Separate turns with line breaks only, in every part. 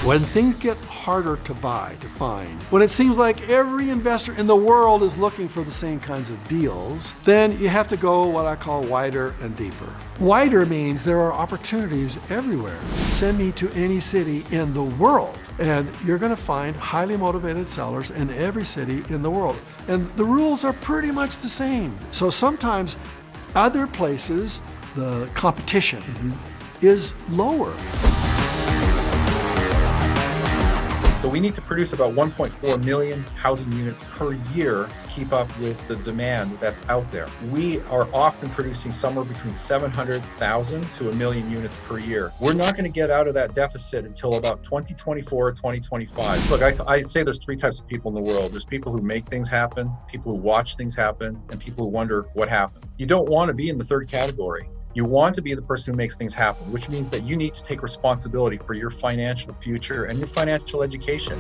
When things get harder to buy, to find, when it seems like every investor in the world is looking for the same kinds of deals, then you have to go what I call wider and deeper. Wider means there are opportunities everywhere. Send me to any city in the world, and you're going to find highly motivated sellers in every city in the world. And the rules are pretty much the same. So sometimes other places, the competition is lower.
So we need to produce about 1.4 million housing units per year to keep up with the demand that's out there. We are often producing somewhere between 700,000 to 1 million units per year. We're not going to get out of that deficit until about 2024 or 2025. Look, I say there's three types of people in the world. There's people who make things happen, people who watch things happen, and people who wonder what happened. You don't want to be in the third category. You want to be the person who makes things happen, which means that you need to take responsibility for your financial future and your financial education.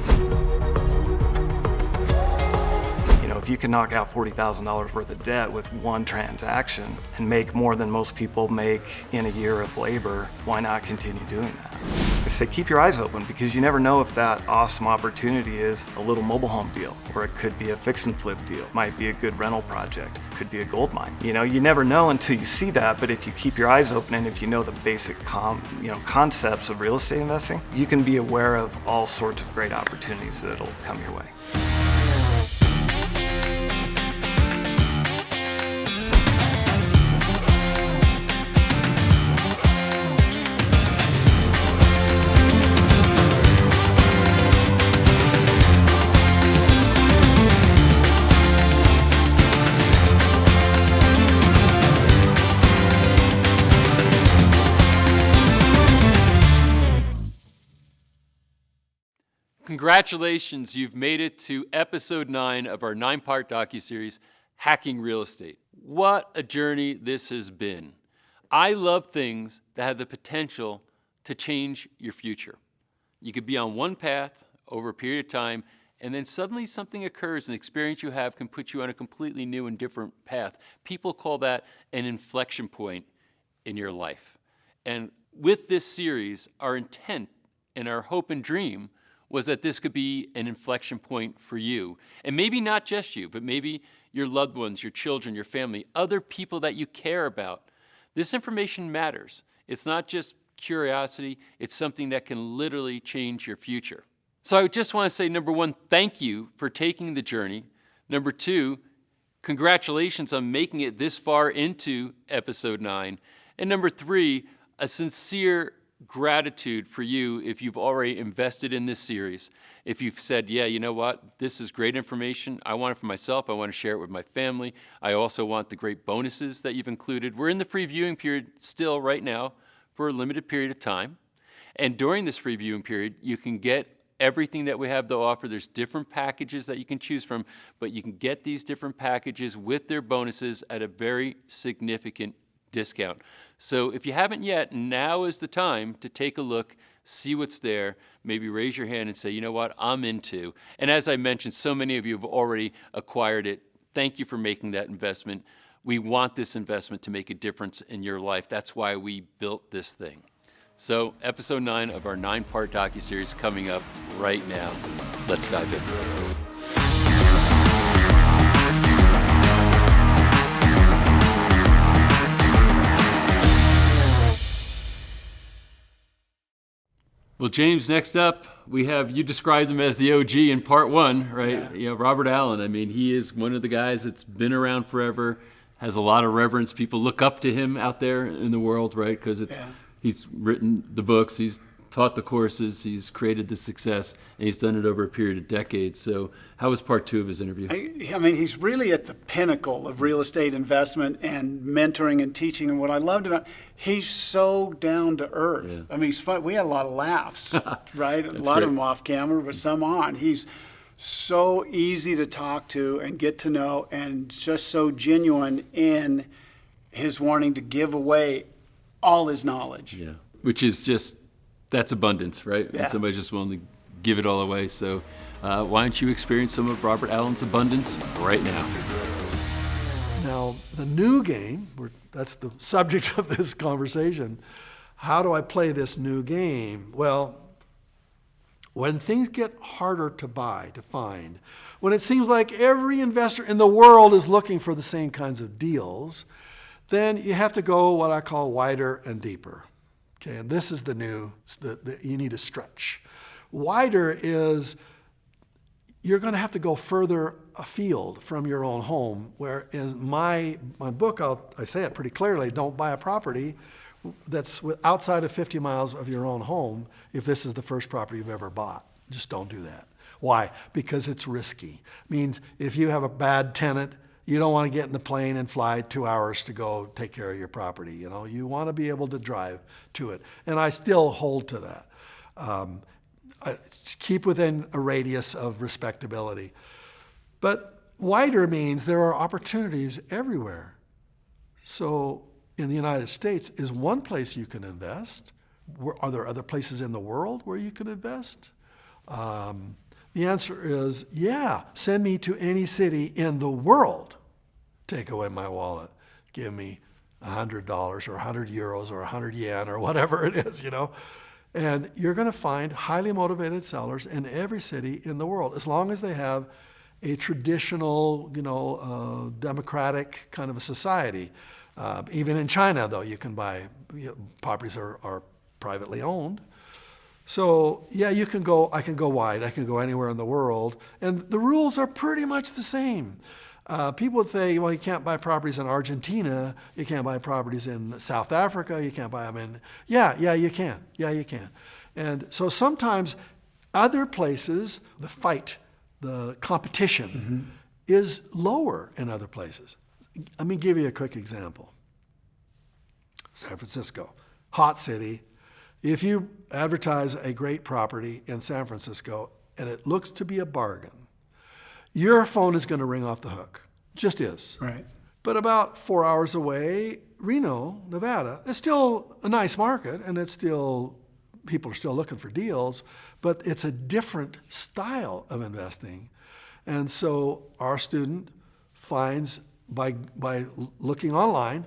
You know, if you can knock out $40,000 worth of debt with one transaction and make more than most people make in a year of labor, why not continue doing that? I say keep your eyes open, because you never know if that awesome opportunity is a little mobile home deal, or it could be a fix and flip deal, it might be a good rental project, it could be a gold mine. You know, you never know until you see that, but if you keep your eyes open and if you know the basic concepts of real estate investing, you can be aware of all sorts of great opportunities that'll come your way.
Congratulations, you've made it to episode 9 of our 9-part docuseries, Hacking Real Estate. What a journey this has been. I love things that have the potential to change your future. You could be on one path over a period of time, and then suddenly something occurs, an experience you have can put you on a completely new and different path. People call that an inflection point in your life. And with this series, our intent and our hope and dream was that this could be an inflection point for you. And maybe not just you, but maybe your loved ones, your children, your family, other people that you care about. This information matters. It's not just curiosity, it's something that can literally change your future. So I just want to say, number one, thank you for taking the journey. Number two, congratulations on making it this far into episode 9. And number three, a sincere gratitude for you if you've already invested in this series. If you've said, yeah, you know what, this is great information. I want it for myself. I want to share it with my family. I also want the great bonuses that you've included. We're in the free viewing period still right now for a limited period of time. And during this free viewing period, you can get everything that we have to offer. There's different packages that you can choose from, but you can get these different packages with their bonuses at a very significant discount. So if you haven't yet, now is the time to take a look, see what's there, maybe raise your hand and say, you know what, I'm into. And as I mentioned, so many of you have already acquired it. Thank you for making that investment. We want this investment to make a difference in your life. That's why we built this thing. So episode 9 of our 9-part docuseries coming up right now. Let's dive in. Well, James, next up, we have, you described him as the OG in part 1, right? Yeah. You know, Robert Allen. I mean, he is one of the guys that's been around forever, has a lot of reverence. People look up to him out there in the world, right? Because he's written the books, he's taught the courses, he's created the success, and he's done it over a period of decades. So how was part 2 of his interview?
I mean, he's really at the pinnacle of real estate investment and mentoring and teaching. And what I loved about, he's so down to earth. Yeah. I mean, he's fun. We had a lot of laughs, right? A lot of them off camera, but some on. He's so easy to talk to and get to know, and just so genuine in his wanting to give away all his knowledge.
Yeah, which is just, that's abundance, right? Yeah. And somebody's just willing to give it all away. So why don't you experience some of Robert Allen's abundance right now?
Now, the new game, that's the subject of this conversation. How do I play this new game? Well, when things get harder to buy, to find, when it seems like every investor in the world is looking for the same kinds of deals, then you have to go what I call wider and deeper. Okay, and this is the new, you need to stretch. Wider is you're going to have to go further afield from your own home, whereas my book, I say it pretty clearly, don't buy a property that's outside of 50 miles of your own home if this is the first property you've ever bought. Just don't do that. Why? Because it's risky. Means if you have a bad tenant, you don't want to get in the plane and fly 2 hours to go take care of your property. You know, you want to be able to drive to it. And I still hold to that. Keep within a radius of respectability. But wider means there are opportunities everywhere. So in the United States is one place you can invest. Are there other places in the world where you can invest? The answer is, yeah, send me to any city in the world. Take away my wallet. Give me $100 or 100 euros or 100 yen or whatever it is, you know. And you're going to find highly motivated sellers in every city in the world, as long as they have a traditional, democratic kind of a society. Even in China, though, you can buy, properties are privately owned. So yeah, I can go wide, I can go anywhere in the world, and the rules are pretty much the same. People would say, well, you can't buy properties in Argentina, you can't buy properties in South Africa, you can't buy them in, yeah, you can. And so sometimes other places, the competition is lower in other places. Let me give you a quick example. San Francisco, hot city. If you advertise a great property in San Francisco and it looks to be a bargain, your phone is going to ring off the hook. Just is.
Right.
But about 4 hours away, Reno, Nevada, it's still a nice market, and people are still looking for deals, but it's a different style of investing. And so our student finds, by looking online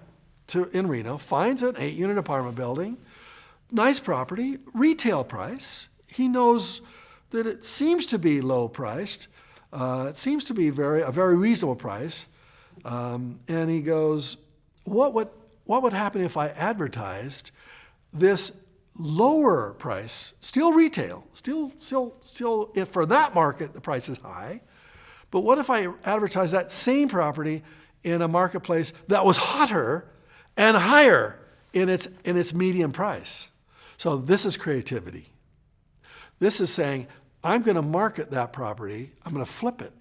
in Reno, finds an 8-unit apartment building, nice property, retail price. He knows that it seems to be low priced. It seems to be a very reasonable price. And he goes, what would happen if I advertised this lower price, still retail, still if for that market the price is high, but what if I advertised that same property in a marketplace that was hotter and higher in its median price? So this is creativity. This is saying, I'm going to market that property, I'm going to flip it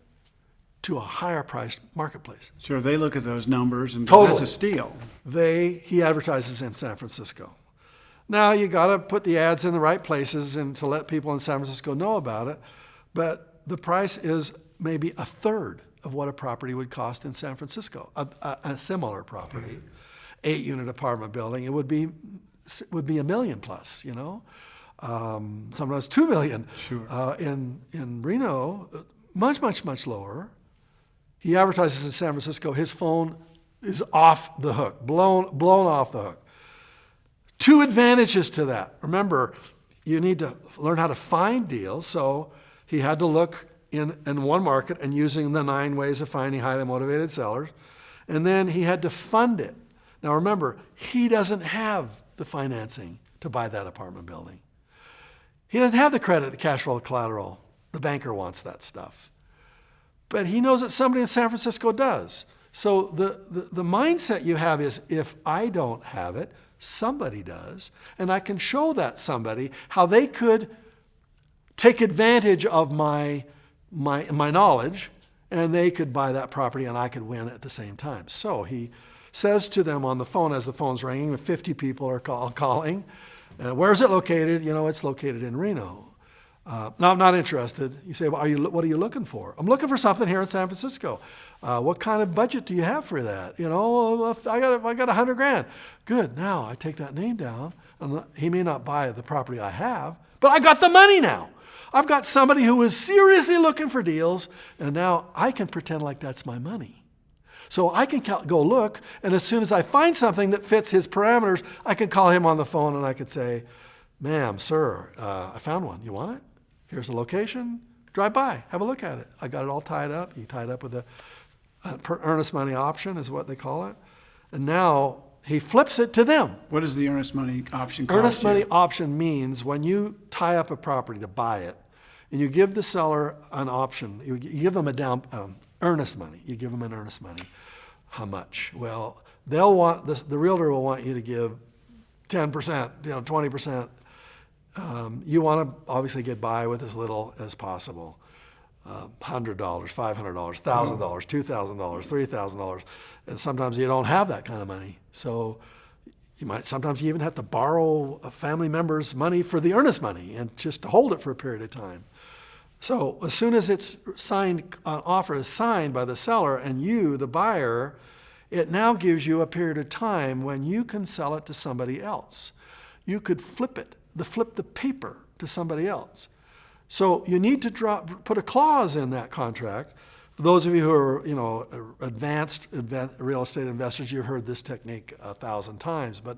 to a higher priced marketplace.
Sure, they look at those numbers and
Totally.
that's a steal.
He advertises in San Francisco. Now you got to put the ads in the right places and to let people in San Francisco know about it, but the price is maybe a third of what a property would cost in San Francisco, a similar property, 8-unit apartment building. It would be $1 million plus, sometimes $2 million.
Sure.
In Reno, much lower. He advertises in San Francisco. His phone is off the hook, blown off the hook. Two advantages to that. Remember, you need to learn how to find deals. So he had to look in one market and using the 9 ways of finding highly motivated sellers, and then he had to fund it. Now remember, he doesn't have the financing to buy that apartment building. He doesn't have the credit, the cash flow, the collateral. The banker wants that stuff. But he knows that somebody in San Francisco does. So the mindset you have is, if I don't have it, somebody does. And I can show that somebody how they could take advantage of my knowledge, and they could buy that property and I could win at the same time. So he says to them on the phone, as the phone's ringing, 50 people are calling, where is it located? It's located in Reno. No, I'm not interested. You say, well, what are you looking for? I'm looking for something here in San Francisco. What kind of budget do you have for that? I got $100,000. Good. Now I take that name down. He may not buy the property I have, but I got the money now. I've got somebody who is seriously looking for deals, and now I can pretend like that's my money. So I can go look, and as soon as I find something that fits his parameters, I can call him on the phone and I could say, ma'am, sir, I found one. You want it? Here's the location. Drive by, have a look at it. I got it all tied up. You tie it up with a earnest money option is what they call it. And now he flips it to them.
What does the earnest money option cost
Earnest money
you?
option means when you tie up a property to buy it, and you give the seller an option, you give them a down earnest money. You give them an earnest money. How much? Well, they'll want this. The realtor will want you to give 10%, 20%. You want to obviously get by with as little as possible. $100, $500, $1,000, $2,000, $3,000, and sometimes you don't have that kind of money. So sometimes you even have to borrow a family member's money for the earnest money and just to hold it for a period of time. So as soon as it's signed, an offer is signed by the seller and you, the buyer, it now gives you a period of time when you can sell it to somebody else. You could flip the paper to somebody else. So you need to put a clause in that contract. For those of you who are, advanced real estate investors, you've heard this technique 1,000 times, but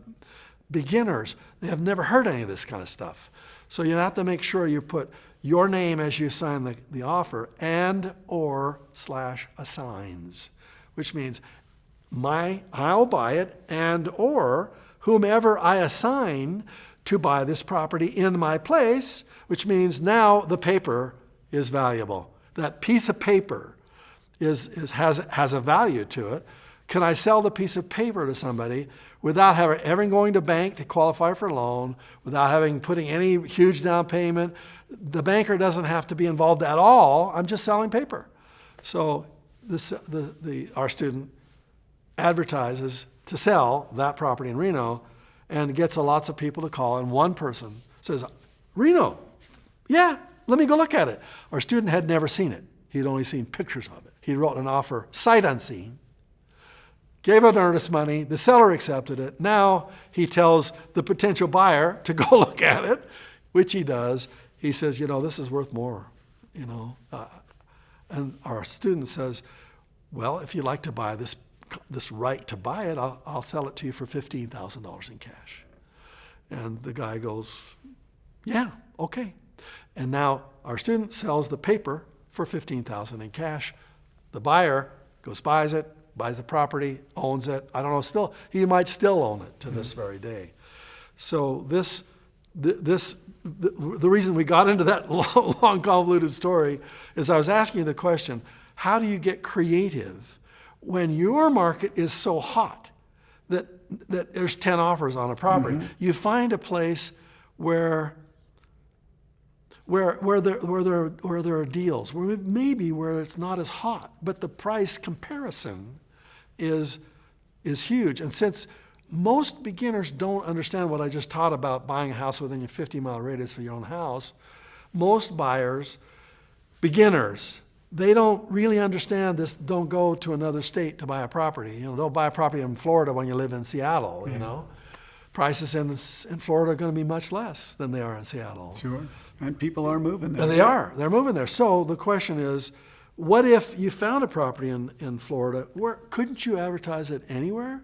beginners, they have never heard any of this kind of stuff. So you have to make sure you put your name as you sign the offer and/or/assigns, which means I'll buy it and/or whomever I assign to buy this property in my place, which means now the paper is valuable. That piece of paper has a value to it. Can I sell the piece of paper to somebody without ever going to bank to qualify for a loan, without putting any huge down payment? The banker doesn't have to be involved at all. I'm just selling paper. So our student advertises to sell that property in Reno and gets lots of people to call, and one person says, Reno, yeah, let me go look at it. Our student had never seen it. He'd only seen pictures of it. He wrote an offer sight unseen, gave it earnest money, the seller accepted it. Now he tells the potential buyer to go look at it, which he does. He says, this is worth more, and our student says, well, if you'd like to buy this right to buy it, I'll sell it to you for $15,000 in cash. And the guy goes, yeah, okay. And now our student sells the paper for $15,000 in cash. The buyer goes, buys the property, owns it. I don't know, he might still own it to this very day. So the reason we got into that long convoluted story is I was asking you the question, how do you get creative when your market is so hot that there's 10 offers on a property? Mm-hmm. You find a place where there are deals, where it's not as hot, but the price comparison is huge. And since most beginners don't understand what I just taught about buying a house within your 50-mile radius for your own house, most buyers, beginners, they don't really understand this. Don't go to another state to buy a property. Don't buy a property in Florida when you live in Seattle. Prices in Florida are going to be much less than they are in Seattle.
Sure, and people are moving there.
And they are. They're moving there. So the question is, what if you found a property in Florida? Couldn't you advertise it anywhere?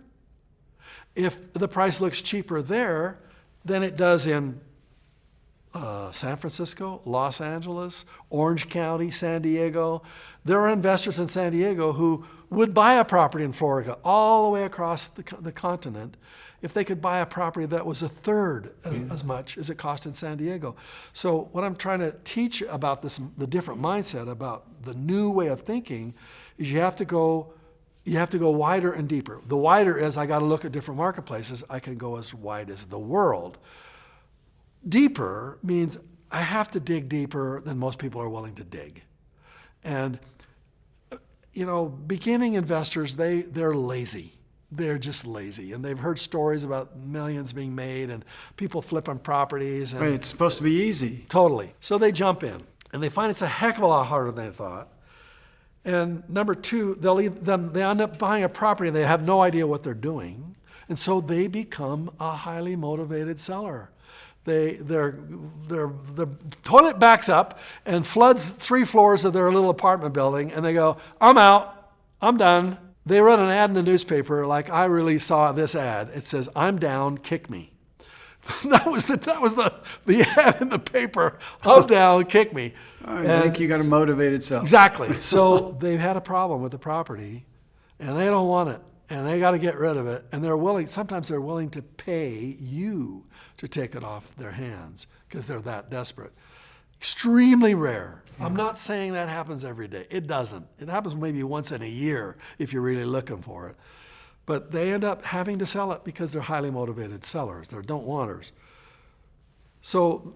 If the price looks cheaper there than it does in San Francisco, Los Angeles, Orange County, San Diego. There are investors in San Diego who would buy a property in Florida all the way across the continent if they could buy a property that was a third as much as it cost in San Diego. So what I'm trying to teach about the different mindset, about the new way of thinking, is you have to go wider and deeper. The wider is I got to look at different marketplaces. I can go as wide as the world. Deeper means I have to dig deeper than most people are willing to dig. And, beginning investors, they're lazy. They're just lazy. And they've heard stories about millions being made and people flipping properties. And
right, it's supposed to be easy.
Totally. So they jump in. And they find it's a heck of a lot harder than they thought. And number two, they end up buying a property and they have no idea what they're doing. And so they become a highly motivated seller. Their toilet backs up and floods 3 floors of their little apartment building, and they go, I'm out, I'm done. They run an ad in the newspaper, like I really saw this ad. It says, I'm down, kick me. That was the ad in the paper. I'm down, kick me.
I think you got a motivated seller.
Exactly. So they've had a problem with the property, and they don't want it, and they got to get rid of it, and sometimes they're willing to pay you to take it off their hands because they're that desperate. Extremely rare. I'm not saying that happens every day. It doesn't. It happens maybe once in a year if you're really looking for it. But they end up having to sell it because they're highly motivated sellers. They're don't-wanters. So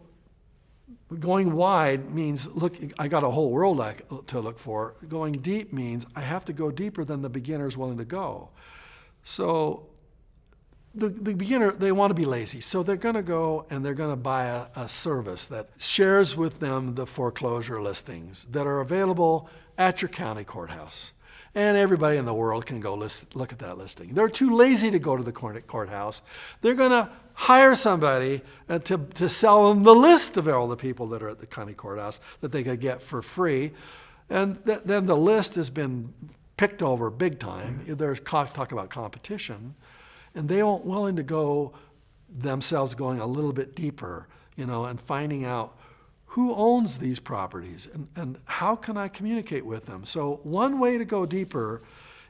going wide means, look, I got a whole world to look for. Going deep means I have to go deeper than the beginner's willing to go. So the beginner, they want to be lazy. So they're going to go and they're going to buy a service that shares with them the foreclosure listings that are available at your county courthouse. And everybody in the world can go look at that listing. They're too lazy to go to the courthouse. They're going to hire somebody to sell them the list of all the people that are at the county courthouse that they could get for free. And then the list has been picked over big time. There's talk about competition. And they aren't willing to go themselves going a little bit deeper, and finding out who owns these properties and how can I communicate with them. So one way to go deeper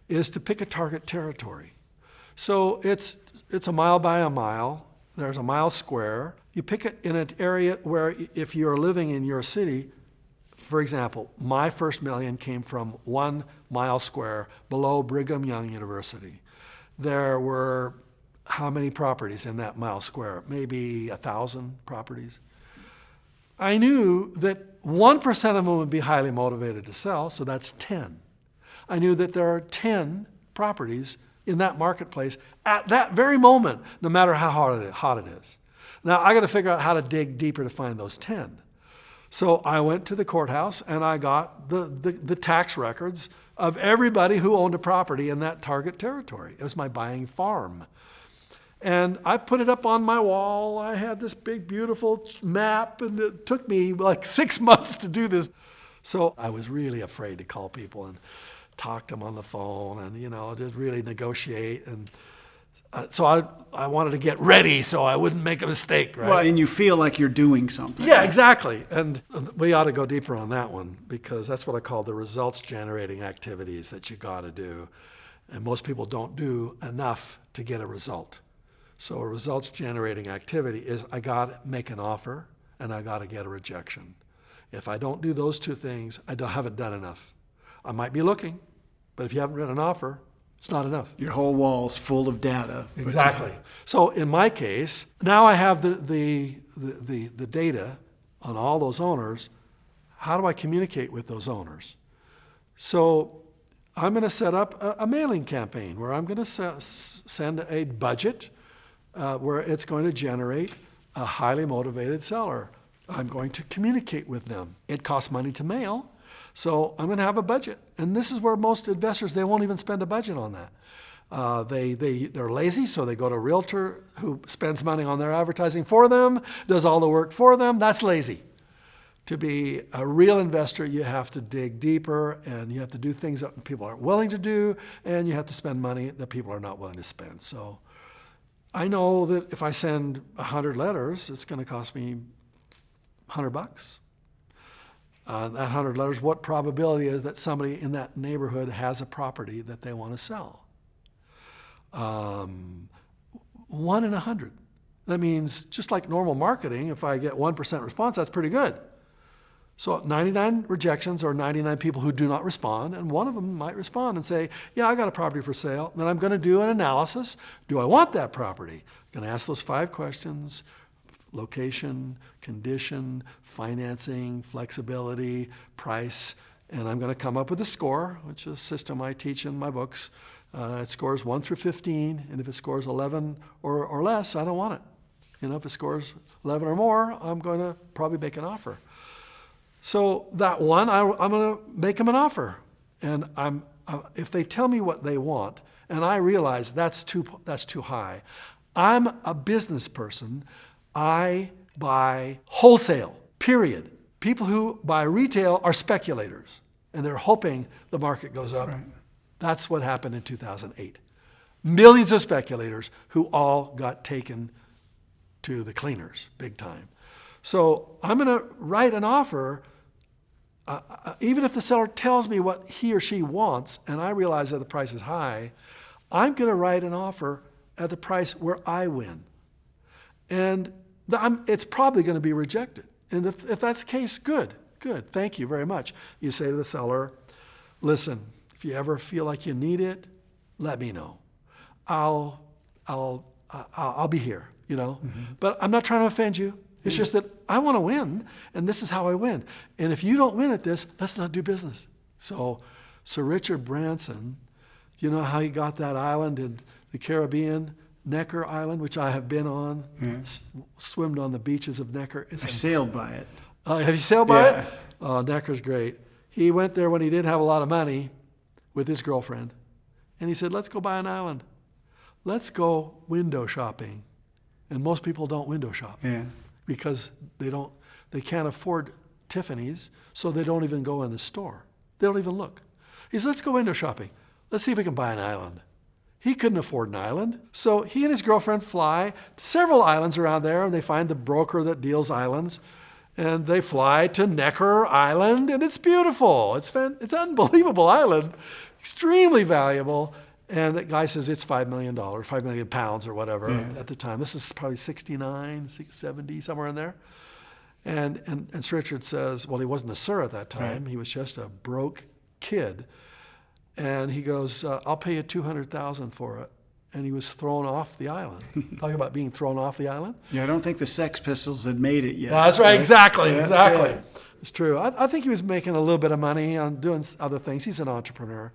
is to pick a target territory. So it's a mile by a mile. There's a mile square. You pick it in an area where if you're living in your city, for example, my first million came from 1 mile square below Brigham Young University. There were how many properties in that mile square? Maybe 1,000 properties. I knew that 1% of them would be highly motivated to sell, so that's 10. I knew that there are 10 properties in that marketplace at that very moment, no matter how hot it is. Now, I got to figure out how to dig deeper to find those 10. So I went to the courthouse and I got the tax records of everybody who owned a property in that target territory. It was my buying farm. And I put it up on my wall. I had this big, beautiful map, and it took me like 6 months to do this. So I was really afraid to call people and talk to them on the phone and, just really negotiate. And so I wanted to get ready so I wouldn't make a mistake, right?
Well, and you feel like you're doing something.
Yeah, exactly. And we ought to go deeper on that one because that's what I call the results-generating activities that you got to do. And most people don't do enough to get a result. So a results-generating activity is I got to make an offer and I got to get a rejection. If I don't do those two things, haven't done enough. I might be looking, but if you haven't written an offer, it's not enough.
Your whole wall's full of data.
Exactly. So in my case, now I have the data on all those owners. How do I communicate with those owners? So I'm going to set up a mailing campaign where I'm going to send a budget where it's going to generate a highly motivated seller. I'm going to communicate with them. It costs money to mail, so I'm going to have a budget. And this is where most investors, they won't even spend a budget on that. They're lazy, so they go to a realtor who spends money on their advertising for them, does all the work for them. That's lazy. To be a real investor, you have to dig deeper, and you have to do things that people aren't willing to do, and you have to spend money that people are not willing to spend. So I know that if I send 100 letters, it's going to cost me $100. That 100 letters, what probability is that somebody in that neighborhood has a property that they want to sell? 1 in 100. That means just like normal marketing, if I get 1% response, that's pretty good. So 99 rejections or 99 people who do not respond, and one of them might respond and say, yeah, I got a property for sale. Then I'm going to do an analysis. Do I want that property? I'm going to ask those 5 questions: location, condition, financing, flexibility, price, and I'm going to come up with a score, which is a system I teach in my books. It scores 1 through 15, and if it scores 11 or less, I don't want it. If it scores 11 or more, I'm going to probably make an offer. So that one, I'm going to make them an offer. And if they tell me what they want, and I realize that's too high, I'm a business person. I buy wholesale, period. People who buy retail are speculators, and they're hoping the market goes up. Right. That's what happened in 2008. Millions of speculators who all got taken to the cleaners, big time. So I'm going to write an offer, even if the seller tells me what he or she wants, and I realize that the price is high, I'm going to write an offer at the price where I win. And it's probably going to be rejected. And if that's the case, good, thank you very much. You say to the seller, listen, if you ever feel like you need it, let me know. I'll be here, you know. Mm-hmm. But I'm not trying to offend you. It's just that I want to win, and this is how I win. And if you don't win at this, let's not do business. So Sir Richard Branson, you know how he got that island in the Caribbean, Necker Island, which I have been on, swimmed on the beaches of Necker.
I sailed by it.
Have you sailed by it? Oh, Necker's great. He went there when he didn't have a lot of money with his girlfriend. And he said, let's go buy an island. Let's go window shopping. And most people don't window shop. Yeah. Because they can't afford Tiffany's, so they don't even go in the store. They don't even look. He said, let's go window shopping. Let's see if we can buy an island. He couldn't afford an island. So he and his girlfriend fly to several islands around there, and they find the broker that deals islands. And they fly to Necker Island, and it's beautiful. It's an unbelievable island, extremely valuable. And the guy says it's $5 million, 5 million pounds or whatever at the time. This is probably 69, 70, somewhere in there. And Sir Richard says, well, he wasn't a sir at that time. Right. He was just a broke kid. And he goes, I'll pay you $200,000 for it. And he was thrown off the island. Talking about being thrown off the island.
Yeah, I don't think the Sex Pistols had made it yet.
That's right, exactly. It's true. I think he was making a little bit of money on doing other things. He's an entrepreneur.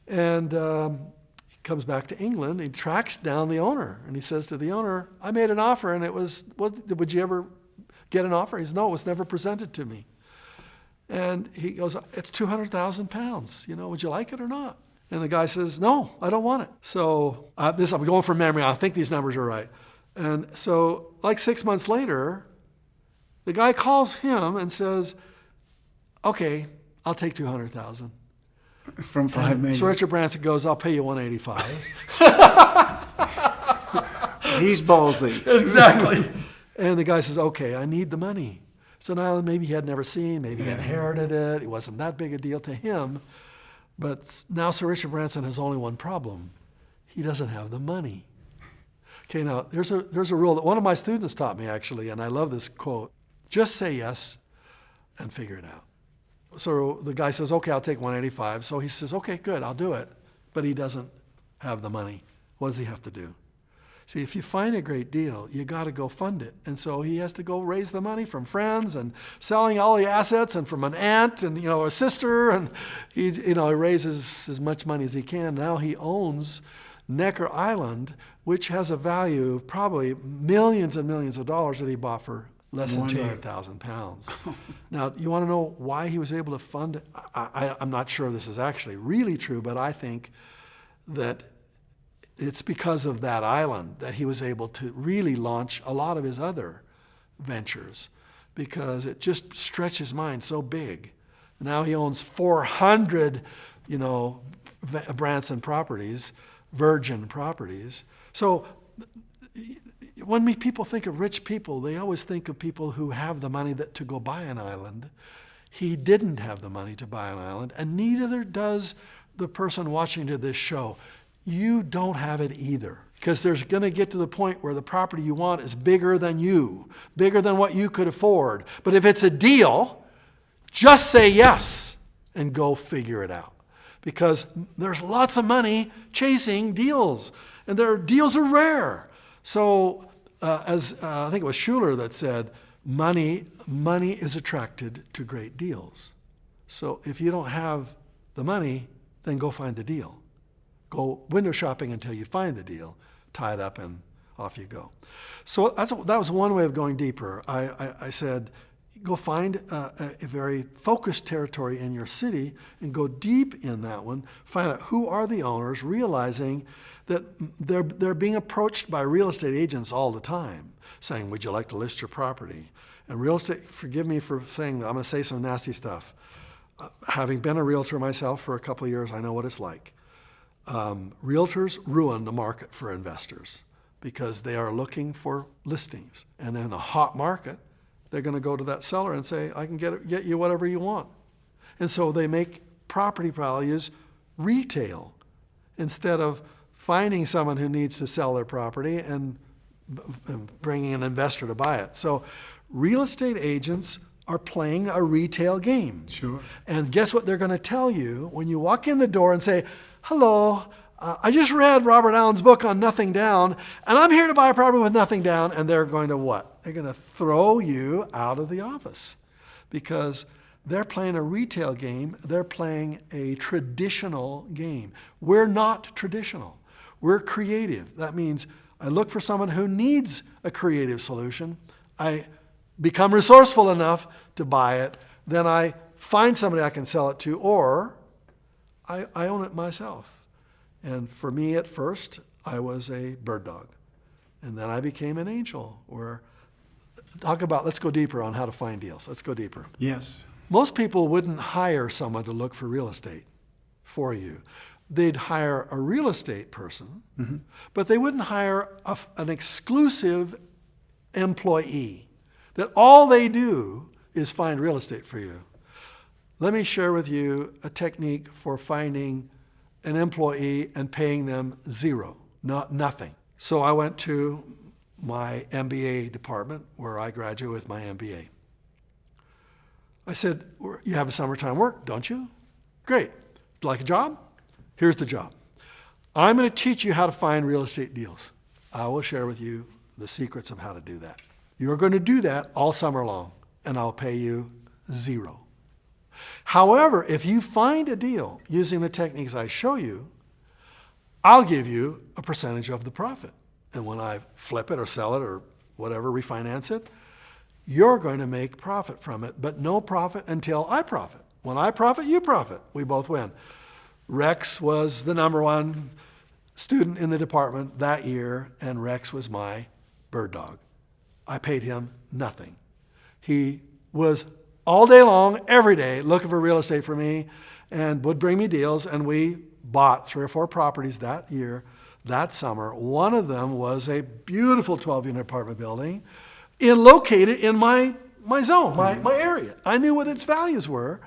And he comes back to England. He tracks down the owner. And he says to the owner, I made an offer, and would you ever get an offer? He says, no, it was never presented to me. And he goes, it's 200,000 pounds. You know, would you like it or not? And the guy says, no, I don't want it. So I'm going from memory. I think these numbers are right. And so like 6 months later, the guy calls him and says, okay, I'll take 200,000.
From $5 million.
So Richard Branson goes, I'll pay you 185.
He's ballsy.
Exactly. And the guy says, okay, I need the money. It's an island maybe he had never seen, maybe he inherited it. It wasn't that big a deal to him. But now Sir Richard Branson has only one problem. He doesn't have the money. Okay, now there's a rule that one of my students taught me actually, and I love this quote. Just say yes and figure it out. So the guy says, okay, I'll take 185. So he says, okay, good, I'll do it. But he doesn't have the money. What does he have to do? See, if you find a great deal, you got to go fund it. And so he has to go raise the money from friends and selling all the assets and from an aunt and, a sister. And he raises as much money as he can. Now he owns Necker Island, which has a value of probably millions and millions of dollars that he bought for less than 200,000 pounds. Now, you want to know why he was able to fund it? I'm not sure this is actually really true, but I think that it's because of that island that he was able to really launch a lot of his other ventures, because it just stretched his mind so big. Now he owns 400, Branson properties, Virgin properties. So when people think of rich people, they always think of people who have the money to go buy an island. He didn't have the money to buy an island, and neither does the person watching to this show. You don't have it either, because there's going to get to the point where the property you want is bigger than you, bigger than what you could afford. But if it's a deal, just say yes and go figure it out, because there's lots of money chasing deals, and deals are rare. So as I think it was Schuler that said, money is attracted to great deals. So if you don't have the money, then go find the deal. Go window shopping until you find the deal, tie it up, and off you go. So that was one way of going deeper. I said, go find a very focused territory in your city and go deep in that one. Find out who are the owners, realizing that they're being approached by real estate agents all the time, saying, would you like to list your property? And real estate, forgive me for saying that, I'm going to say some nasty stuff. Having been a realtor myself for a couple of years, I know what it's like. Realtors ruin the market for investors. because they are looking for listings. And in a hot market, they're going to go to that seller and say, I can get you whatever you want. And so they make property values retail instead of finding someone who needs to sell their property and bringing an investor to buy it. So real estate agents are playing a retail game.
Sure.
And guess what they're going to tell you when you walk in the door and say, hello, I just read Robert Allen's book on nothing down, and I'm here to buy a property with nothing down. And they're going to what? They're going to throw you out of the office because they're playing a retail game. They're playing a traditional game. We're not traditional. We're creative. That means I look for someone who needs a creative solution. I become resourceful enough to buy it. Then I find somebody I can sell it to, or I own it myself. And for me at first, I was a bird dog. And then I became an angel. Let's go deeper on how to find deals. Let's go deeper.
Yes.
Most people wouldn't hire someone to look for real estate for you. They'd hire a real estate person, but they wouldn't hire an exclusive employee that all they do is find real estate for you. Let me share with you a technique for finding an employee and paying them zero, nothing. So I went to my MBA department where I graduated with my MBA. I said, you have a summertime work, don't you? Great. Like a job? Here's the job. I'm going to teach you how to find real estate deals. I will share with you the secrets of how to do that. You're going to do that all summer long, and I'll pay you zero. However, if you find a deal using the techniques I show you, I'll give you a percentage of the profit. And when I flip it or sell it or whatever, refinance it, you're going to make profit from it, but no profit until I profit. When I profit, you profit. We both win. Rex was the number one student in the department that year, and Rex was my bird dog. I paid him nothing. He was all day long, every day, looking for real estate for me and would bring me deals, and we bought 3 or 4 properties that year, that summer. One of them was a beautiful 12-unit apartment building located in my zone, my area. I knew what its values were.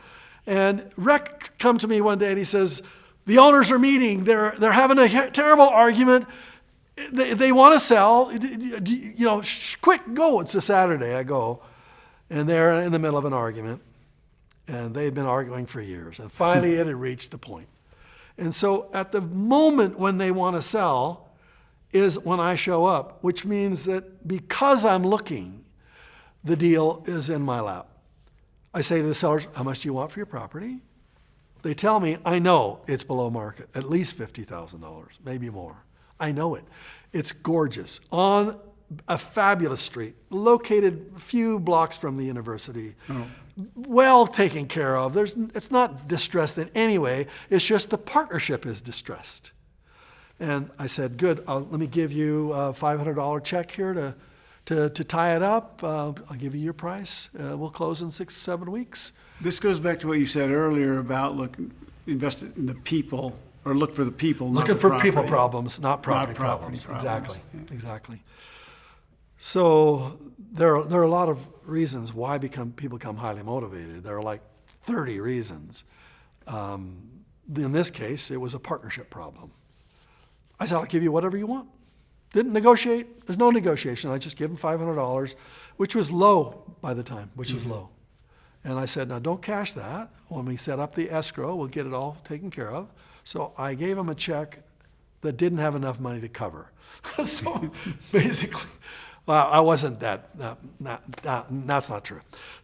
And Rex come to me one day and he says, the owners are meeting. They're having a terrible argument. They want to sell. Quick, go. It's a Saturday. I go. And they're in the middle of an argument. And they'd been arguing for years. And finally it had reached the point. And so at the moment when they want to sell is when I show up, which means that because I'm looking, the deal is in my lap. I say to the sellers, how much do you want for your property? They tell me, I know it's below market, at least $50,000, maybe more. I know it. It's gorgeous. On a fabulous street, located a few blocks from the university. Oh. Well taken care of. It's not distressed in any way. It's just the partnership is distressed. And I said, good, let me give you a $500 check here to tie it up. I'll give you your price. We'll close in 6-7 weeks.
This goes back to what you said earlier about invest in the people, or look for the people.
Looking for people problems, not property problems. Exactly, yeah. Exactly. So there are a lot of reasons why people become highly motivated. There are like 30 reasons. In this case, it was a partnership problem. I said, I'll give you whatever you want. Didn't negotiate. There's no negotiation. I just gave him $500, which was low by the time, was low. And I said, now don't cash that. When we set up the escrow, we'll get it all taken care of. So I gave him a check that didn't have enough money to cover. So basically, I wasn't that's not true.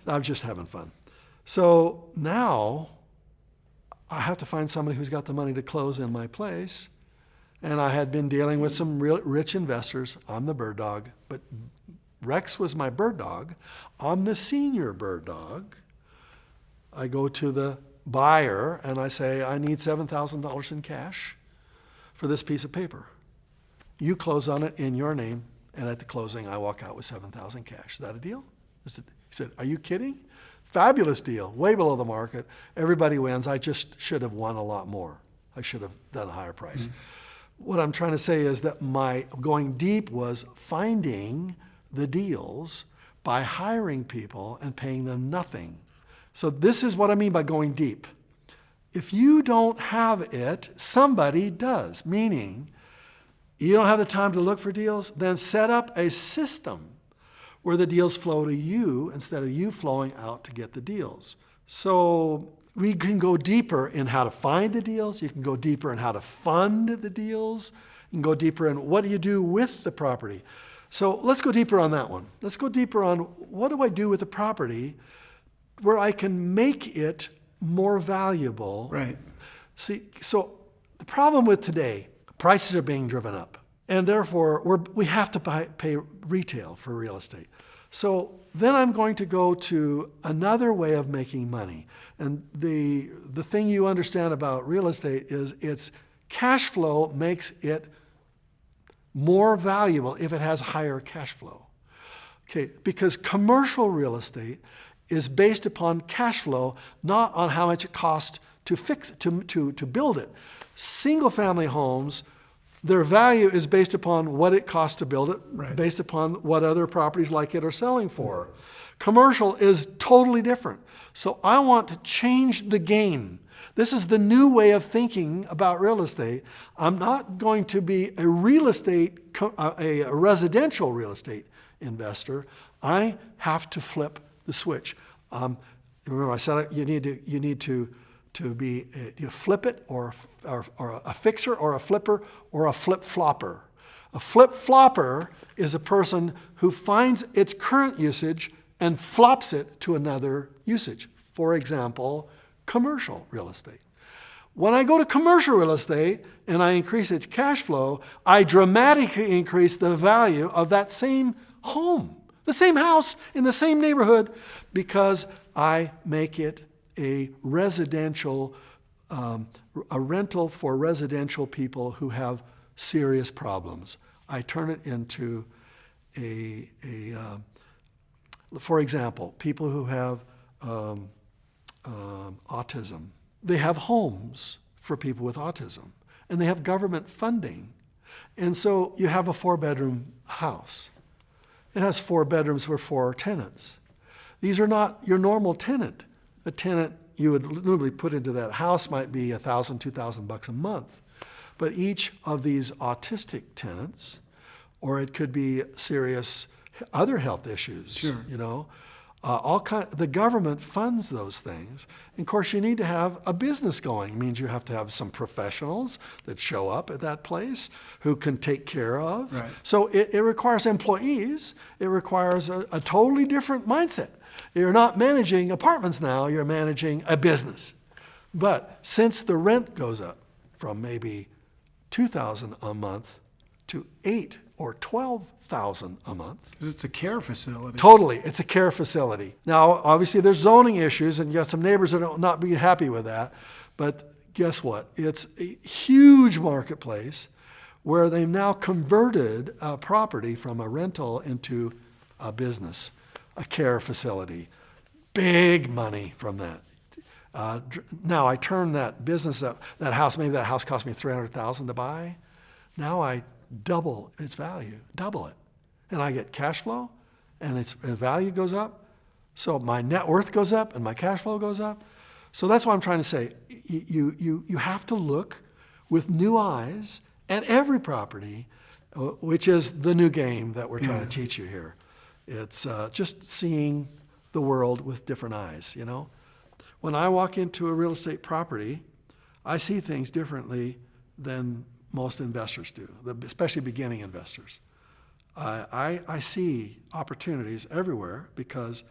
I'm just having fun. So now I have to find somebody who's got the money to close in my place. And I had been dealing with some real rich investors. I'm the bird dog, but Rex was my bird dog. I'm the senior bird dog. I go to the buyer and I say, I need $7,000 in cash for this piece of paper. You close on it in your name, and at the closing, I walk out with $7,000 cash. Is that a deal? He said, are you kidding? Fabulous deal, way below the market. Everybody wins. I just should have won a lot more. I should have done a higher price. Mm-hmm. what I'm trying to say is that my going deep was finding the deals by hiring people and paying them nothing. So this is what I mean by going deep. If you don't have it, somebody does, meaning you don't have the time to look for deals, then set up a system where the deals flow to you instead of you flowing out to get the deals. So we can go deeper in how to find the deals. You can go deeper in how to fund the deals. You can go deeper in what do you do with the property. So let's go deeper on that one. Let's go deeper on what do I do with the property where I can make it more valuable.
Right.
See, so the problem with today, prices are being driven up, and therefore we have to pay retail for real estate. So then I'm going to go to another way of making money. And the thing you understand about real estate is its cash flow makes it more valuable if it has higher cash flow. Okay, because commercial real estate is based upon cash flow, not on how much it costs to fix it, to build it. Single family homes, their value is based upon what it costs to build it,
Right.
based upon what other properties like it are selling for. Commercial is totally different. So I want to change the game. This is the new way of thinking about real estate. I'm not going to be a residential real estate investor. I have to flip the switch. Remember I said you need to be you flip it or a fixer or a flipper or a flip-flopper. A flip-flopper is a person who finds its current usage and flops it to another usage. For example, commercial real estate. When I go to commercial real estate and I increase its cash flow, I dramatically increase the value of that same home, the same house in the same neighborhood, because I make it a residential, a rental for residential people who have serious problems. I turn it into for example, people who have autism. They have homes for people with autism, and they have government funding. And so you have a 4-bedroom house. It has 4 bedrooms for 4 tenants. These are not your normal tenant. A tenant you would normally put into that house might be $1,000, $2,000 a month. But each of these autistic tenants, or it could be serious other health issues,
Sure.
you know, the government funds those things. And of course, you need to have a business going. It means you have to have some professionals that show up at that place who can take care of.
Right.
So it requires employees. It requires a totally different mindset. You're not managing apartments now, you're managing a business. But since the rent goes up from maybe $2,000 a month to $8,000 or $12,000 a month.
Because it's a care facility.
Totally, it's a care facility. Now, obviously there's zoning issues and you got some neighbors that will not be happy with that, but guess what? It's a huge marketplace where they've now converted a property from a rental into a business, a care facility. Big money from that. Now I turn that business up, that house, maybe that house cost me $300,000 to buy. Now I double its value, double it. And I get cash flow and its value goes up. So my net worth goes up and my cash flow goes up. So that's what I'm trying to say. You have to look with new eyes at every property, which is the new game that we're trying to teach you here. It's just seeing the world with different eyes, you know? When I walk into a real estate property, I see things differently than most investors do, especially beginning investors. I see opportunities everywhere because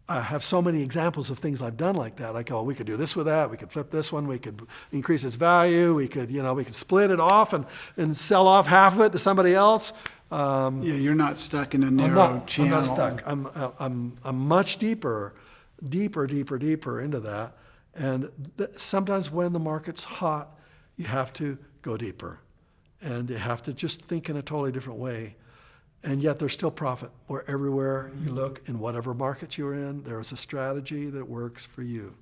I have so many examples of things I've done like that. I go, we could do this with that, we could flip this one, we could increase its value, we could split it off and sell off half of it to somebody else.
You're not stuck in a narrow channel.
I'm not stuck. I'm much deeper into that. And sometimes when the market's hot, you have to go deeper. And you have to just think in a totally different way. And yet there's still profit. Where everywhere you look, in whatever market you're in, there is a strategy that works for you.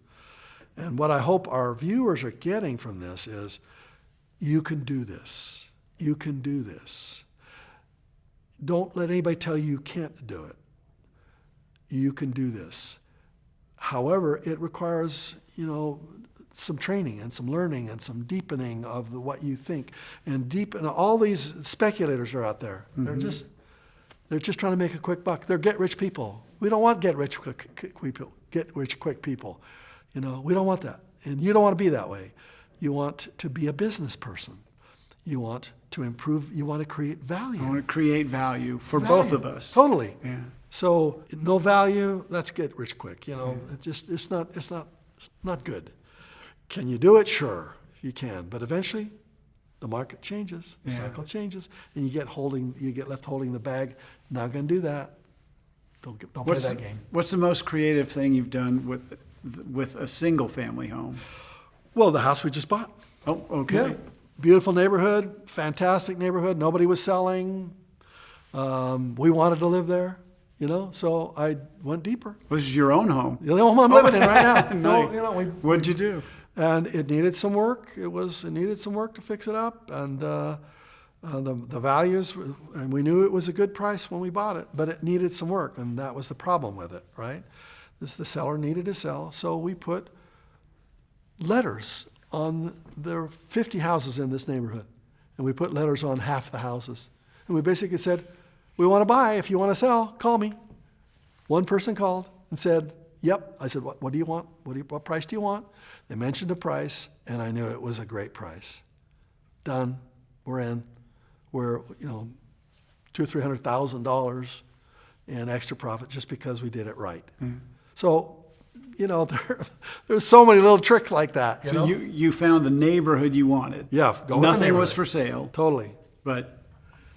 And what I hope our viewers are getting from this is You can do this. You can do this. Don't let anybody tell you you can't do it. You can do this. However, it requires, some training and some learning and some deepening of what you think. And all these speculators are out there. They're just trying to make a quick buck. They're get-rich people. We don't want get-rich quick people. We don't want that. And you don't want to be that way. You want to be a business person. You want to improve. You want to create value.
I want to create value for both of us.
Totally.
Yeah.
So no value, that's get rich quick. It's not good. Can you do it? Sure, you can. But eventually, the market changes, the cycle changes, and you get left holding the bag. Not going to do that. Don't play that game.
What's the most creative thing you've done with a single family home?
Well, the house we just bought.
Oh, okay.
Yeah. Beautiful neighborhood, fantastic neighborhood. Nobody was selling. We wanted to live there, so I went deeper.
This is your own home.
The home I'm living in right now.
Nice. What'd you do?
And it needed some work. It needed some work to fix it up, and the values. And we knew it was a good price when we bought it, but it needed some work, and that was the problem with it, right? The seller needed to sell, so we put letters on. There are 50 houses in this neighborhood, and we put letters on half the houses, and we basically said, "We want to buy. If you want to sell, call me." One person called and said, "Yep." I said, "What do you want? What price do you want?" They mentioned a price, and I knew it was a great price. Done. We're in. We're $200,000 or $300,000 in extra profit just because we did it right. So, there's so many little tricks like that.
So you found the neighborhood you wanted.
Yeah.
Nothing was for sale.
Totally.
But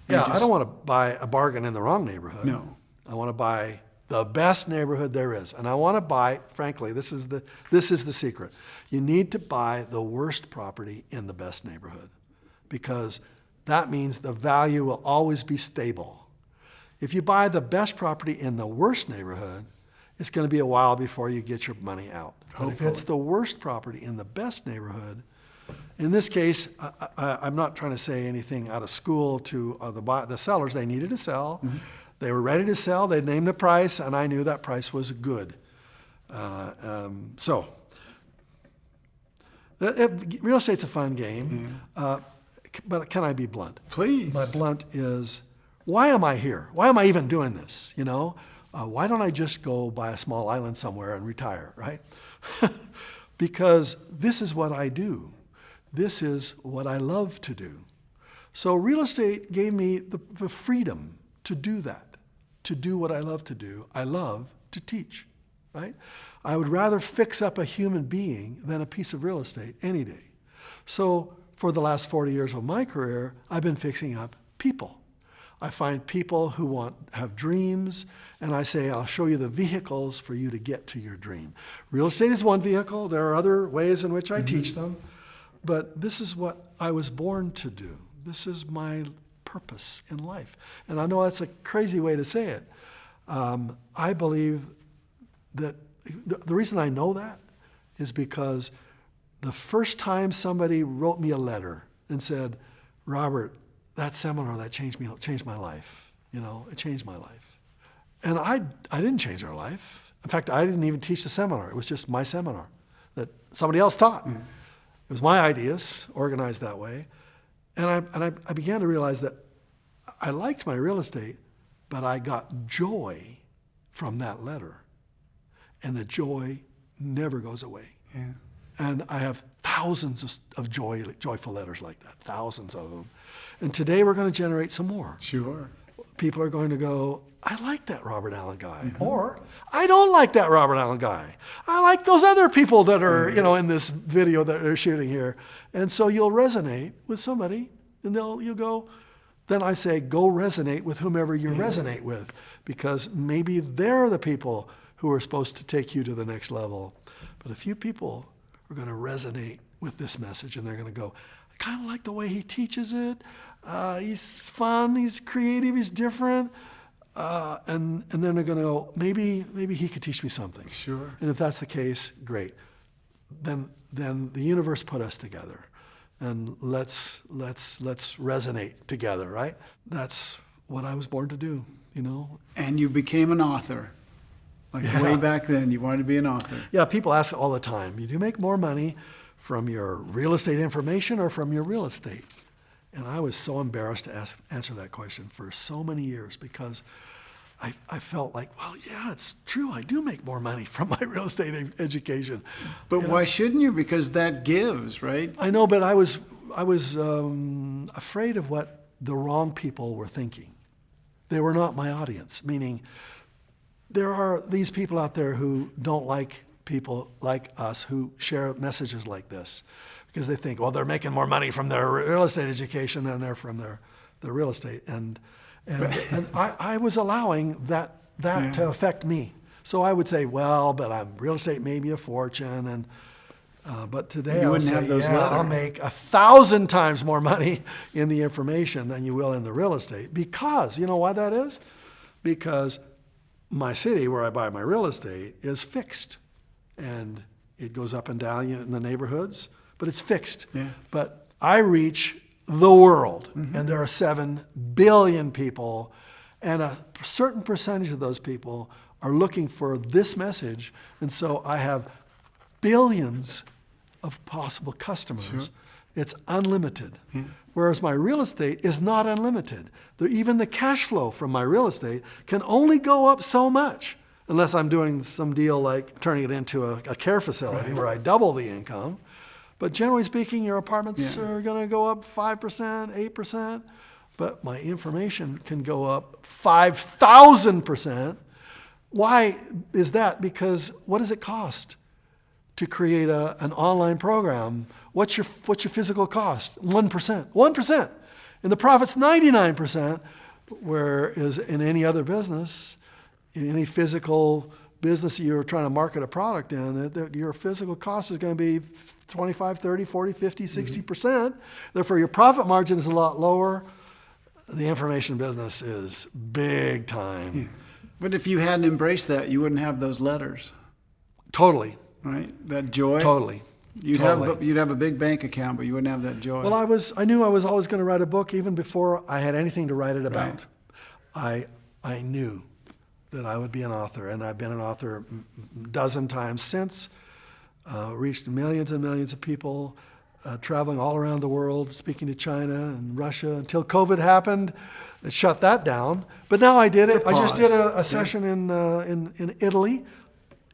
I don't want to buy a bargain in the wrong neighborhood.
No.
I want to buy the best neighborhood there is. And I want to buy, frankly, this is the secret. You need to buy the worst property in the best neighborhood, because that means the value will always be stable. If you buy the best property in the worst neighborhood, it's going to be a while before you get your money out. But if it's the worst property in the best neighborhood, in this case, I'm not trying to say anything out of school to the sellers. They needed to sell. Mm-hmm. They were ready to sell. They named a price, and I knew that price was good. Real estate's a fun game, but can I be blunt?
Please.
My blunt is, why am I here? Why am I even doing this? Why don't I just go buy a small island somewhere and retire, right? Because this is what I do. This is what I love to do. So real estate gave me the freedom to do that, to do what I love to do. I love to teach, right? I would rather fix up a human being than a piece of real estate any day. So for the last 40 years of my career, I've been fixing up people. I find people who have dreams, and I say, I'll show you the vehicles for you to get to your dream. Real estate is one vehicle. There are other ways in which I teach them, but this is what I was born to do. This is my purpose in life. And I know that's a crazy way to say it. I believe that the reason I know that is because the first time somebody wrote me a letter and said, "Robert, that seminar that changed my life. It changed my life." And I didn't change their life. In fact, I didn't even teach the seminar. It was just my seminar that somebody else taught. It was my ideas, organized that way. And I began to realize that I liked my real estate, but I got joy from that letter. And the joy never goes away.
Yeah.
And I have thousands of joyful letters like that, thousands of them. And today we're going to generate some more.
Sure.
People are going to go, "I like that Robert Allen guy," or "I don't like that Robert Allen guy. I like those other people that are, in this video that they're shooting here." And so you'll resonate with somebody, and you'll go. Then I say, go resonate with whomever you resonate with, because maybe they're the people who are supposed to take you to the next level. But a few people are going to resonate with this message, and they're going to go, "I kind of like the way he teaches it. He's fun, he's creative, he's different." And then they're going to go, maybe he could teach me something.
Sure.
And if that's the case, great. Then the universe put us together. and let's resonate together, right? That's what I was born to do, you know.
And you became an author. Way back then, you wanted to be an author.
Yeah, people ask all the time, do you make more money from your real estate information or from your real estate? And I was so embarrassed to answer that question for so many years because I felt like, well, yeah, it's true. I do make more money from my real estate education.
But why shouldn't you? Because that gives, right?
I know, but I was afraid of what the wrong people were thinking. They were not my audience, meaning there are these people out there who don't like people like us who share messages like this because they think, well, they're making more money from their real estate education than they're from their real estate. And I was allowing that to affect me. So I would say, well, but I'm real estate made me a fortune, and but today I'll say, I'll make 1,000 times more money in the information than you will in the real estate. Because, you know why that is? Because my city where I buy my real estate is fixed. And it goes up and down in the neighborhoods, but it's fixed.
Yeah.
But I reach the world, and there are 7 billion people, and a certain percentage of those people are looking for this message, and so I have billions of possible customers. Sure. It's unlimited. Yeah. Whereas my real estate is not unlimited. Even the cash flow from my real estate can only go up so much, unless I'm doing some deal like turning it into a care facility where I double the income. But generally speaking, your apartments are going to go up 5%, 8%, but my information can go up 5,000%. Why is that? Because what does it cost to create an online program? What's your physical cost? 1%. 1%. And the profit's 99%, whereas in any other business, in any physical business you're trying to market a product in, your physical cost is going to be 25, 30, 40, 50, 60%. Therefore, your profit margin is a lot lower. The information business is big time.
Yeah. But if you hadn't embraced that, you wouldn't have those letters.
Totally.
Right? That joy.
Totally.
You'd have a big bank account, but you wouldn't have that joy.
Well, I knew I was always going to write a book even before I had anything to write it about. Right. I knew that I would be an author, and I've been an author a dozen times since, reached millions and millions of people, traveling all around the world, speaking to China and Russia until COVID happened. It shut that down. But now I did it. I just did a session in Italy,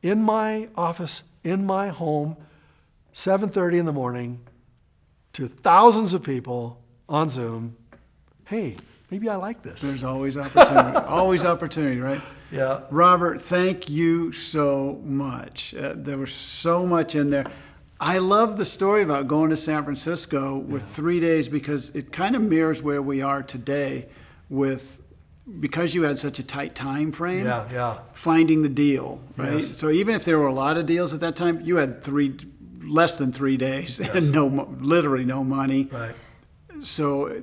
in my office, in my home, 7:30 in the morning, to thousands of people on Zoom. Hey, maybe I like this.
There's always opportunity. Always opportunity, right?
Yeah.
Robert, thank you so much. There was so much in there. I love the story about going to San Francisco with 3 days because it kind of mirrors where we are today because you had such a tight time frame. Finding the deal, right? Yes. So even if there were a lot of deals at that time, you had less than 3 days and literally no money.
Right.
So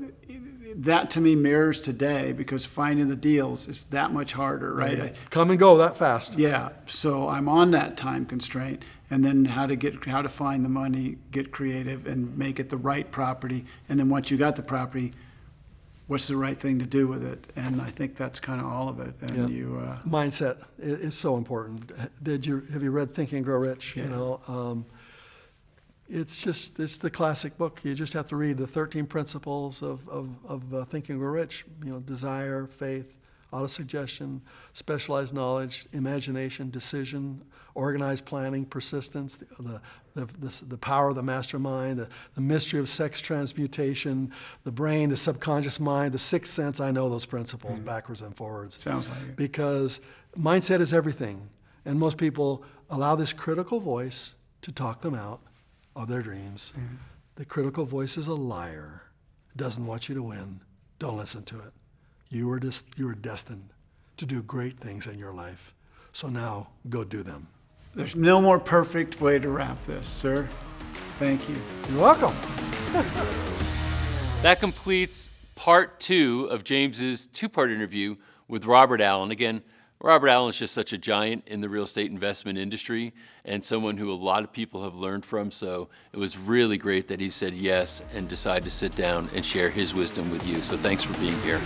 that to me mirrors today because finding the deals is that much harder, right?
Come and go that fast.
Yeah. So I'm on that time constraint, and then how to find the money, get creative, and make it the right property. And then once you got the property, what's the right thing to do with it? And I think that's kind of all of it. And
mindset is so important. Have you read Think and Grow Rich?
Yeah.
You know, it's the classic book. You just have to read the 13 principles of Think and Grow Rich. You know, desire, faith, autosuggestion, specialized knowledge, imagination, decision, organized planning, persistence, the power of the mastermind, the mystery of sex transmutation, the brain, the subconscious mind, the sixth sense. I know those principles backwards and forwards.
Sounds like it.
Because mindset is everything. And most people allow this critical voice to talk them out of their dreams. The critical voice is a liar. It doesn't want you to win. Don't listen to it. You are destined to do great things in your life. So now go do them.
There's no more perfect way to wrap this, sir. Thank you.
You're welcome.
That completes part 2 of James's 2-part interview with Robert Allen. Again, Robert Allen's just such a giant in the real estate investment industry and someone who a lot of people have learned from. So it was really great that he said yes and decided to sit down and share his wisdom with you. So thanks for being here.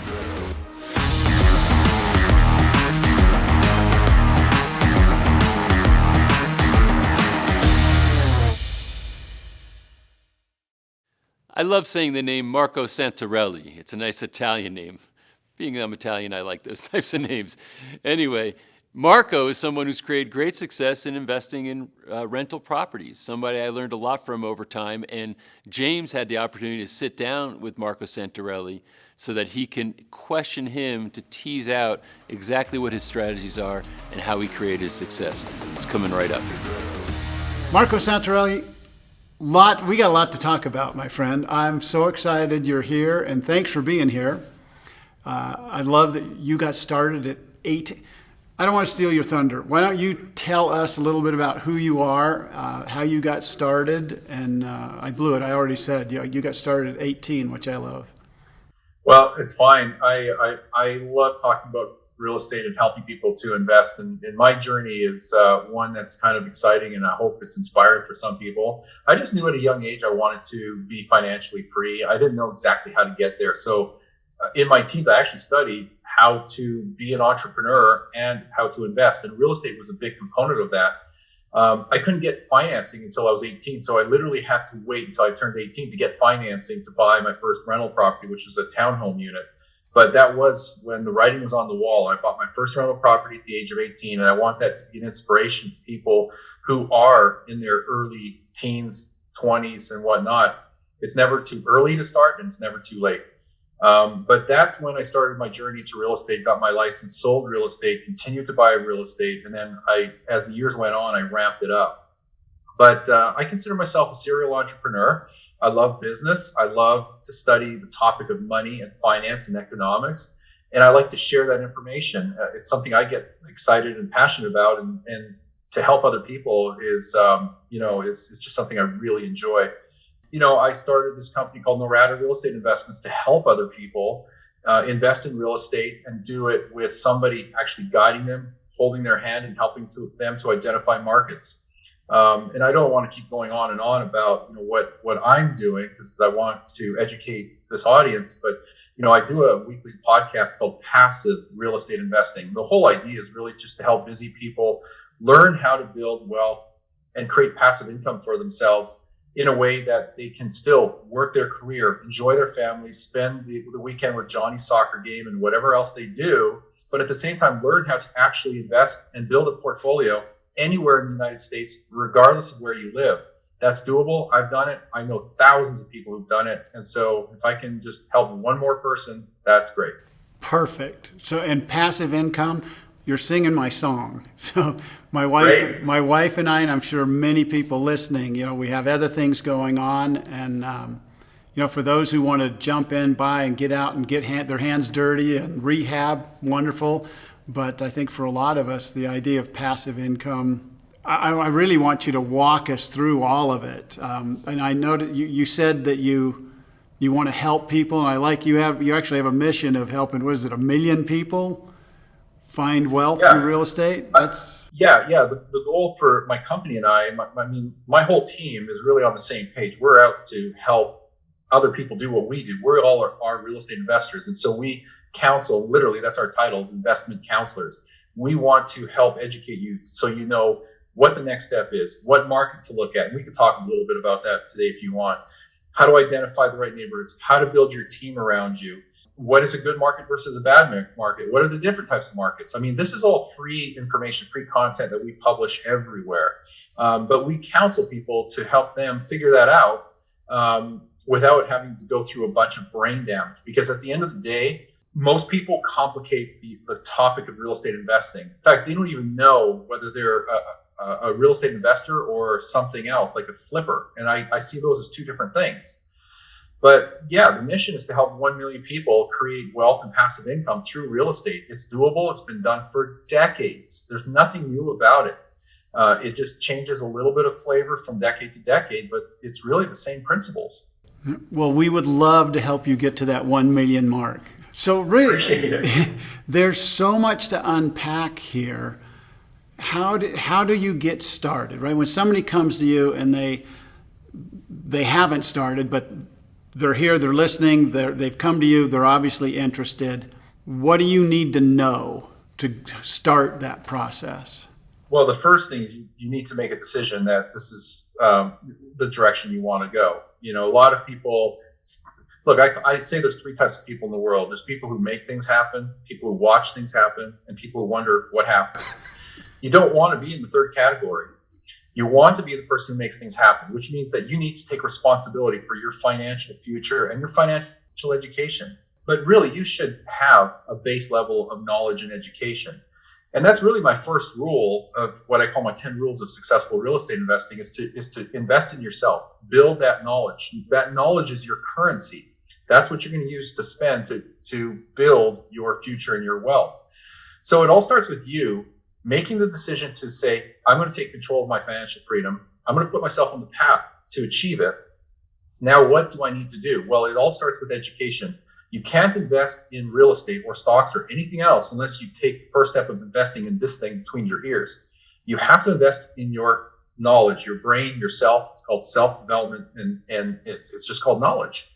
I love saying the name Marco Santarelli. It's a nice Italian name. Being I'm Italian, I like those types of names. Anyway, Marco is someone who's created great success in investing in rental properties, somebody I learned a lot from over time. And James had the opportunity to sit down with Marco Santarelli so that he can question him to tease out exactly what his strategies are and how he created his success. It's coming right up.
Marco Santarelli, we got a lot to talk about, my friend. I'm so excited you're here, and thanks for being here. I love that you got started at 18. I don't want to steal your thunder. Why don't you tell us a little bit about who you are, how you got started, and I blew it. I already said you got started at 18, which I love.
Well, it's fine. I love talking about real estate and helping people to invest. And my journey is one that's kind of exciting, and I hope it's inspiring for some people. I just knew at a young age I wanted to be financially free. I didn't know exactly how to get there. So in my teens, I actually studied how to be an entrepreneur and how to invest. And real estate was a big component of that. I couldn't get financing until I was 18. So I literally had to wait until I turned 18 to get financing to buy my first rental property, which was a townhome unit. But that was when the writing was on the wall. I bought my first rental property at the age of 18, and I want that to be an inspiration to people who are in their early teens, 20s, and whatnot. It's never too early to start, and it's never too late. But that's when I started my journey to real estate, got my license, sold real estate, continued to buy real estate, and then as the years went on, I ramped it up. But I consider myself a serial entrepreneur. I love business. I love to study the topic of money and finance and economics. And I like to share that information. It's something I get excited and passionate about. And to help other people is just something I really enjoy. I started this company called Norada Real Estate Investments to help other people invest in real estate and do it with somebody actually guiding them, holding their hand, and helping them to identify markets. And I don't want to keep going on and on about what I'm doing, because I want to educate this audience. But I do a weekly podcast called Passive Real Estate Investing. The whole idea is really just to help busy people learn how to build wealth and create passive income for themselves in a way that they can still work their career, enjoy their families, spend the weekend with Johnny's soccer game and whatever else they do, but at the same time learn how to actually invest and build a portfolio anywhere in the United States, regardless of where you live. That's doable. I've done it. I know thousands of people who've done it. And so if I can just help one more person, that's great.
Perfect. So, and passive income, you're singing my song. So my wife and I, and I'm sure many people listening, we have other things going on. And, for those who want to jump in, buy and get out and get their hands dirty and rehab, wonderful. But I think for a lot of us, the idea of passive income, I really want you to walk us through all of it. And I know that you said that you want to help people, and I like you actually have a mission of helping, 1 million people find wealth through real estate? The goal for my company and my whole team is really on the same page. We're out to help other people do what we do. We're all are real estate investors. And so we counsel, literally, that's our title, is investment counselors. We want to help educate you so you know what the next step is, what market to look at. And we can talk a little bit about that today if you want. How to identify the right neighborhoods, how to build your team around you. What is a good market versus a bad market? What are the different types of markets? I mean, this is all free information, free content that we publish everywhere. But we counsel people to help them figure that out without having to go through a bunch of brain damage. Because at the end of the day, most people complicate the topic of real estate investing. In fact, they don't even know whether they're a real estate investor or something else, like a flipper. And I see those as two different things. But the mission is to help 1 million people create wealth and passive income through real estate. It's doable. It's been done for decades. There's nothing new about it. It just changes a little bit of flavor from decade to decade, but it's really the same principles. Well, we would love to help you get to that 1 million mark. So really,
Appreciate it.
there's so much to unpack here. How do you get started, right? When somebody comes to you and they haven't started, but they're here, they're listening, they've come to you, they're obviously interested. What do you need to know to start that process?
Well, the first thing is you need to make a decision that this is the direction you want to go. You know, a lot of people, look, I say there's three types of people in the world. There's people who make things happen, people who watch things happen, and people who wonder what happened. You don't want to be in the third category. You want to be the person who makes things happen, which means that you need to take responsibility for your financial future and your financial education. But really, you should have a base level of knowledge and education. And that's really my first rule of what I call my 10 rules of successful real estate investing is to invest in yourself, build that knowledge. That knowledge is your currency. That's what you're going to use to spend to build your future and your wealth. So it all starts with you making the decision to say, I'm going to take control of my financial freedom. I'm going to put myself on the path to achieve it. Now, what do I need to do? Well, it all starts with education. You can't invest in real estate or stocks or anything else unless you take the first step of investing in this thing between your ears. You have to invest in your knowledge, your brain, yourself. It's called self-development, and it's just called knowledge.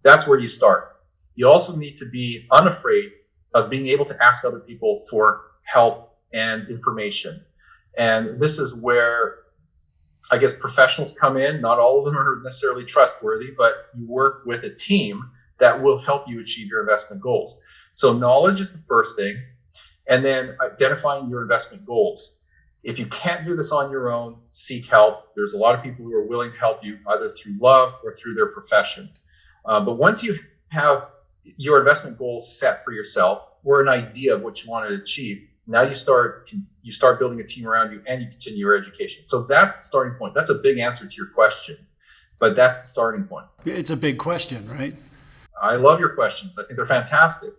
That's where you start. You also need to be unafraid of being able to ask other people for help and information. And this is where I guess professionals come in. Not all of them are necessarily trustworthy, but you work with a team that will help you achieve your investment goals. So knowledge is the first thing, and then identifying your investment goals. If you can't do this on your own, seek help. There's a lot of people who are willing to help you either through love or through their profession. But once you have your investment goals set for yourself or an idea of what you want to achieve, now you start building a team around you and you continue your education. So that's the starting point. That's a big answer to your question, but that's the starting point.
It's a big question, right?
I love your questions. I think they're fantastic.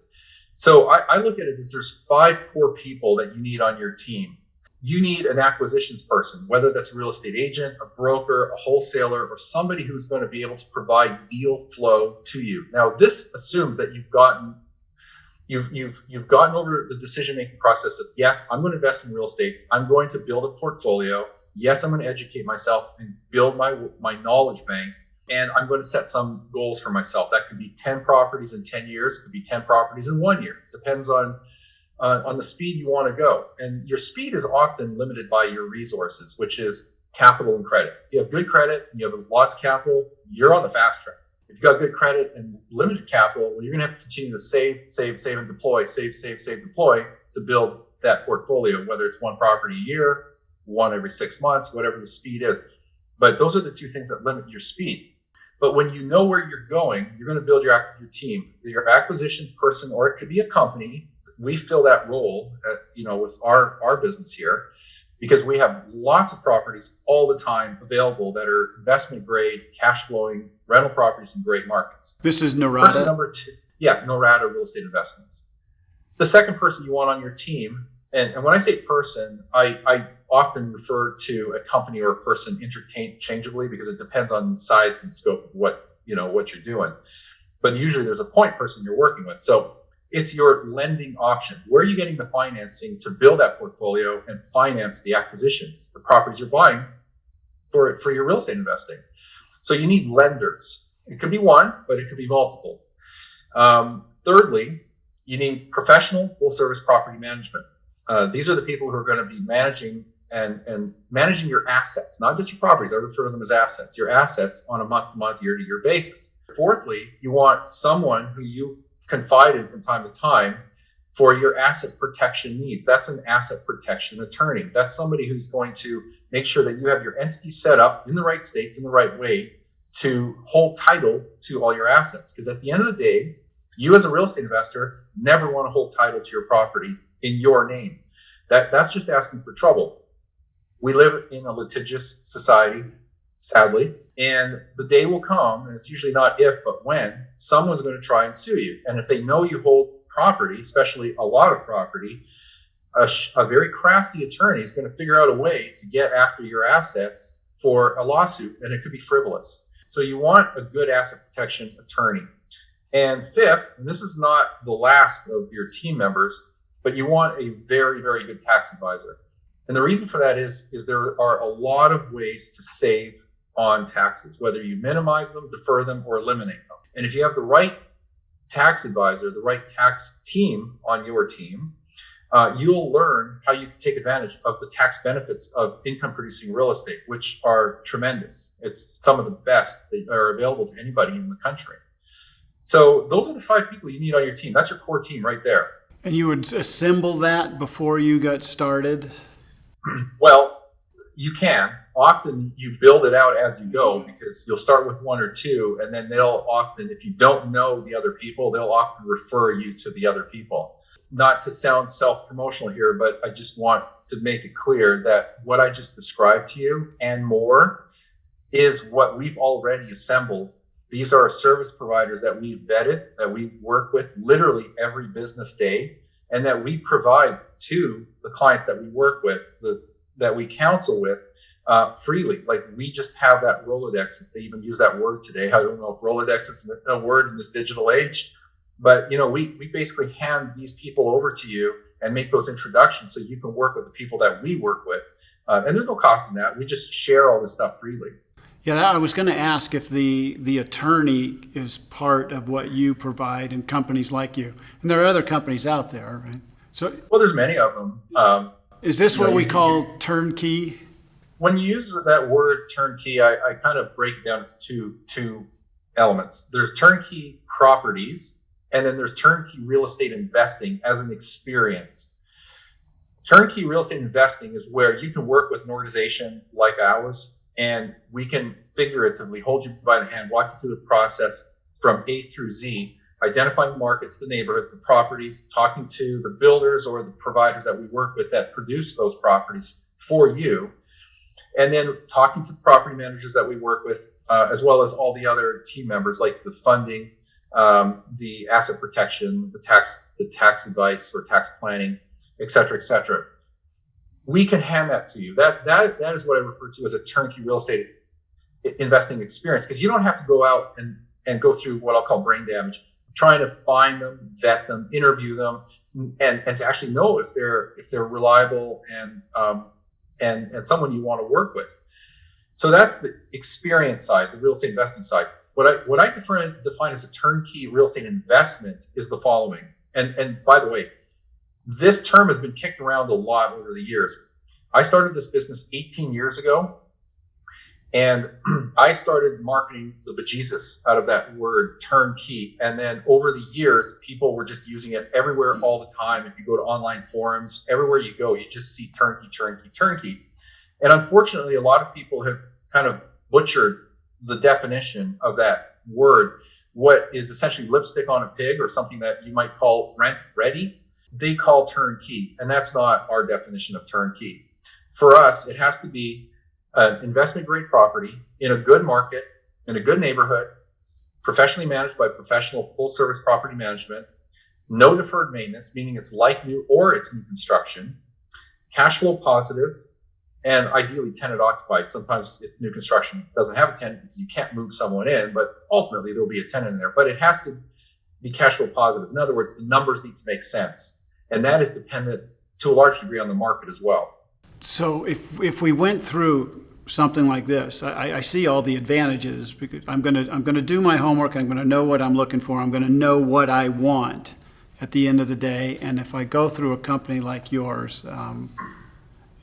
So I look at it as there's 5 core people that you need on your team. You need an acquisitions person, whether that's a real estate agent, a broker, a wholesaler, or somebody who's going to be able to provide deal flow to you. Now, this assumes that you've gotten over the decision-making process of, yes, I'm going to invest in real estate. I'm going to build a portfolio. Yes, I'm going to educate myself and build my knowledge bank. And I'm going to set some goals for myself. That could be 10 properties in 10 years. It could be 10 properties in 1 year. Depends on the speed you want to go. And your speed is often limited by your resources, which is capital and credit. If you have good credit and you have lots of capital, you're on the fast track. If you've got good credit and limited capital, well, you're going to have to continue to save and deploy, save, deploy to build that portfolio, whether it's 1 property a year, 1 every 6 months, whatever the speed is. But those are the 2 things that limit your speed. But when you know where you're going, you're going to build your your acquisitions person, or it could be a company. We fill that role, with our business here, because we have lots of properties all the time available that are investment grade, cash flowing rental properties in great markets.
This is Norada.
Person number 2, Norada Real Estate Investments. The second person you want on your team, and when I say person, I often refer to a company or a person interchangeably because it depends on the size and scope of what you're doing. But usually there's a point person you're working with. So it's your lending option. Where are you getting the financing to build that portfolio and finance the acquisitions, the properties you're buying for your real estate investing? So you need lenders. It could be one, but it could be multiple. Thirdly, you need professional full service property management. These are the people who are going to be managing and managing your assets, not just your properties. I refer to them as assets, your assets on a month-to-month, year-to-year basis. Fourthly, you want someone who you confide in from time to time for your asset protection needs. That's an asset protection attorney. That's somebody who's going to make sure that you have your entity set up in the right states, in the right way to hold title to all your assets. Because at the end of the day, you as a real estate investor never want to hold title to your property in your name. That's just asking for trouble. We live in a litigious society, sadly, and the day will come, and it's usually not if, but when, someone's going to try and sue you. And if they know you hold property, especially a lot of property, a very crafty attorney is going to figure out a way to get after your assets for a lawsuit, and it could be frivolous. So you want a good asset protection attorney. And fifth, and this is not the last of your team members, but you want a very, very good tax advisor. And the reason for that is there are a lot of ways to save on taxes, whether you minimize them, defer them, or eliminate them. And if you have the right tax advisor, the right tax team on your team, you'll learn how you can take advantage of the tax benefits of income producing real estate, which are tremendous. It's some of the best that are available to anybody in the country. So those are the 5 people you need on your team. That's your core team right there.
And you would assemble that before you got started?
Well, you can. Often you build it out as you go, because you'll start with 1 or 2, and then they'll often, if you don't know the other people, they'll often refer you to the other people. Not to sound self-promotional here, but I just want to make it clear that what I just described to you and more is what we've already assembled. These are service providers that we've vetted, that we work with literally every business day, and that we provide to the clients that we work with, that we counsel with, freely. Like, we just have that Rolodex, if they even use that word today. I don't know if Rolodex is a word in this digital age, but we basically hand these people over to you and make those introductions so you can work with the people that we work with. And there's no cost in that. We just share all this stuff freely.
Yeah, I was going to ask if the attorney is part of what you provide in companies like you. And there are other companies out there, right? So,
well, there's many of them.
Is this what we call turnkey?
When you use that word turnkey, I kind of break it down into two elements. There's turnkey properties, and then there's turnkey real estate investing as an experience. Turnkey real estate investing is where you can work with an organization like ours, and we can figuratively hold you by the hand, walk you through the process from A through Z, identifying the markets, the neighborhoods, the properties, talking to the builders or the providers that we work with that produce those properties for you, and then talking to the property managers that we work with, as well as all the other team members, like the funding, the asset protection, the tax advice or tax planning, et cetera, et cetera. We can hand that to you. That is what I refer to as a turnkey real estate investing experience, because you don't have to go out and go through what I'll call brain damage, trying to find them, vet them, interview them, and to actually know if they're reliable and someone you want to work with. So that's the experience side, the real estate investing side. What I define as a turnkey real estate investment is the following. And by the way, this term has been kicked around a lot over the years. I started this business 18 years ago, and I started marketing the bejesus out of that word turnkey. And then over the years, people were just using it everywhere all the time. If you go to online forums, everywhere you go, you just see turnkey, turnkey, turnkey. And unfortunately, a lot of people have kind of butchered the definition of that word. What is essentially lipstick on a pig, or something that you might call rent ready, they call turnkey. And that's not our definition of turnkey. For us, it has to be an investment grade property in a good market, in a good neighborhood, professionally managed by professional full service property management, no deferred maintenance, meaning it's like new or it's new construction, cash flow positive, and ideally tenant occupied. Sometimes if new construction doesn't have a tenant because you can't move someone in, but ultimately there'll be a tenant in there. But it has to be cash flow positive. In other words, the numbers need to make sense. And that is dependent to a large degree on the market as well.
So if we went through something like this, I see all the advantages, because I'm gonna do my homework. I'm gonna know what I'm looking for. I'm gonna know what I want at the end of the day. And if I go through a company like yours,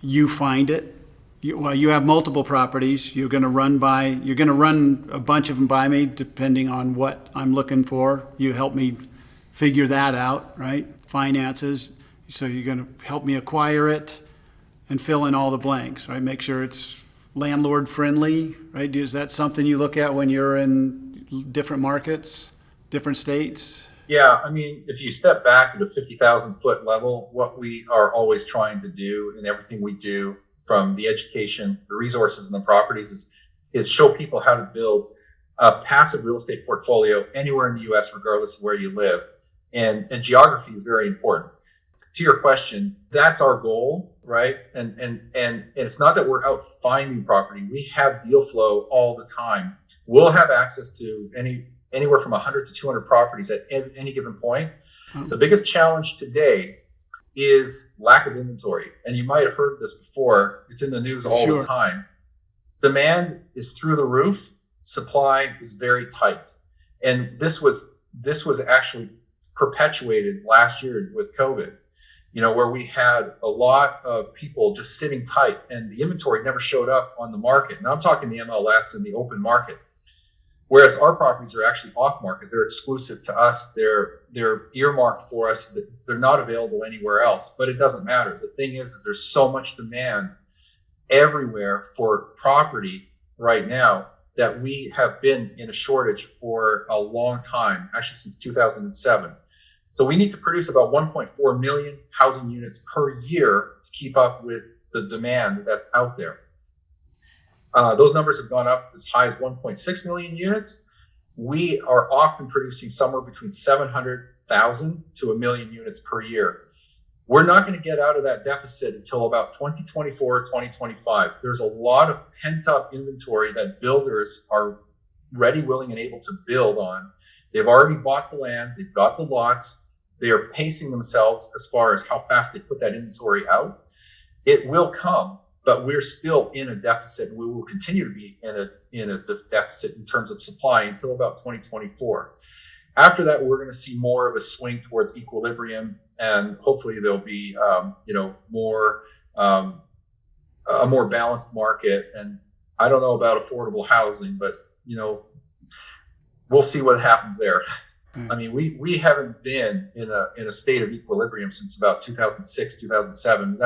you find it. You have multiple properties. You're gonna run a bunch of them by me, depending on what I'm looking for. You help me figure that out, right? Finances. So you're gonna help me acquire it and fill in all the blanks, right? Make sure it's landlord friendly, right? Is that something you look at when you're in different markets, different states?
Yeah, I mean, if you step back at a 50,000 foot level, what we are always trying to do in everything we do, from the education, the resources, and the properties, is show people how to build a passive real estate portfolio anywhere in the U.S., regardless of where you live. And geography is very important. To your question, that's our goal, right? And it's not that we're out finding property. We have deal flow all the time. We'll have access to any anywhere from 100 to 200 properties at any given point. The biggest challenge today is lack of inventory. And you might have heard this before. It's in the news all the time. Demand is through the roof. Supply is very tight. And this was actually perpetuated last year with COVID, where we had a lot of people just sitting tight and the inventory never showed up on the market. Now I'm talking the MLS and the open market. Whereas our properties are actually off market. They're exclusive to us. They're earmarked for us. They're not available anywhere else, but it doesn't matter. The thing is there's so much demand everywhere for property right now that we have been in a shortage for a long time, actually since 2007. So we need to produce about 1.4 million housing units per year to keep up with the demand that's out there. Those numbers have gone up as high as 1.6 million units. We are often producing somewhere between 700,000 to 1 million units per year. We're not going to get out of that deficit until about 2024, 2025. There's a lot of pent-up inventory that builders are ready, willing, and able to build on. They've already bought the land. They've got the lots. They are pacing themselves as far as how fast they put that inventory out. It will come, but we're still in a deficit. We will continue to be in a deficit in terms of supply until about 2024. After that, we're going to see more of a swing towards equilibrium, and hopefully there'll be a more balanced market. And I don't know about affordable housing, but we'll see what happens there. I mean, we haven't been in a state of equilibrium since about 2006, 2007.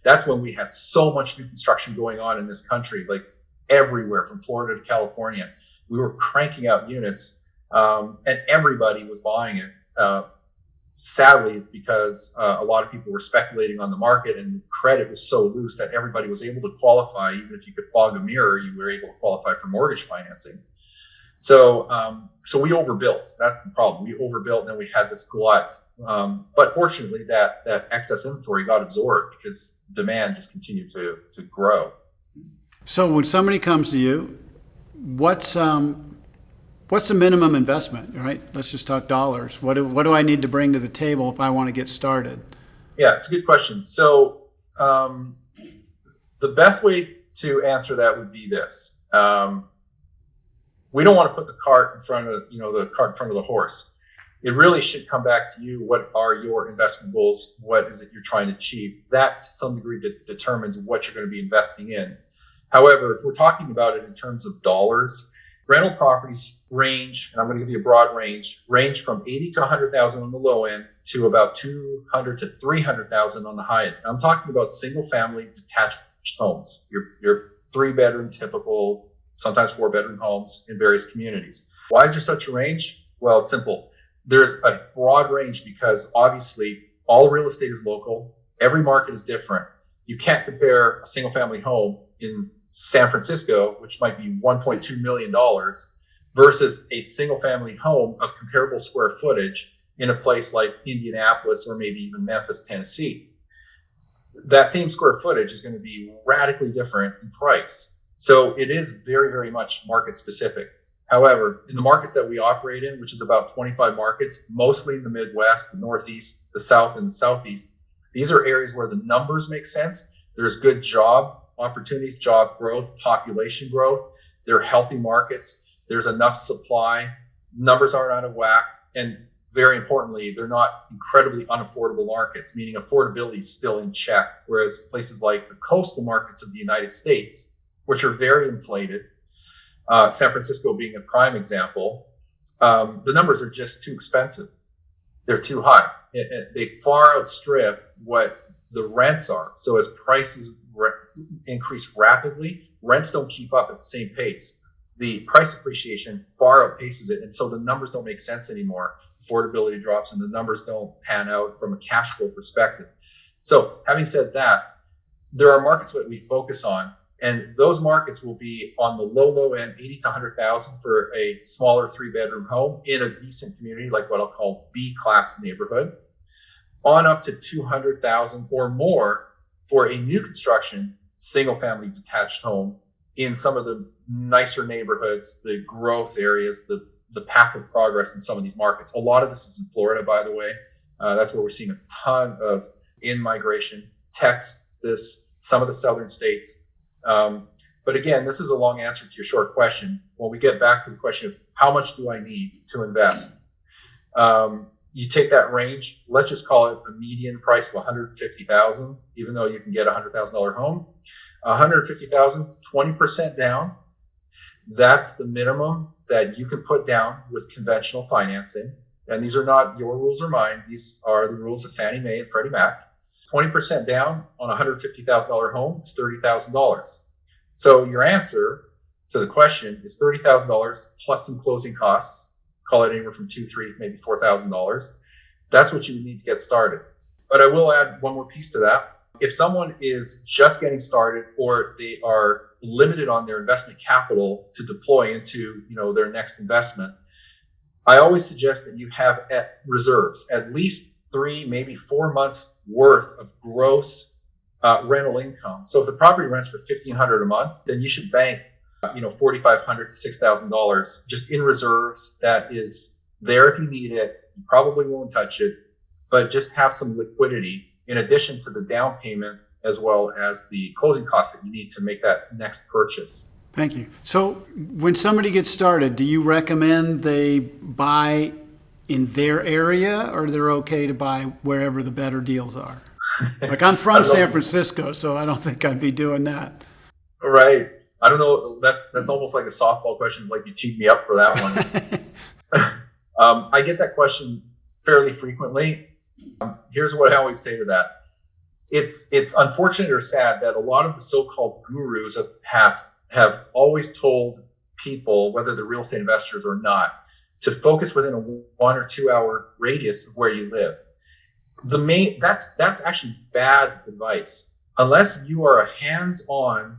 That's when we had so much new construction going on in this country, like everywhere from Florida to California. We were cranking out units, and everybody was buying it. Sadly, it's because a lot of people were speculating on the market, and credit was so loose that everybody was able to qualify. Even if you could fog a mirror, you were able to qualify for mortgage financing. So we overbuilt. That's the problem. We overbuilt, and then we had this glut. But fortunately, that excess inventory got absorbed because demand just continued to grow.
So when somebody comes to you, what's the minimum investment, right? Let's just talk dollars. What do I need to bring to the table if I want to get started?
Yeah, it's a good question. So the best way to answer that would be this. We don't want to put the cart in front of the horse. It really should come back to you. What are your investment goals? What is it you're trying to achieve? That to some degree determines what you're going to be investing in. However, if we're talking about it in terms of dollars, rental properties range, and I'm going to give you a broad range from 80 to 100,000 on the low end to about 200 to 300,000 on the high end. I'm talking about single-family detached homes, your 3-bedroom typical, sometimes 4-bedroom homes in various communities. Why is there such a range? Well, it's simple. There's a broad range because obviously all real estate is local. Every market is different. You can't compare a single-family home in San Francisco, which might be $1.2 million, versus a single-family home of comparable square footage in a place like Indianapolis or maybe even Memphis, Tennessee. That same square footage is going to be radically different in price. So it is very, very much market specific. However, in the markets that we operate in, which is about 25 markets, mostly in the Midwest, the Northeast, the South, and the Southeast, these are areas where the numbers make sense. There's good job opportunities, job growth, population growth. They're healthy markets. There's enough supply. Numbers aren't out of whack. And very importantly, they're not incredibly unaffordable markets, meaning affordability is still in check. Whereas places like the coastal markets of the United States, which are very inflated, San Francisco being a prime example, the numbers are just too expensive. They're too high. They far outstrip what the rents are. So as prices increase rapidly, rents don't keep up at the same pace. The price appreciation far outpaces it. And so the numbers don't make sense anymore. Affordability drops and the numbers don't pan out from a cash flow perspective. So having said that, there are markets that we focus on, and those markets will be on the low end, 80 to 100,000 for a smaller 3-bedroom home in a decent community, like what I'll call B-class neighborhood, on up to 200,000 or more for a new construction, single-family detached home in some of the nicer neighborhoods, the growth areas, the the path of progress in some of these markets. A lot of this is in Florida, by the way. That's where we're seeing a ton of in-migration, Texas, some of the southern states. But again, this is a long answer to your short question. When we get back to the question of how much do I need to invest, you take that range. Let's just call it a median price of $150,000, even though you can get a $100,000 home. $150,000, 20% down. That's the minimum that you can put down with conventional financing. And these are not your rules or mine. These are the rules of Fannie Mae and Freddie Mac. 20% down on a $150,000 home is $30,000. So your answer to the question is $30,000 plus some closing costs. Call it anywhere from $2,000, $3,000, maybe $4,000. That's what you would need to get started. But I will add one more piece to that. If someone is just getting started or they are limited on their investment capital to deploy into, their next investment, I always suggest that you have reserves, at least 3, maybe 4 months worth of gross rental income. So if the property rents for $1,500 a month, then you should bank, $4,500 to $6,000 just in reserves. That is there if you need it. You probably won't touch it, but just have some liquidity in addition to the down payment as well as the closing costs that you need to make that next purchase.
Thank you. So when somebody gets started, do you recommend they buy in their area, or they're okay to buy wherever the better deals are? Like, I'm from San Francisco, so I don't think I'd be doing that.
Right. I don't know. That's almost like a softball question. Like, you teed me up for that one. I get that question fairly frequently. Here's what I always say to that. It's unfortunate or sad that a lot of the so-called gurus of the past have always told people, whether they're real estate investors or not, to focus within a 1 or 2 hour radius of where you live. That's actually bad advice. Unless you are a hands-on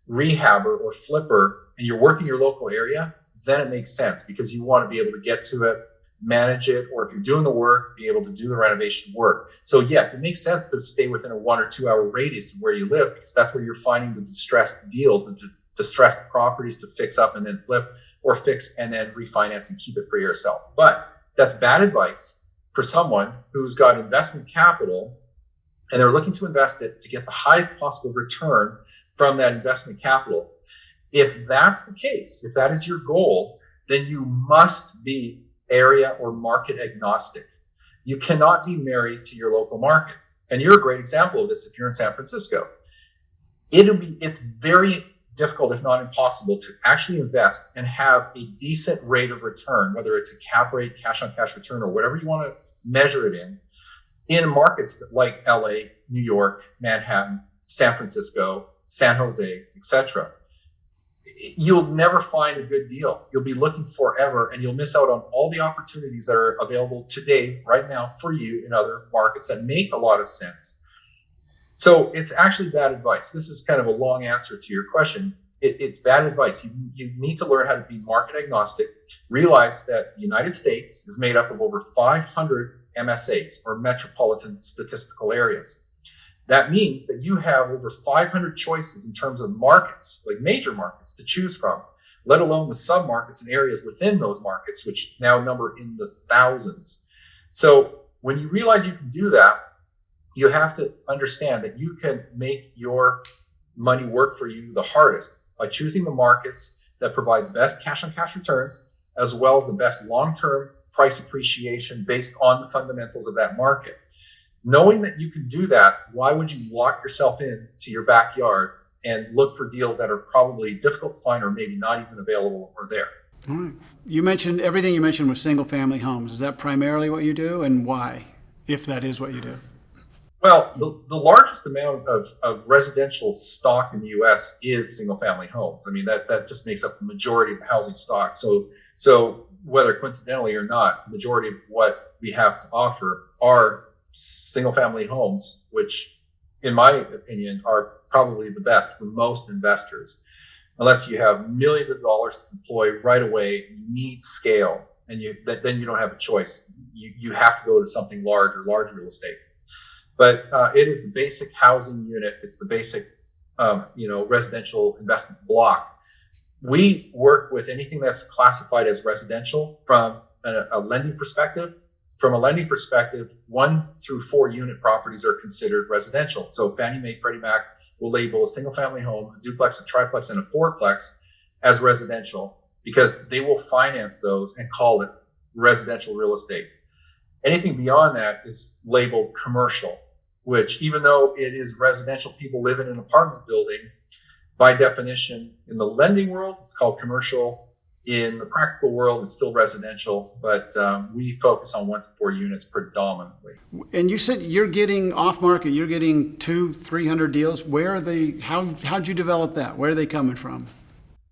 rehabber or flipper and you're working your local area, then it makes sense because you want to be able to get to it, manage it, or if you're doing the work, be able to do the renovation work. So yes, it makes sense to stay within a 1 or 2 hour radius of where you live, because that's where you're finding the distressed deals, the distressed properties to fix up and then flip, or fix and then refinance and keep it for yourself. But that's bad advice for someone who's got investment capital and they're looking to invest it to get the highest possible return from that investment capital. If that's the case, if that is your goal, then you must be area or market agnostic. You cannot be married to your local market. And you're a great example of this if you're in San Francisco. It's very difficult, if not impossible, to actually invest and have a decent rate of return, whether it's a cap rate, cash on cash return, or whatever you want to measure it in markets like LA, New York, Manhattan, San Francisco, San Jose, etc. You'll never find a good deal. You'll be looking forever and you'll miss out on all the opportunities that are available today, right now, for you in other markets that make a lot of sense. So it's actually bad advice. This is kind of a long answer to your question. It's bad advice. You need to learn how to be market agnostic. Realize that the United States is made up of over 500 MSAs, or metropolitan statistical areas. That means that you have over 500 choices in terms of markets, like major markets, to choose from, let alone the sub-markets and areas within those markets, which now number in the thousands. So when you realize you can do that, you have to understand that you can make your money work for you the hardest by choosing the markets that provide the best cash-on-cash returns, as well as the best long-term price appreciation based on the fundamentals of that market. Knowing that you can do that, why would you lock yourself in to your backyard and look for deals that are probably difficult to find or maybe not even available or there?
All right. Everything you mentioned was single-family homes. Is that primarily what you do, and why, if that is what you do?
Well, the largest amount of residential stock in the U.S. is single-family homes. I mean, that just makes up the majority of the housing stock. So whether coincidentally or not, the majority of what we have to offer are single-family homes, which, in my opinion, are probably the best for most investors. Unless you have millions of dollars to deploy right away, you need scale, and then you don't have a choice. You have to go to something large or large real estate. But it is the basic housing unit. It's the basic, residential investment block. We work with anything that's classified as residential from a lending perspective. From a lending perspective, 1 through 4 unit properties are considered residential. So Fannie Mae, Freddie Mac will label a single family home, a duplex, a triplex, and a fourplex as residential because they will finance those and call it residential real estate. Anything beyond that is labeled commercial, which even though it is residential, people live in an apartment building, by definition, in the lending world, it's called commercial. In the practical world, it's still residential, but we focus on 1 to 4 units predominantly.
And you said you're getting off market, you're getting 200-300 deals. Where are they? How'd you develop that? Where are they coming from?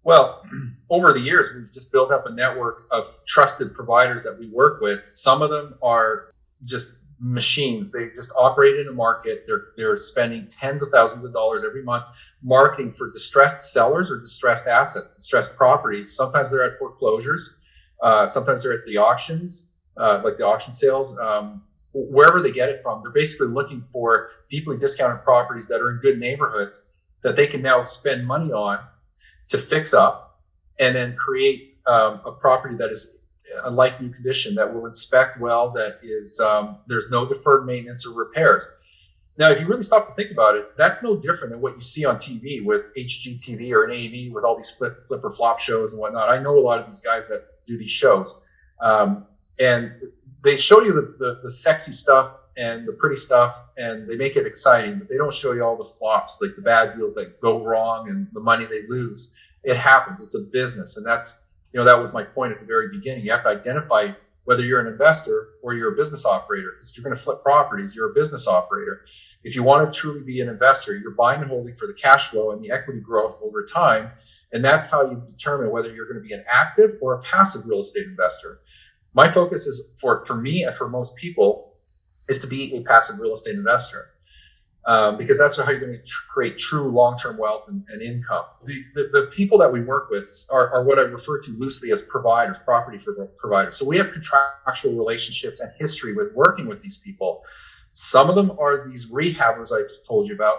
Well, over the years, we've just built up a network of trusted providers that we work with. Some of them are just machines. They just operate in a market. They're spending tens of thousands of dollars every month marketing for distressed sellers or distressed assets, distressed properties. Sometimes they're at foreclosures. Sometimes they're at the auctions, like the auction sales. Wherever they get it from, they're basically looking for deeply discounted properties that are in good neighborhoods that they can now spend money on to fix up and then create a property that is a like new condition, that will inspect well, that is there's no deferred maintenance or repairs. Now, if you really stop to think about it, that's no different than what you see on TV with HGTV or an A&E with all these flip or flop shows and whatnot. I know a lot of these guys that do these shows, and they show you the sexy stuff and the pretty stuff, and they make it exciting, but they don't show you all the flops, like the bad deals that go wrong and the money they lose. It happens. It's a business, and that's, that was my point at the very beginning. You have to identify whether you're an investor or you're a business operator. Because if you're going to flip properties, you're a business operator. If you want to truly be an investor, you're buying and holding for the cash flow and the equity growth over time. And that's how you determine whether you're going to be an active or a passive real estate investor. My focus is for me and for most people is to be a passive real estate investor. Because that's how you're going to create true long-term wealth and income. The people that we work with are what I refer to loosely as providers, property providers. So we have contractual relationships and history with working with these people. Some of them are these rehabbers I just told you about.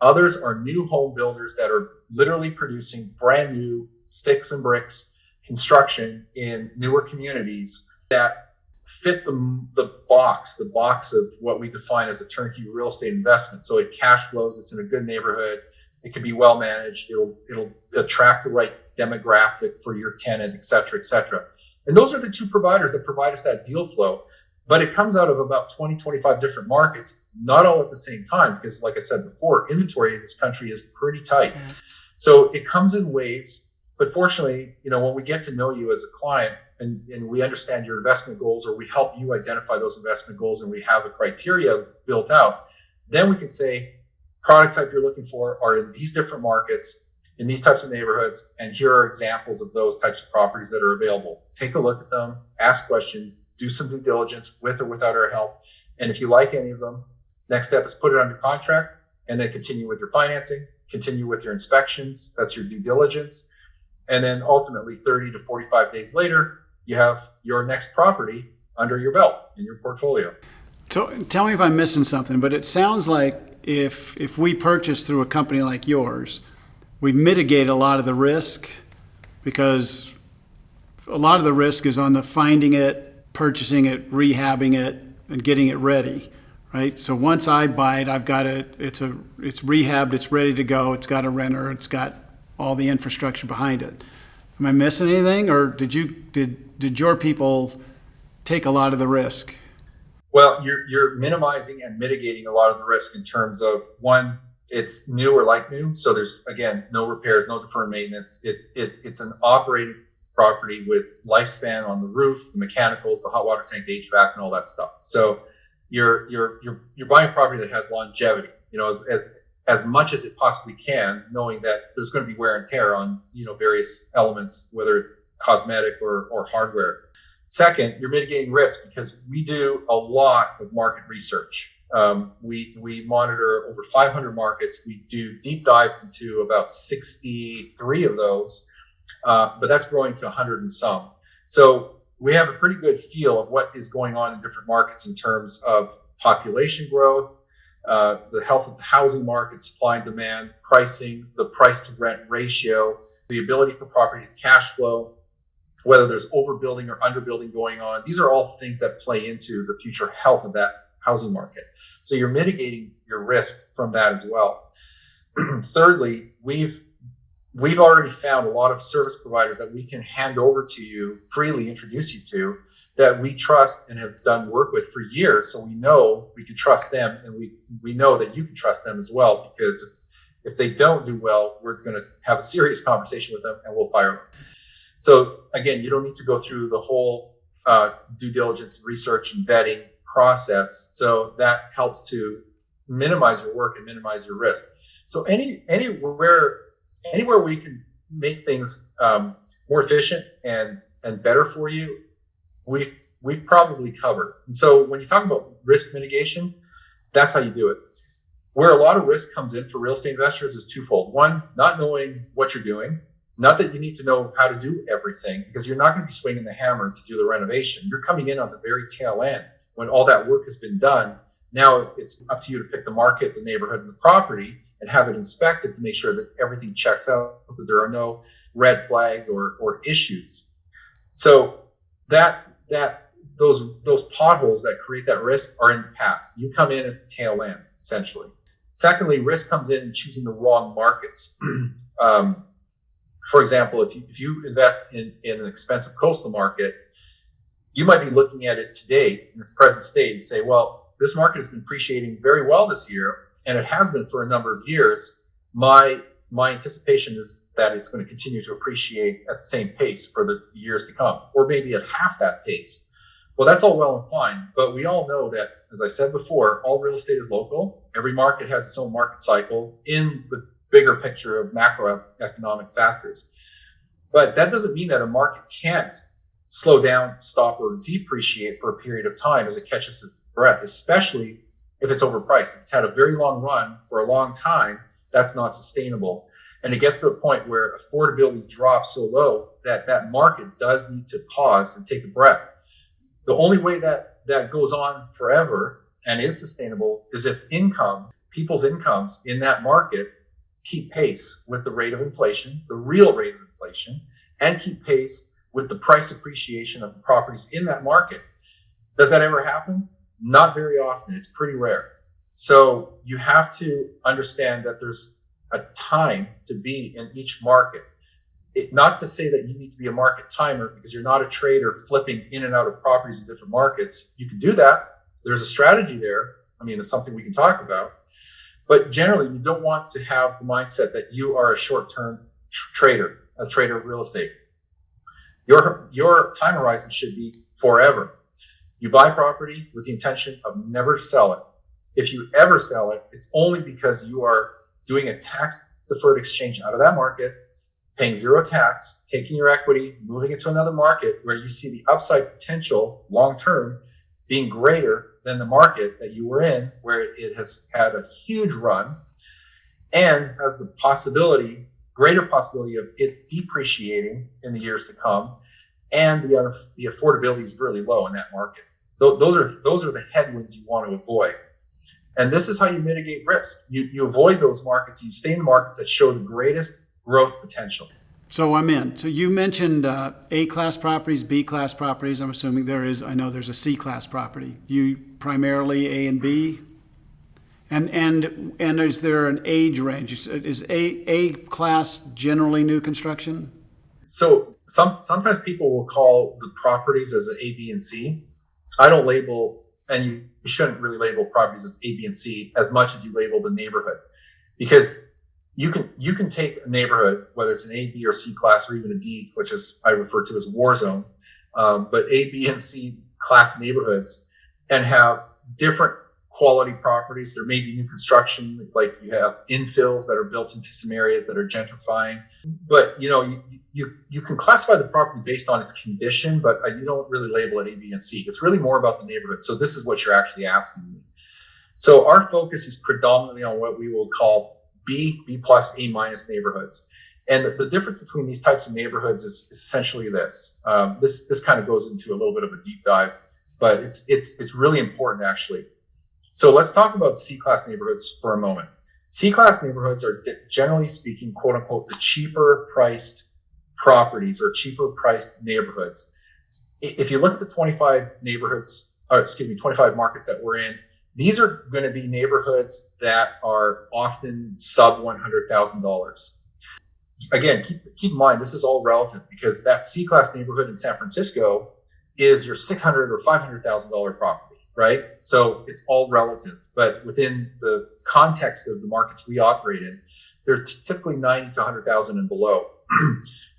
Others are new home builders that are literally producing brand new sticks and bricks construction in newer communities that fit the box of what we define as a turnkey real estate investment. So it cash flows, it's in a good neighborhood, it can be well managed, it'll attract the right demographic for your tenant, et cetera, et cetera. And those are the two providers that provide us that deal flow. But it comes out of about 20, 25 different markets, not all at the same time, because like I said before, inventory in this country is pretty tight. Yeah. So it comes in waves. But fortunately, when we get to know you as a client and we understand your investment goals, or we help you identify those investment goals and we have a criteria built out, then we can say, product type you're looking for are in these different markets, in these types of neighborhoods, and here are examples of those types of properties that are available. Take a look at them, ask questions, do some due diligence with or without our help. And if you like any of them, next step is put it under contract and then continue with your financing, continue with your inspections. That's your due diligence. And then ultimately 30 to 45 days later, you have your next property under your belt in your portfolio.
So tell me if I'm missing something, but it sounds like if we purchase through a company like yours, we mitigate a lot of the risk, because a lot of the risk is on the finding it, purchasing it, rehabbing it, and getting it ready, right? So once I buy it, I've got it, it's rehabbed, it's ready to go, it's got a renter, it's got all the infrastructure behind it. Am I missing anything, or did your people take a lot of the risk?
Well, you're minimizing and mitigating a lot of the risk in terms of, one, it's new or like new. So there's, again, no repairs, no deferred maintenance. It's an operating property with lifespan on the roof, the mechanicals, the hot water tank, the HVAC, and all that stuff. So you're buying a property that has longevity, as much as it possibly can, knowing that there's going to be wear and tear on, various elements, whether it's cosmetic or hardware. Second, you're mitigating risk because we do a lot of market research. We monitor over 500 markets. We do deep dives into about 63 of those, but that's growing to 100 and some. So we have a pretty good feel of what is going on in different markets in terms of population growth, the health of the housing market, supply and demand, pricing, the price to rent ratio, the ability for property to cash flow, whether there's overbuilding or underbuilding going on. These are all things that play into the future health of that housing market. So you're mitigating your risk from that as well. Thirdly, we've already found a lot of service providers that we can hand over to you, freely introduce you to, that we trust and have done work with for years. So we know we can trust them, and we know that you can trust them as well, because if they don't do well, we're going to have a serious conversation with them and we'll fire them. So again, you don't need to go through the whole due diligence, research, and vetting process. So that helps to minimize your work and minimize your risk. So anywhere we can make things more efficient and better for you, we've probably covered. And so when you talk about risk mitigation, that's how you do it. Where a lot of risk comes in for real estate investors is twofold. One, not knowing what you're doing. Not that you need to know how to do everything, because you're not going to be swinging the hammer to do the renovation. You're coming in on the very tail end when all that work has been done. Now it's up to you to pick the market, the neighborhood, and the property, and have it inspected to make sure that everything checks out, that there are no red flags or issues. So those potholes that create that risk are in the past. You come in at the tail end, essentially. Secondly, risk comes in choosing the wrong markets. For example, if you invest in an expensive coastal market, you might be looking at it today in its present state and say, well, this market has been appreciating very well this year, and it has been for a number of years. My anticipation is that it's going to continue to appreciate at the same pace for the years to come, or maybe at half that pace. Well, that's all well and fine, but we all know that, as I said before, all real estate is local. Every market has its own market cycle in the bigger picture of macroeconomic factors. But that doesn't mean that a market can't slow down, stop, or depreciate for a period of time as it catches its breath, especially if it's overpriced. If it's had a very long run for a long time, that's not sustainable. And it gets to a point where affordability drops so low that that market does need to pause and take a breath. The only way that goes on forever and is sustainable is if people's incomes in that market keep pace with the rate of inflation, the real rate of inflation, and keep pace with the price appreciation of the properties in that market. Does that ever happen? Not very often. It's pretty rare. So you have to understand that there's a time to be in each market. Not to say that you need to be a market timer, because you're not a trader flipping in and out of properties in different markets. You can do that. There's a strategy there. I mean, it's something we can talk about. But generally, you don't want to have the mindset that you are a short-term trader, a trader of real estate. Your time horizon should be forever. You buy property with the intention of never to sell it. If you ever sell it, it's only because you are doing a tax-deferred exchange out of that market, paying zero tax, taking your equity, moving it to another market where you see the upside potential long-term being greater than the market that you were in, where it has had a huge run and has the greater possibility of it depreciating in the years to come, and the affordability is really low in that market. Those are the headwinds you want to avoid. And this is how you mitigate risk. You avoid those markets. You stay in markets that show the greatest growth potential.
So I'm in. So you mentioned A-class properties, B-class properties. I'm assuming I know there's a C-class property. You primarily A and B? And is there an age range? Is A-class generally new construction?
So sometimes people will call the properties as A, B, and C. I don't label, and you shouldn't really label properties as A, B, and C as much as you label the neighborhood, because you can take a neighborhood, whether it's an A, B, or C class, or even a D, which is I refer to as war zone, but A, B, and C class neighborhoods, and have different quality properties. There may be new construction, like you have infills that are built into some areas that are gentrifying. But you can classify the property based on its condition, but you don't really label it A, B, and C. It's really more about the neighborhood. So this is what you're actually asking me. So our focus is predominantly on what we will call B plus, A minus neighborhoods. And the difference between these types of neighborhoods is essentially this. This kind of goes into a little bit of a deep dive, but it's really important actually. So let's talk about C-class neighborhoods for a moment. C-class neighborhoods are generally speaking, quote unquote, the cheaper priced properties or cheaper priced neighborhoods. If you look at the 25 25 markets that we're in, these are going to be neighborhoods that are often sub $100,000. Again, keep in mind, this is all relative because that C-class neighborhood in San Francisco is your $600,000 or $500,000 property, right? So it's all relative, but within the context of the markets we operate in, they're typically 90 to 100,000 and below.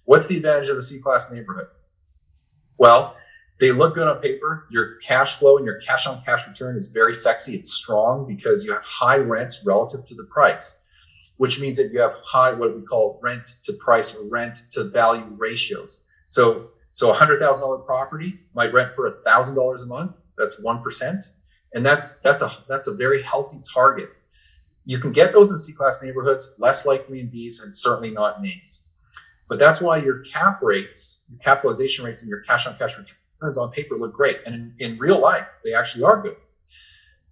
What's the advantage of the C-class neighborhood? Well, they look good on paper. Your cash flow and your cash on cash return is very sexy. It's strong because you have high rents relative to the price, which means that you have high, what we call rent to price or rent to value ratios. So a $100,000 property might rent for $1,000 a month. That's 1%. And that's a very healthy target. You can get those in C-class neighborhoods, less likely in Bs and certainly not in As. But that's why your cap rates, your capitalization rates and your cash on cash returns on paper look great. And in real life, they actually are good.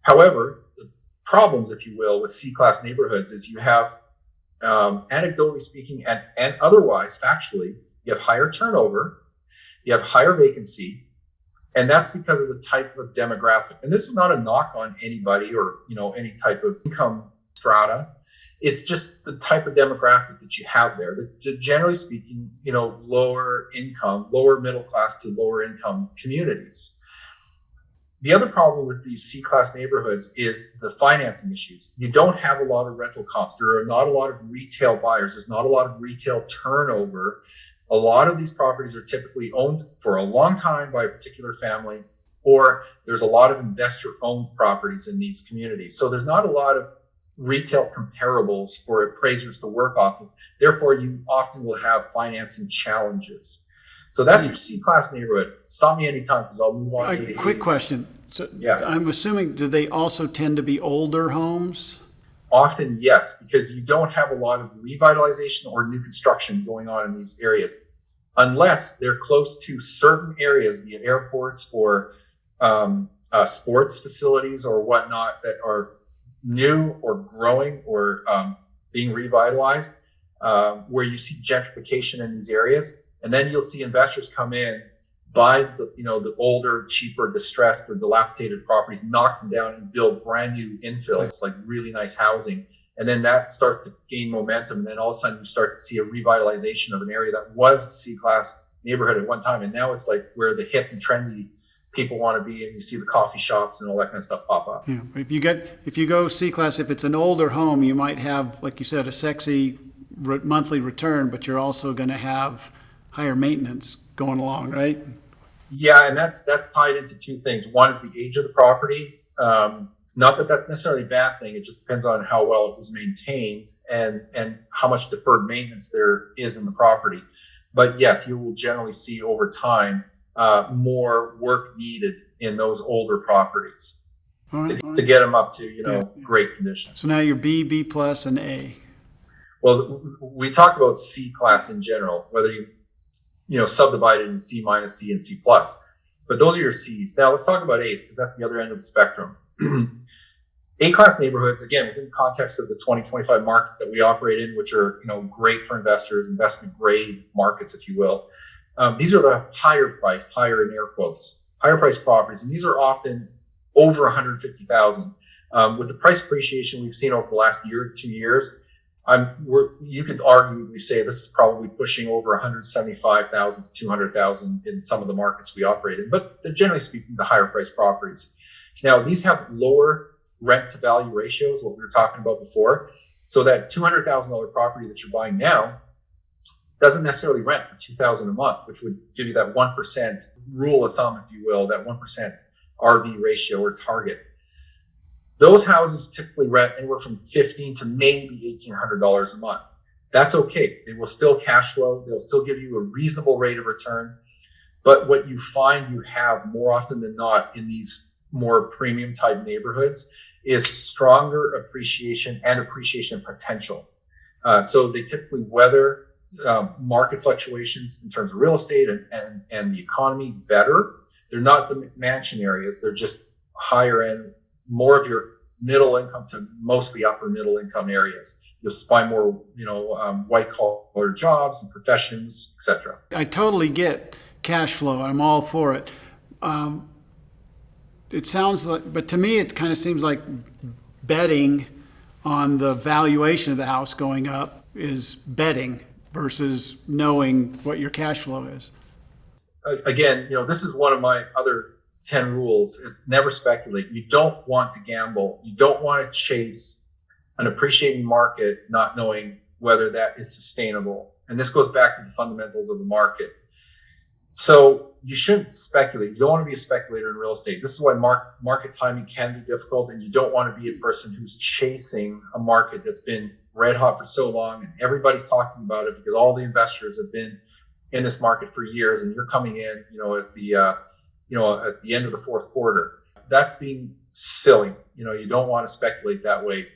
However, the problems, if you will, with C-class neighborhoods is you have, anecdotally speaking and otherwise factually, you have higher turnover, you have higher vacancy, and that's because of the type of demographic. And this is not a knock on anybody or, any type of income strata. It's just the type of demographic that you have there. Generally speaking, lower income, lower middle class to lower income communities. The other problem with these C-class neighborhoods is the financing issues. You don't have a lot of rental comps. There are not a lot of retail buyers. There's not a lot of retail turnover. A lot of these properties are typically owned for a long time by a particular family, or there's a lot of investor-owned properties in these communities. So there's not a lot of retail comparables for appraisers to work off of. Therefore, you often will have financing challenges. So that's your C-class neighborhood. Stop me anytime because I'll move on to the
quick question. So yeah. I'm assuming, do they also tend to be older homes?
Often, yes, because you don't have a lot of revitalization or new construction going on in these areas, unless they're close to certain areas, be it airports or sports facilities or whatnot that are new or growing or being revitalized, where you see gentrification in these areas. And then you'll see investors come in, buy the older, cheaper, distressed or dilapidated properties, knock them down and build brand new infills, like really nice housing. And then that starts to gain momentum. And then all of a sudden you start to see a revitalization of an area that was a C-class neighborhood at one time. And now it's like where the hip and trendy people want to be, and you see the coffee shops and all that kind of stuff pop up.
Yeah, but if you go C-class, if it's an older home, you might have, like you said, a sexy monthly return, but you're also going to have higher maintenance going along, right?
Yeah, and that's tied into two things. One is the age of the property. Not that that's necessarily a bad thing. It just depends on how well it was maintained and how much deferred maintenance there is in the property. But yes, you will generally see over time more work needed in those older properties to get them up to great condition.
So now you're B plus, and A.
Well, we talked about C-class in general, whether you subdivided into C minus, C, and C plus. But those are your Cs. Now let's talk about As, because that's the other end of the spectrum. A-class neighborhoods, again, within the context of the 2025 markets that we operate in, which are great for investors, investment grade markets, if you will. These are the higher priced, higher in air quotes, higher priced properties, and these are often over 150,000. With the price appreciation we've seen over the last year, 2 years, you could arguably say this is probably pushing over 175,000 to 200,000 in some of the markets we operate in, but they're generally speaking the higher priced properties. Now, these have lower rent to value ratios, what we were talking about before. So that $200,000 property that you're buying now doesn't necessarily rent for $2,000 a month, which would give you that 1% rule of thumb, if you will, that 1% RV ratio or target. Those houses typically rent anywhere from $1,500 to maybe $1,800 a month. That's okay. They will still cash flow. They'll still give you a reasonable rate of return. But what you find you have more often than not in these more premium type neighborhoods is stronger appreciation and appreciation potential. So they typically weather market fluctuations in terms of real estate and the economy better. They're not the mansion areas. They're just higher end, more of your middle income to mostly upper middle income areas. You'll find more, white collar jobs and professions, etc.
I totally get cash flow. I'm all for it. It sounds like, but to me, it kind of seems like betting on the valuation of the house going up is betting versus knowing what your cash flow is.
Again, this is one of my other 10 rules is never speculate. You don't want to gamble. You don't want to chase an appreciating market, not knowing whether that is sustainable. And this goes back to the fundamentals of the market. So you shouldn't speculate. You don't want to be a speculator in real estate. This is why market timing can be difficult, and you don't want to be a person who's chasing a market that's been red hot for so long and everybody's talking about it because all the investors have been in this market for years, and you're coming in, at the end of the fourth quarter. That's being silly. You don't want to speculate that way.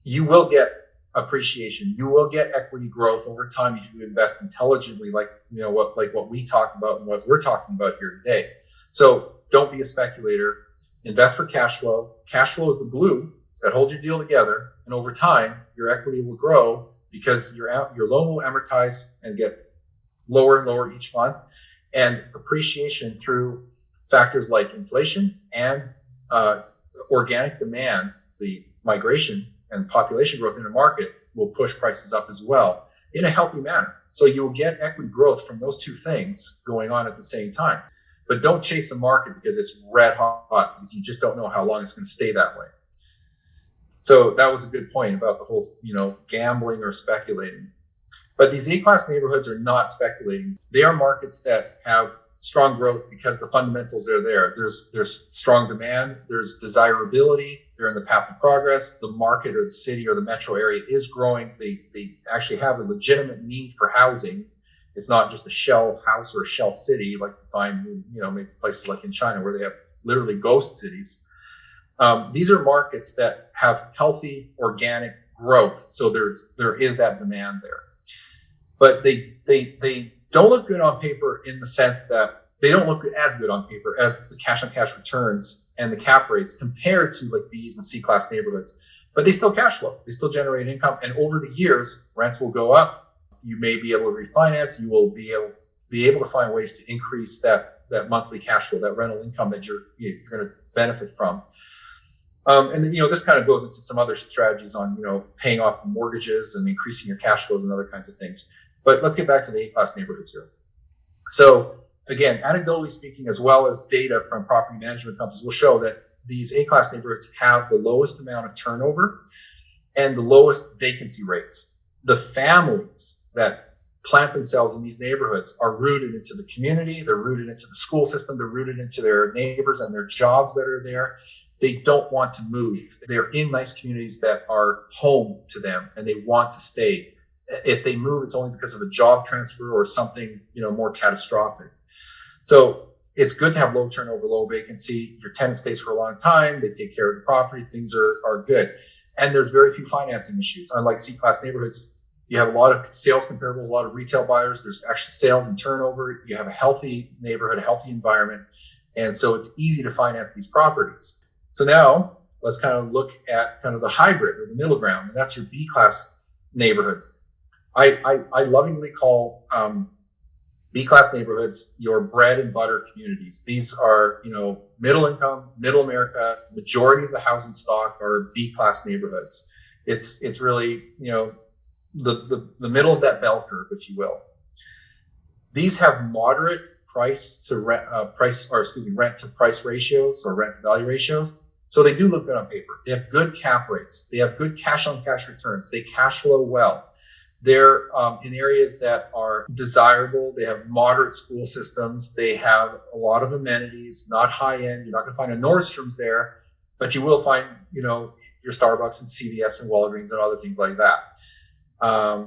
You will get appreciation. You will get equity growth over time if you invest intelligently, like what we talked about and what we're talking about here today. So don't be a speculator. Invest for cash flow. Cash flow is the glue that holds your deal together, and over time, your equity will grow because your loan will amortize and get lower and lower each month, and appreciation through factors like inflation and organic demand, the migration and population growth in the market will push prices up as well in a healthy manner. So you will get equity growth from those two things going on at the same time. But don't chase the market because it's red hot, because you just don't know how long it's going to stay that way. So that was a good point about the whole, gambling or speculating. But these A-class neighborhoods are not speculating. They are markets that have strong growth because the fundamentals are there. There's strong demand, there's desirability, they're in the path of progress. The market or the city or the metro area is growing. They actually have a legitimate need for housing. It's not just a shell house or a shell city like you find in, maybe places like in China where they have literally ghost cities. These are markets that have healthy organic growth. So there is that demand there. But they don't look good on paper in the sense that they don't look as good on paper as the cash on cash returns and the cap rates compared to like B's and C-class neighborhoods. But they still cash flow. They still generate income. And over the years, rents will go up. You may be able to refinance. You will be able to find ways to increase that monthly cash flow, that rental income that you're going to benefit from. And then, this kind of goes into some other strategies on, paying off the mortgages and increasing your cash flows and other kinds of things. But let's get back to the A-class neighborhoods here. So again, anecdotally speaking, as well as data from property management companies will show that these A-class neighborhoods have the lowest amount of turnover and the lowest vacancy rates. The families that plant themselves in these neighborhoods are rooted into the community. They're rooted into the school system. They're rooted into their neighbors and their jobs that are there. They don't want to move. They're in nice communities that are home to them and they want to stay. If they move, it's only because of a job transfer or something, more catastrophic. So it's good to have low turnover, low vacancy. Your tenant stays for a long time. They take care of the property. Things are good. And there's very few financing issues. Unlike C-class neighborhoods, you have a lot of sales comparables, a lot of retail buyers. There's actually sales and turnover. You have a healthy neighborhood, a healthy environment. And so it's easy to finance these properties. So now let's kind of look at kind of the hybrid or the middle ground, and that's your B-class neighborhoods. I lovingly call B-class neighborhoods your bread and butter communities. These are, middle income, middle America. Majority of the housing stock are B-class neighborhoods. It's really, the middle of that bell curve, if you will. These have moderate rent to price ratios or rent to value ratios. So they do look good on paper. They have good cap rates. They have good cash on cash returns. They cash flow well. They're in areas that are desirable. They have moderate school systems. They have a lot of amenities, not high end. You're not going to find a Nordstrom's there, but you will find, your Starbucks and CVS and Walgreens and other things like that.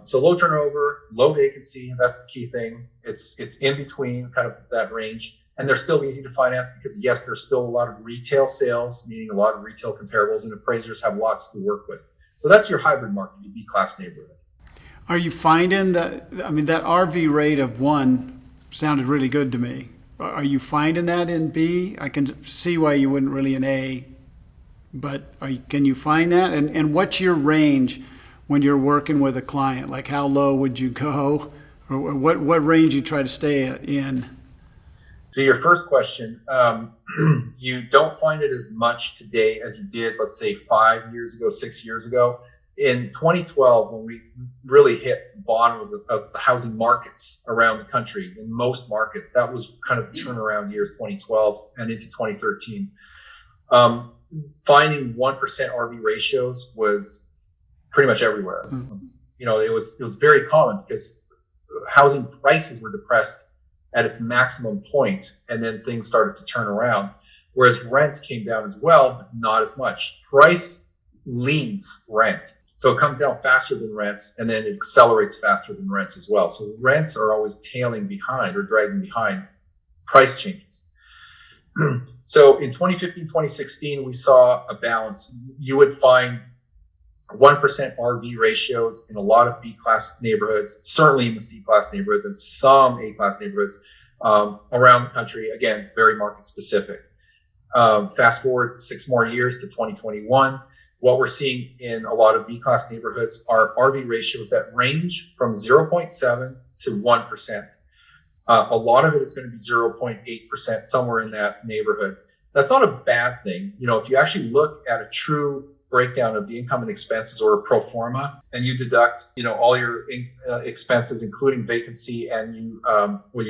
So low turnover, low vacancy. That's the key thing. It's in between kind of that range. And they're still easy to finance because, yes, there's still a lot of retail sales, meaning a lot of retail comparables, and appraisers have lots to work with. So that's your hybrid market, your B-class neighborhood.
Are you finding that RV rate of 1 sounded really good to me. Are you finding that in B? I can see why you wouldn't really in A but can you find that? And what's your range when you're working with a client? Like how low would you go, or what range you try to stay in?
So your first question, you don't find it as much today as you did, let's say 5 years ago, 6 years ago. In 2012, when we really hit the bottom of the housing markets around the country, in most markets, that was kind of the turnaround years, 2012 and into 2013. Finding 1% RV ratios was pretty much everywhere. You know, it was very common because housing prices were depressed at its maximum point, and then things started to turn around. Whereas rents came down as well, but not as much. Price leads rent. So it comes down faster than rents, and then it accelerates faster than rents as well. So rents are always tailing behind or dragging behind price changes. So in 2015, 2016, we saw a balance. You would find 1% RV ratios in a lot of B-class neighborhoods, certainly in the C-class neighborhoods and some A-class neighborhoods around the country. Again, very market specific. Fast forward 6 more years to 2021. What we're seeing in a lot of B-class neighborhoods are RV ratios that range from 0.7 to 1%. A lot of it is going to be 0.8%, somewhere in that neighborhood. That's not a bad thing. You know, if you actually look at a true breakdown of the income and expenses or a pro forma, and you deduct, you know, all your expenses, including vacancy, and you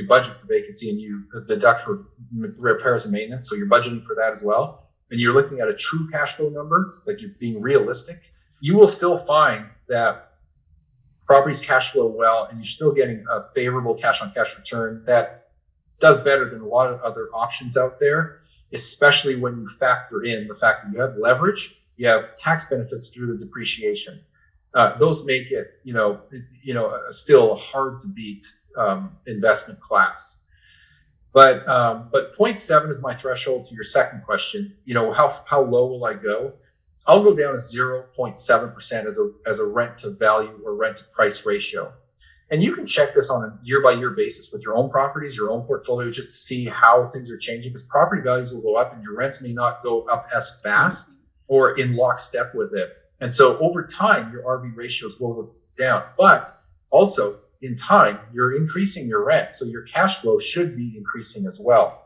budget for vacancy and you deduct for repairs and maintenance. So you're budgeting for that as well. And you're looking at a true cash flow number, like you're being realistic, you will still find that properties cash flow well, and you're still getting a favorable cash on cash return that does better than a lot of other options out there, especially when you factor in the fact that you have leverage, you have tax benefits through the depreciation. Those make it, still hard to beat investment class. But 0.7 is my threshold to your second question. You know, how low will I go? I'll go down to 0.7% as a rent to value or rent to price ratio. And you can check this on a year by year basis with your own properties, your own portfolio, just to see how things are changing, because property values will go up and your rents may not go up as fast or in lockstep with it. And so over time, your RV ratios will go down, but also in time, you're increasing your rent. So your cash flow should be increasing as well.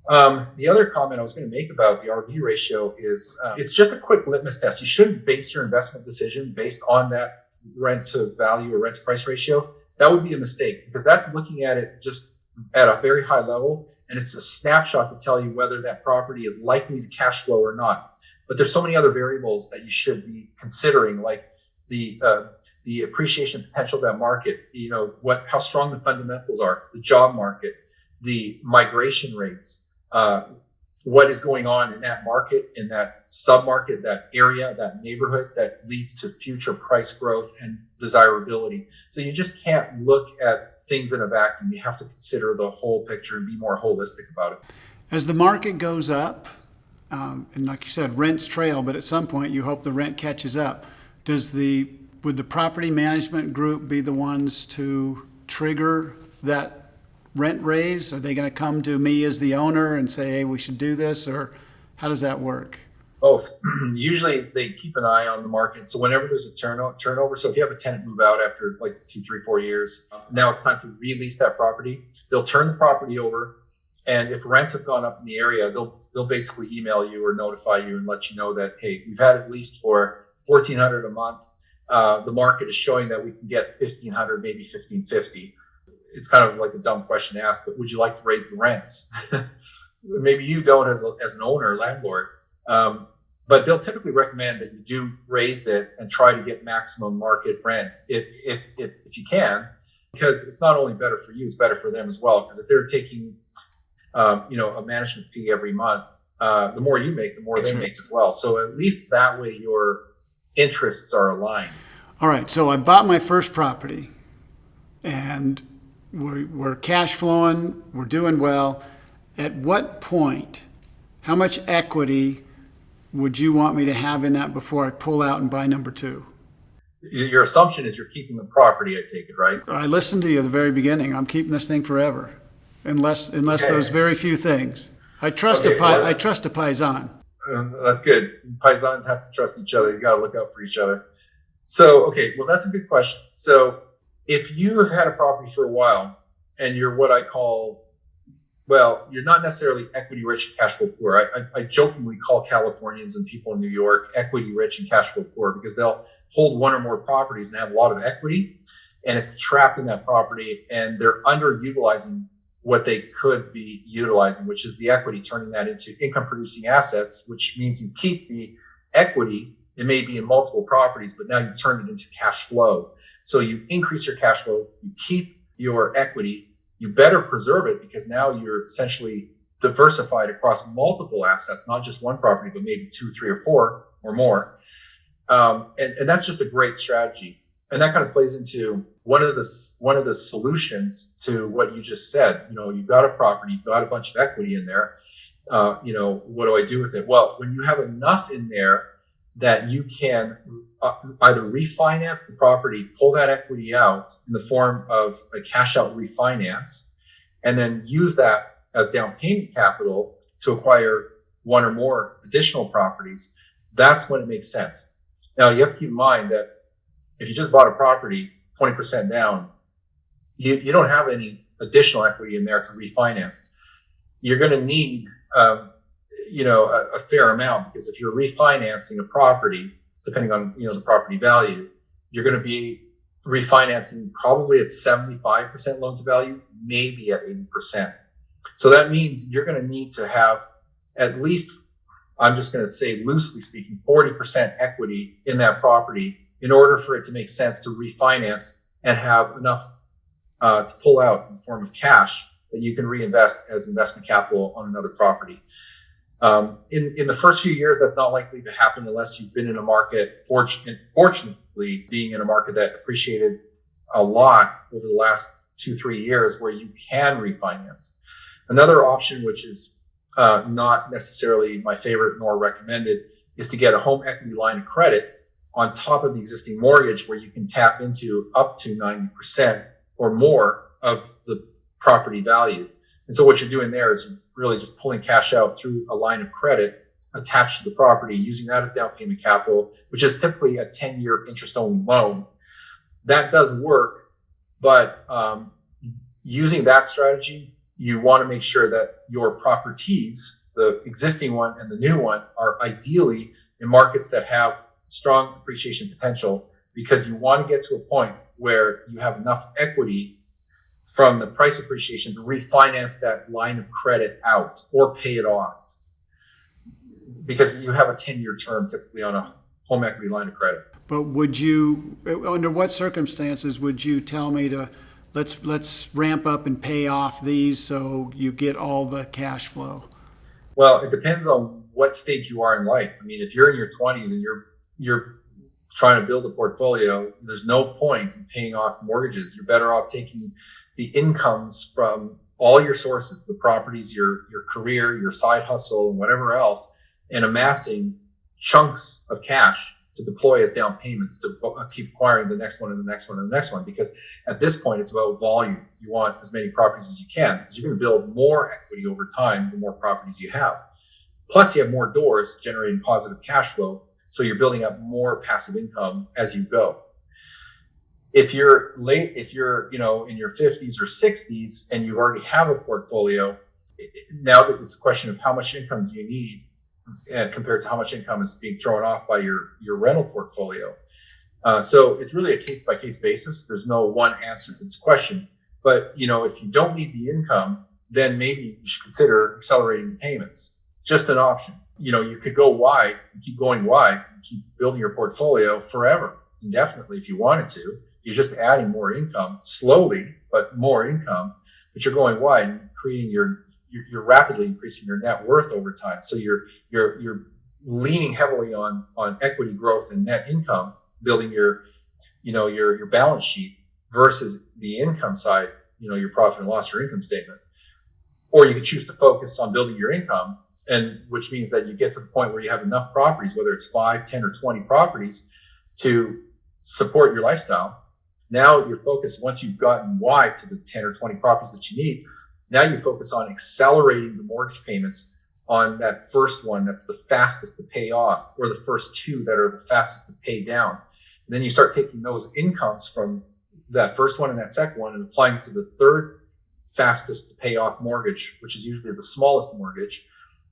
The other comment I was going to make about the RV ratio is it's just a quick litmus test. You shouldn't base your investment decision based on that rent to value or rent to price ratio. That would be a mistake, because that's looking at it just at a very high level. And it's a snapshot to tell you whether that property is likely to cash flow or not. But there's so many other variables that you should be considering, like the appreciation potential of that market, you know, how strong the fundamentals are, the job market, the migration rates, what is going on in that market, in that sub-market, that area, that neighborhood that leads to future price growth and desirability. So you just can't look at things in a vacuum. You have to consider the whole picture and be more holistic about it.
As the market goes up, and like you said, rents trail, but at some point you hope the rent catches up. Would the property management group be the ones to trigger that rent raise? Are they going to come to me as the owner and say, hey, we should do this? Or how does that work?
Both. Usually they keep an eye on the market. So whenever there's a turnover, so if you have a tenant move out after like 2, 3, 4 years, now it's time to release that property. They'll turn the property over. And if rents have gone up in the area, they'll basically email you or notify you and let you know that, hey, we've had it leased for $1,400 a month. The market is showing that we can get $1,500, maybe $1,550. It's kind of like a dumb question to ask, but would you like to raise the rents? Maybe you don't as an owner, landlord, but they'll typically recommend that you do raise it and try to get maximum market rent if you can, because it's not only better for you, it's better for them as well. Because if they're taking a management fee every month, the more you make, the more they make as well. So at least that way your interests are aligned.
All right. So I bought my first property and we're cash flowing, we're doing well. At what point, how much equity would you want me to have in that before I pull out and buy number 2?
Your assumption is you're keeping the property, I take it, right?
I listened to you at the very beginning. I'm keeping this thing forever, unless those very few things. I trust a Paisan.
That's good. Paisans have to trust each other. You got to look out for each other. So, okay, well, that's a good question. So if you have had a property for a while and you're what I call, well, you're not necessarily equity rich and cash flow poor. I jokingly call Californians and people in New York equity rich and cash flow poor because they'll hold one or more properties and have a lot of equity, and it's trapped in that property, and they're underutilizing what they could be utilizing, which is the equity, turning that into income producing assets, which means you keep the equity. It may be in multiple properties, but now you've turned it into cash flow. So you increase your cash flow, you keep your equity, you better preserve it because now you're essentially diversified across multiple assets, not just one property, but maybe 2, 3, or 4 or more. And that's just a great strategy. And that kind of plays into one of the solutions to what you just said. You've got a property, you've got a bunch of equity in there. What do I do with it? Well, when you have enough in there that you can either refinance the property, pull that equity out in the form of a cash out refinance, and then use that as down payment capital to acquire one or more additional properties, that's when it makes sense. Now, you have to keep in mind that if you just bought a property 20% down, you don't have any additional equity in there to refinance. You're going to need a fair amount, because if you're refinancing a property, depending on the property value, you're going to be refinancing probably at 75% loan to value, maybe at 80%. So that means you're going to need to have at least, I'm just going to say loosely speaking, 40% equity in that property in order for it to make sense to refinance and have enough to pull out in the form of cash that you can reinvest as investment capital on another property. In the first few years, that's not likely to happen unless you've been in a market, fortunately being in a market that appreciated a lot over the last 2-3 years, where you can refinance. Another option, which is not necessarily my favorite nor recommended, is to get a home equity line of credit on top of the existing mortgage, where you can tap into up to 90% or more of the property value. And so what you're doing there is really just pulling cash out through a line of credit attached to the property, using that as down payment capital, which is typically a 10-year interest-only loan. That does work, but using that strategy, you want to make sure that your properties, the existing one and the new one, are ideally in markets that have strong appreciation potential, because you want to get to a point where you have enough equity from the price appreciation to refinance that line of credit out or pay it off, because you have a 10-year term typically on a home equity line of credit.
But would you, under what circumstances would you tell me to let's ramp up and pay off these so you get all the cash flow?
Well, it depends on what stage you are in life. I mean, if you're in your 20s and you're trying to build a portfolio, there's no point in paying off mortgages. You're better off taking the incomes from all your sources, the properties, your career, your side hustle, and whatever else, and amassing chunks of cash to deploy as down payments to keep acquiring the next one and the next one and the next one. Because at this point, it's about volume. You want as many properties as you can, because you're going to build more equity over time the more properties you have. Plus, you have more doors generating positive cash flow, so you're building up more passive income as you go. If you're in your 50s or 60s and you already have a portfolio, now that it's a question of how much income do you need compared to how much income is being thrown off by your rental portfolio. So it's really a case-by-case basis. There's no one answer to this question. But, if you don't need the income, then maybe you should consider accelerating the payments. Just an option. You could go wide and keep going wide and keep building your portfolio forever, indefinitely if you wanted to. You're just adding more income slowly, but more income, but you're going wide and creating you're rapidly increasing your net worth over time. So you're leaning heavily on equity growth and net income, building your balance sheet, versus the income side, your profit and loss or income statement. Or you could choose to focus on building your income, and which means that you get to the point where you have enough properties, whether it's 5, 10, or 20 properties, to support your lifestyle. Now your focus, once you've gotten wide to the 10 or 20 properties that you need, now you focus on accelerating the mortgage payments on that first one that's the fastest to pay off, or the first two that are the fastest to pay down. And then you start taking those incomes from that first one and that second one and applying it to the third fastest to pay off mortgage, which is usually the smallest mortgage,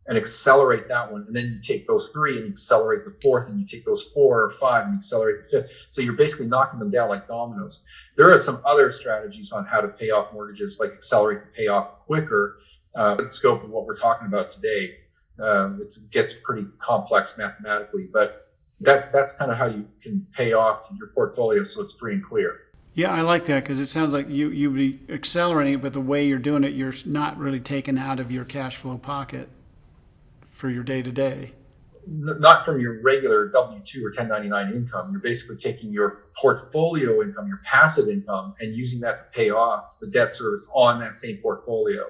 and accelerate that one. And then you take those three and you accelerate the fourth, and you take those 4 or 5 and you accelerate the fifth. So you're basically knocking them down like dominoes. There are some other strategies on how to pay off mortgages, like accelerate the payoff quicker. The scope of what we're talking about today, it gets pretty complex mathematically, but that's kind of how you can pay off your portfolio so it's free and clear.
Yeah, I like that because it sounds like you'd be accelerating it, but the way you're doing it, you're not really taking out of your cash flow pocket for your day-to-day.
Not from your regular W-2 or 1099 income. You're basically taking your portfolio income, your passive income, and using that to pay off the debt service on that same portfolio.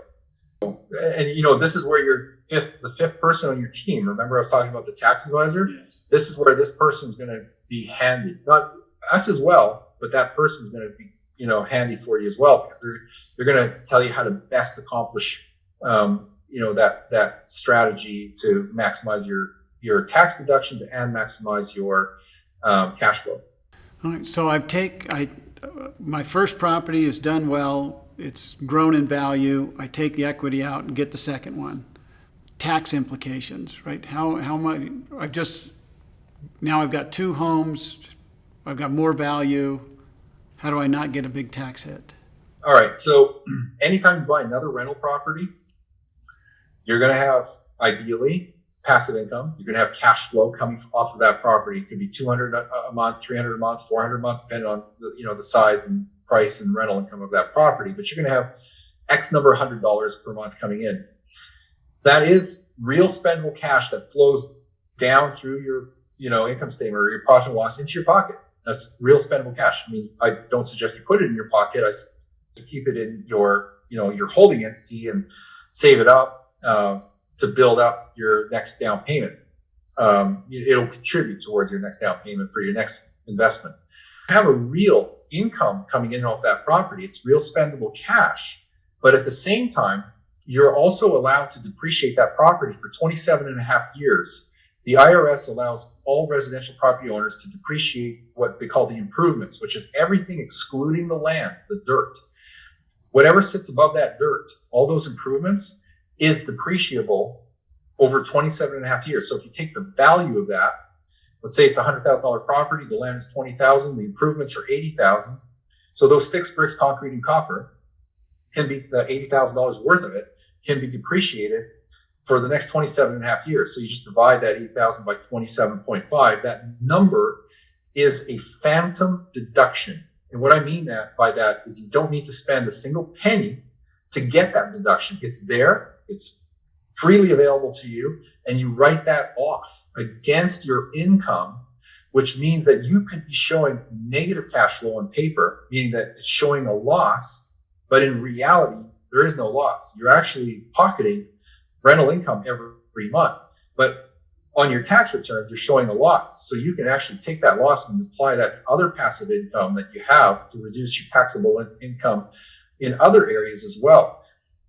And, you know, this is where the fifth person on your team. Remember I was talking about the tax advisor?
Yes.
This is where this person's going to be handy. Not us as well, but that person's going to be, you know, handy for you as well, because they're going to tell you how to best accomplish, you know, that strategy to maximize your tax deductions and maximize your cash flow.
All right. So my first property is done well. It's grown in value. I take the equity out and get the second one. Tax implications, right? How much? Now I've got 2 homes. I've got more value. How do I not get a big tax hit?
All right. So anytime you buy another rental property, you're going to have, ideally, passive income. You're going to have cash flow coming off of that property. It could be $200 a month, $300 a month, $400 a month, depending on the size and price and rental income of that property. But you're going to have X number of $100 per month coming in. That is real spendable cash that flows down through your income statement or your profit and loss into your pocket. That's real spendable cash. I mean, I don't suggest you put it in your pocket. I suggest to keep it in your holding entity and save it up to build up your next down payment. It'll contribute towards your next down payment for your next investment. Have a real income coming in off that property. It's real spendable cash. But at the same time, you're also allowed to depreciate that property for 27 and a half years. The IRS allows all residential property owners to depreciate what they call the improvements, which is everything excluding the land, the dirt. Whatever sits above that dirt, all those improvements, is depreciable over 27 and a half years. So if you take the value of that, let's say it's a $100,000 property, the land is $20,000, the improvements are $80,000. So those sticks, bricks, concrete, and copper can be the $80,000 worth of it can be depreciated for the next 27 and a half years. So you just divide that 80,000 by 27.5. That number is a phantom deduction. And what I mean by that is you don't need to spend a single penny to get that deduction. It's there. It's freely available to you. And you write that off against your income, which means that you could be showing negative cash flow on paper, meaning that it's showing a loss, but in reality, there is no loss. You're actually pocketing rental income every month, but on your tax returns, you're showing a loss. So you can actually take that loss and apply that to other passive income that you have to reduce your taxable income in other areas as well.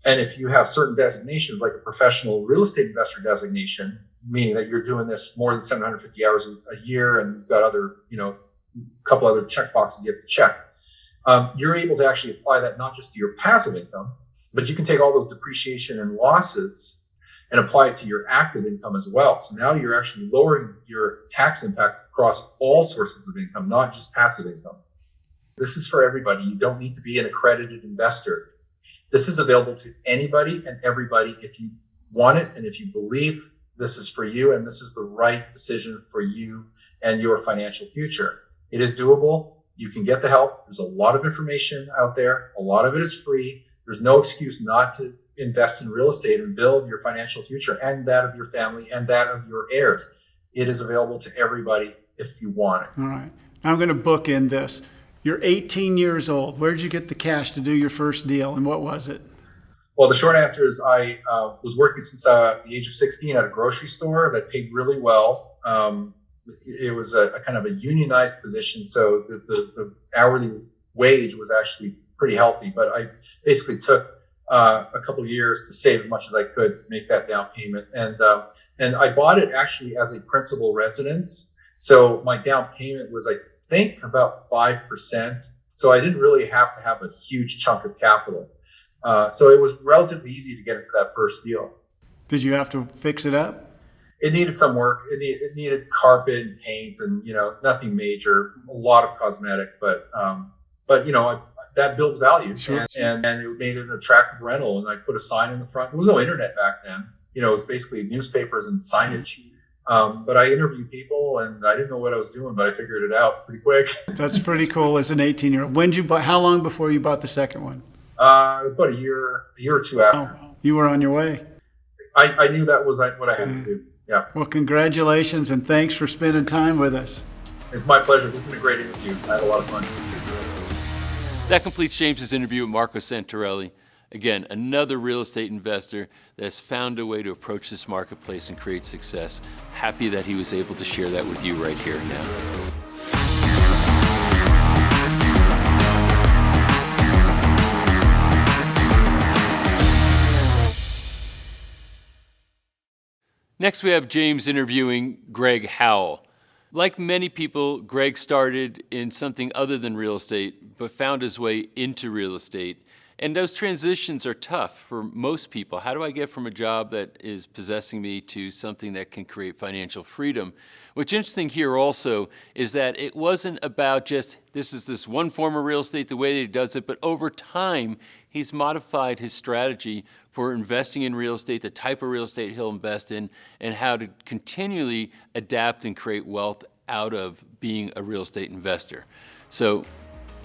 And if you have certain designations, like a professional real estate investor designation, meaning that you're doing this more than 750 hours a year, and you've got other, a couple other check boxes you have to check, you're able to actually apply that not just to your passive income, but you can take all those depreciation and losses and apply it to your active income as well. So now you're actually lowering your tax impact across all sources of income, not just passive income. This is for everybody. You don't need to be an accredited investor. This is available to anybody and everybody if you want it and if you believe this is for you and this is the right decision for you and your financial future. It is doable. You can get the help. There's a lot of information out there. A lot of it is free. There's no excuse not to invest in real estate and build your financial future and that of your family and that of your heirs. It is available to everybody if you want it.
All right. Now I'm going to bookend this. You're 18 years old. Where did you get the cash to do your first deal, and what was it?
Well, the short answer is I was working since the age of 16 at a grocery store that paid really well. It was a kind of a unionized position, so the hourly wage was actually pretty healthy. But I basically took a couple of years to save as much as I could to make that down payment. And I bought it actually as a principal residence. So my down payment was, I think, about 5%. So I didn't really have to have a huge chunk of capital. So it was relatively easy to get into that first deal.
Did you have to fix it up?
It needed some work. It needed carpet and paint and, nothing major, a lot of cosmetic, but that builds value.
Sure.
And it made it an attractive rental. And I put a sign in the front. There was no internet back then. It was basically newspapers and signage. But I interviewed people and I didn't know what I was doing, but I figured it out pretty quick.
That's pretty cool as an 18-year-old. How long before you bought the second one?
It was about a year or two after.
Oh, you were on your way.
I knew that was what I had to do. Yeah.
Well, congratulations and thanks for spending time with us.
It's my pleasure. This has been a great interview. I had a lot of fun.
That completes James's interview with Marco Santarelli. Again, another real estate investor that has found a way to approach this marketplace and create success. Happy that he was able to share that with you right here and now. Next, we have James interviewing Greg Howell. Like many people, Greg started in something other than real estate, but found his way into real estate. And those transitions are tough for most people. How do I get from a job that is possessing me to something that can create financial freedom? What's interesting here also is that it wasn't about just, this is this one form of real estate, the way that he does it, but over time, he's modified his strategy for investing in real estate, the type of real estate he'll invest in, and how to continually adapt and create wealth out of being a real estate investor. So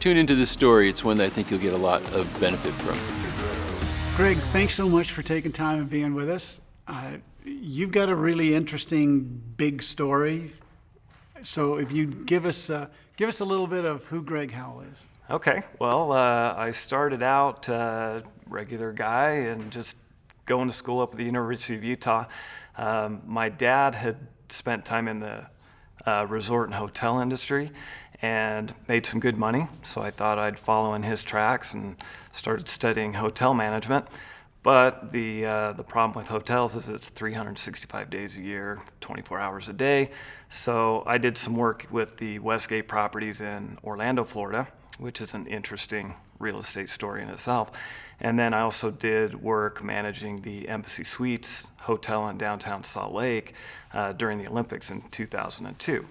tune into this story. It's one that I think you'll get a lot of benefit from.
Greg, thanks so much for taking time and being with us. You've got a really interesting big story. So if you give us a little bit of who Greg Howell is.
Okay, well, I started out regular guy and just going to school up at the University of Utah. My dad had spent time in the resort and hotel industry and made some good money, so I thought I'd follow in his tracks and started studying hotel management. But the problem with hotels is it's 365 days a year, 24 hours a day. So I did some work with the Westgate properties in Orlando, Florida, which is an interesting real estate story in itself. And then I also did work managing the Embassy Suites Hotel in downtown Salt Lake during the Olympics in 2002.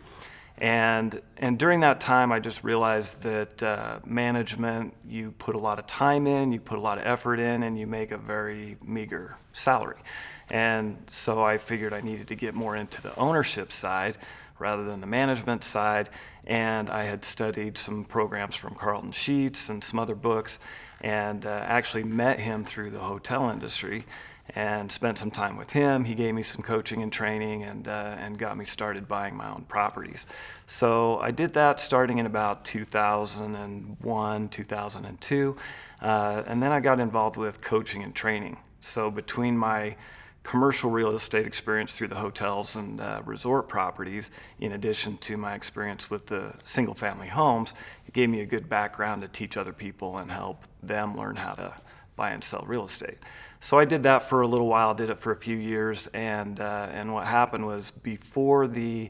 And during that time, I just realized that management, you put a lot of time in, you put a lot of effort in, and you make a very meager salary. And so I figured I needed to get more into the ownership side rather than the management side. And I had studied some programs from Carlton Sheets and some other books, and actually met him through the hotel industry and spent some time with him. He gave me some coaching and training and got me started buying my own properties. So I did that starting in about 2001, 2002, and then I got involved with coaching and training. So between my commercial real estate experience through the hotels and resort properties, in addition to my experience with the single family homes, it gave me a good background to teach other people and help them learn how to buy and sell real estate. So I did that for a little while, did it for a few years, and what happened was before the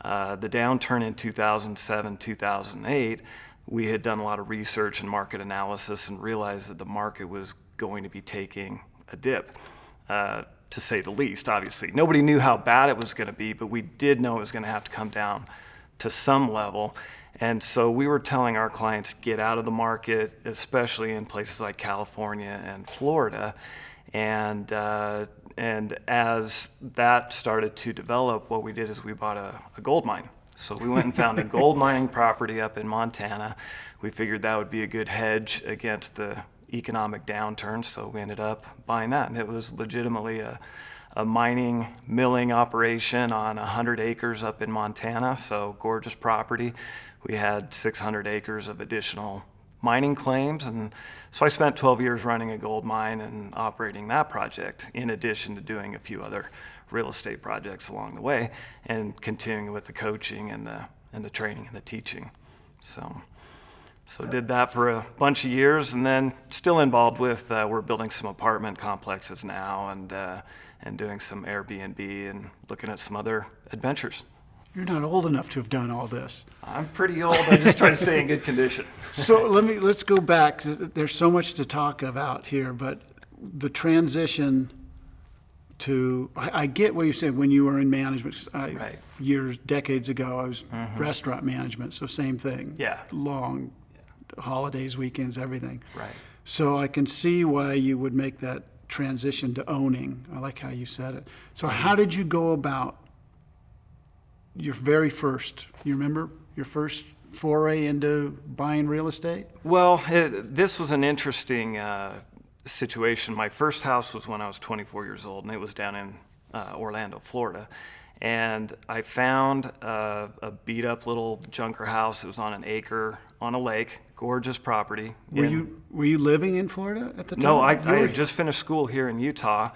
downturn in 2007, 2008, we had done a lot of research and market analysis and realized that the market was going to be taking a dip. To say the least, obviously. Nobody knew how bad it was going to be, but we did know it was going to have to come down to some level. And so we were telling our clients, get out of the market, especially in places like California and Florida. And as that started to develop, what we did is we bought a gold mine. So we went and found a gold mining property up in Montana. We figured that would be a good hedge against the economic downturn, so we ended up buying that. And it was legitimately a mining, milling operation on 100 acres up in Montana, so gorgeous property. We had 600 acres of additional mining claims, and so I spent 12 years running a gold mine and operating that project, in addition to doing a few other real estate projects along the way, and continuing with the coaching and the training and the teaching. So So did that for a bunch of years, and then still involved with, we're building some apartment complexes now, and doing some Airbnb and looking at some other adventures.
You're not old enough to have done all this.
I'm pretty old. I just try to stay in good condition.
So let's go back. There's so much to talk about here, but the transition to, I get what you said when you were in management. 'Cause
Right.
decades ago, I was restaurant management, so same thing.
Yeah.
Long holidays, weekends, everything.
Right.
So I can see why you would make that transition to owning. I like how you said it. So how did you go about your very first, you remember your first foray into buying real estate?
Well, this was an interesting situation. My first house was when I was 24 years old, and it was down in Orlando, Florida. And I found a beat-up little junker house. It was on an acre on a lake, gorgeous property.
Were you living in Florida at the time?
No, I had just finished school here in Utah,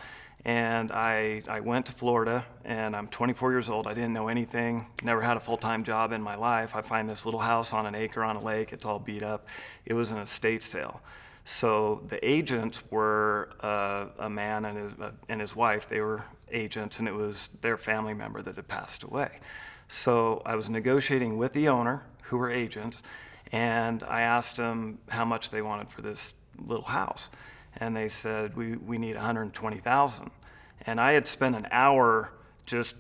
and I went to Florida, and I'm 24 years old. I didn't know anything, never had a full-time job in my life. I find this little house on an acre on a lake. It's all beat up. It was an estate sale. So the agents were a man and his wife. They were agents, and it was their family member that had passed away. So I was negotiating with the owner, who were agents, and I asked them how much they wanted for this little house. And they said, we need $120,000. And I had spent an hour just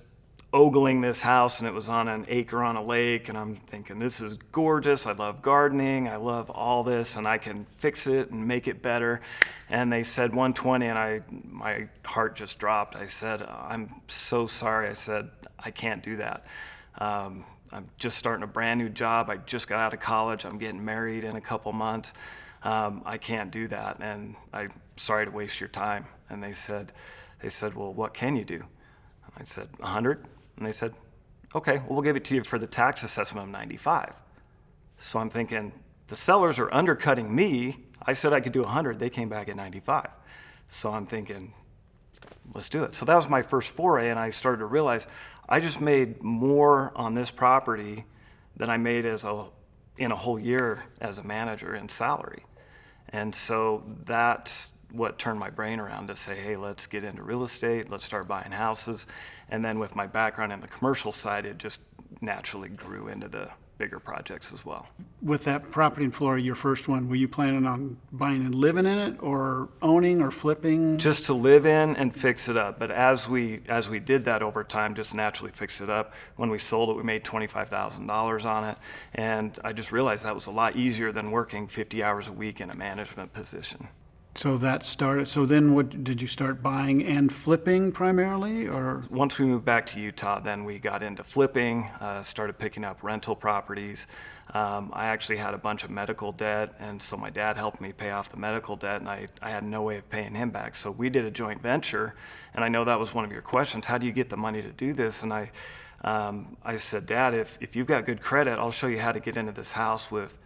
ogling this house, and it was on an acre on a lake, and I'm thinking, this is gorgeous. I love gardening. I love all this, and I can fix it and make it better. And they said 120, and my heart just dropped. I said, I'm so sorry. I said, I can't do that. I'm just starting a brand new job. I just got out of college. I'm getting married in a couple months. I can't do that, and I'm sorry to waste your time. And they said, well, what can you do? And I said, 100? And they said, okay, well, we'll give it to you for the tax assessment of 95. So I'm thinking, the sellers are undercutting me. I said I could do 100. They came back at 95. So I'm thinking, let's do it. So that was my first foray, and I started to realize I just made more on this property than I made in a whole year as a manager in salary. And so that's what turned my brain around to say, hey, let's get into real estate, let's start buying houses. And then with my background in the commercial side, it just naturally grew into the bigger projects as well.
With that property in Florida, your first one, were you planning on buying and living in it, or owning or flipping?
Just to live in and fix it up. But as we did that over time, just naturally fixed it up. When we sold it, we made $25,000 on it. And I just realized that was a lot easier than working 50 hours a week in a management position.
So that started. So then, what did you start buying and flipping primarily, or?
Once we moved back to Utah, then we got into flipping, started picking up rental properties. I actually had a bunch of medical debt, and so my dad helped me pay off the medical debt, and I had no way of paying him back. So we did a joint venture, and I know that was one of your questions. How do you get the money to do this? And I said, Dad, if you've got good credit, I'll show you how to get into this house with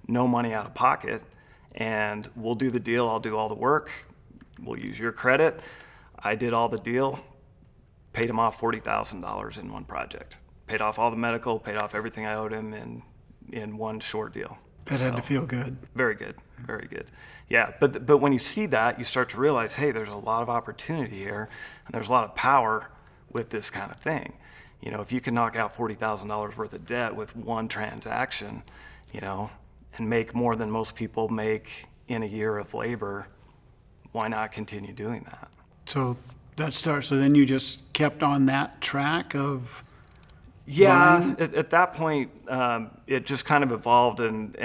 no money out of pocket. And we'll do the deal. I'll do all the work. We'll use your credit. I did all the deal, paid him off $40,000 in one project. Paid off all the medical, paid off everything I owed him in one short deal.
That had to feel good.
Very good, very good. Yeah, but when you see that, you start to realize, hey, there's a lot of opportunity here, and there's a lot of power with this kind of thing. You know, if you can knock out $40,000 worth of debt with one transaction, you know, and make more than most people make in a year of labor, why not continue doing that?
So that starts. So then you just kept on that track of.
Yeah, at that point, it just kind of evolved, and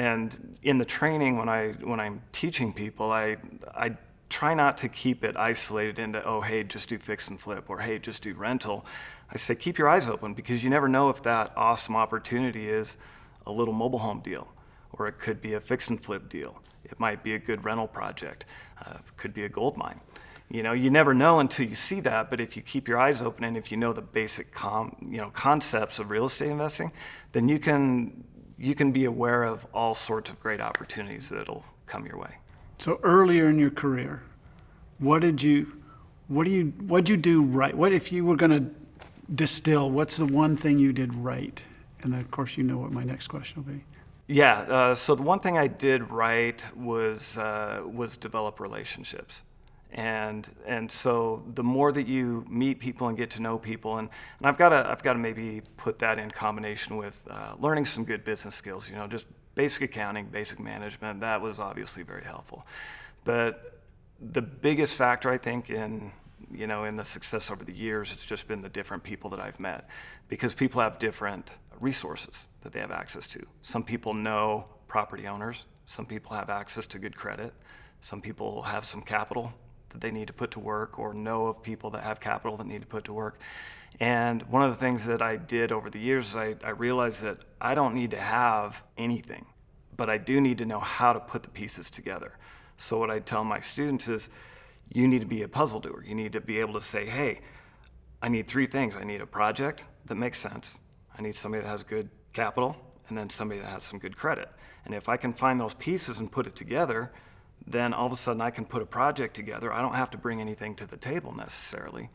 in the training when I'm teaching people, I try not to keep it isolated into, oh, hey, just do fix and flip, or hey, just do rental. I say keep your eyes open, because you never know if that awesome opportunity is a little mobile home deal, or it could be a fix and flip deal. It might be a good rental project. It could be a gold mine. You know, you never know until you see that, but if you keep your eyes open and if you know the basic concepts of real estate investing, then you can be aware of all sorts of great opportunities that'll come your way.
So earlier in your career, what'd you do right? What if you were going to distill, what's the one thing you did right? And then, of course, you know what my next question will be.
So the one thing I did right was develop relationships. And so the more that you meet people and get to know people, and I've got to maybe put that in combination with learning some good business skills, just basic accounting, basic management. That was obviously very helpful. But the biggest factor, I think, in the success over the years, it's just been the different people that I've met, because people have different resources that they have access to. Some people know property owners. Some people have access to good credit. Some people have some capital that they need to put to work, or know of people that have capital that need to put to work. And one of the things that I did over the years is I realized that I don't need to have anything, but I do need to know how to put the pieces together. So what I tell my students is, you need to be a puzzle doer. You need to be able to say, hey, I need three things. I need a project that makes sense. I need somebody that has good capital, and then somebody that has some good credit. And if I can find those pieces and put it together, then all of a sudden I can put a project together. I don't have to bring anything to the table necessarily.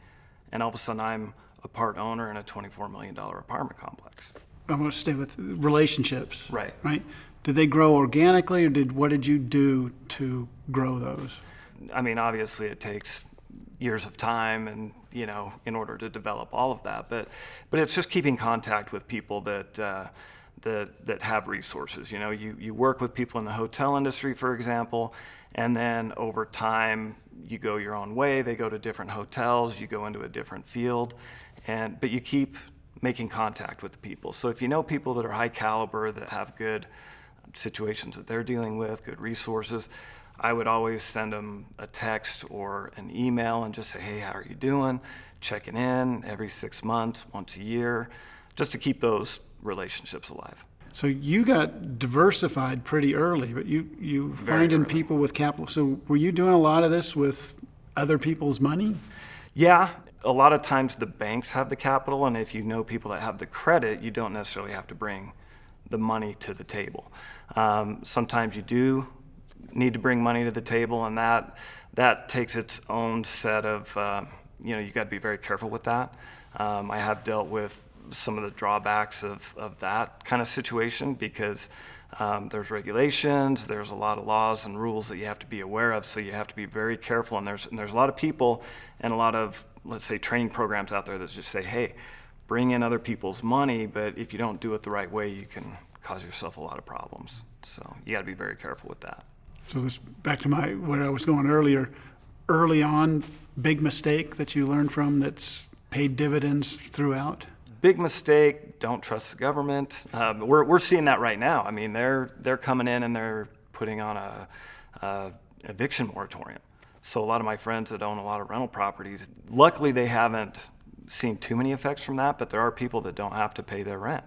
And all of a sudden I'm a part owner in a $24 million apartment complex.
I want to stay with relationships.
Right.
Right? Did they grow organically, or what did you do to grow those?
I mean, obviously it takes years of time and, in order to develop all of that. But it's just keeping contact with people that have resources. You work with people in the hotel industry, for example, and then over time you go your own way. They go to different hotels, you go into a different field, but you keep making contact with the people. So if you know people that are high caliber, that have good situations that they're dealing with, good resources, I would always send them a text or an email and just say, hey, how are you doing? Checking in every 6 months, once a year, just to keep those relationships alive.
So you got diversified pretty early, but you finding people with capital. So were you doing a lot of this with other people's money?
Yeah, a lot of times the banks have the capital, and if you know people that have the credit, you don't necessarily have to bring the money to the table. Sometimes you do need to bring money to the table, and that takes its own set of, you got to be very careful with that. I have dealt with some of the drawbacks of that kind of situation, because there's regulations, there's a lot of laws and rules that you have to be aware of, so you have to be very careful. And there's a lot of people and a lot of, let's say, training programs out there that just say, hey, bring in other people's money, but if you don't do it the right way, you can cause yourself a lot of problems. So you got to be very careful with that.
So this back to where I was going earlier. Early on, big mistake that you learned from that's paid dividends throughout?
Big mistake, don't trust the government. We're seeing that right now. I mean, they're coming in and they're putting on a eviction moratorium. So a lot of my friends that own a lot of rental properties, luckily they haven't seen too many effects from that, but there are people that don't have to pay their rent.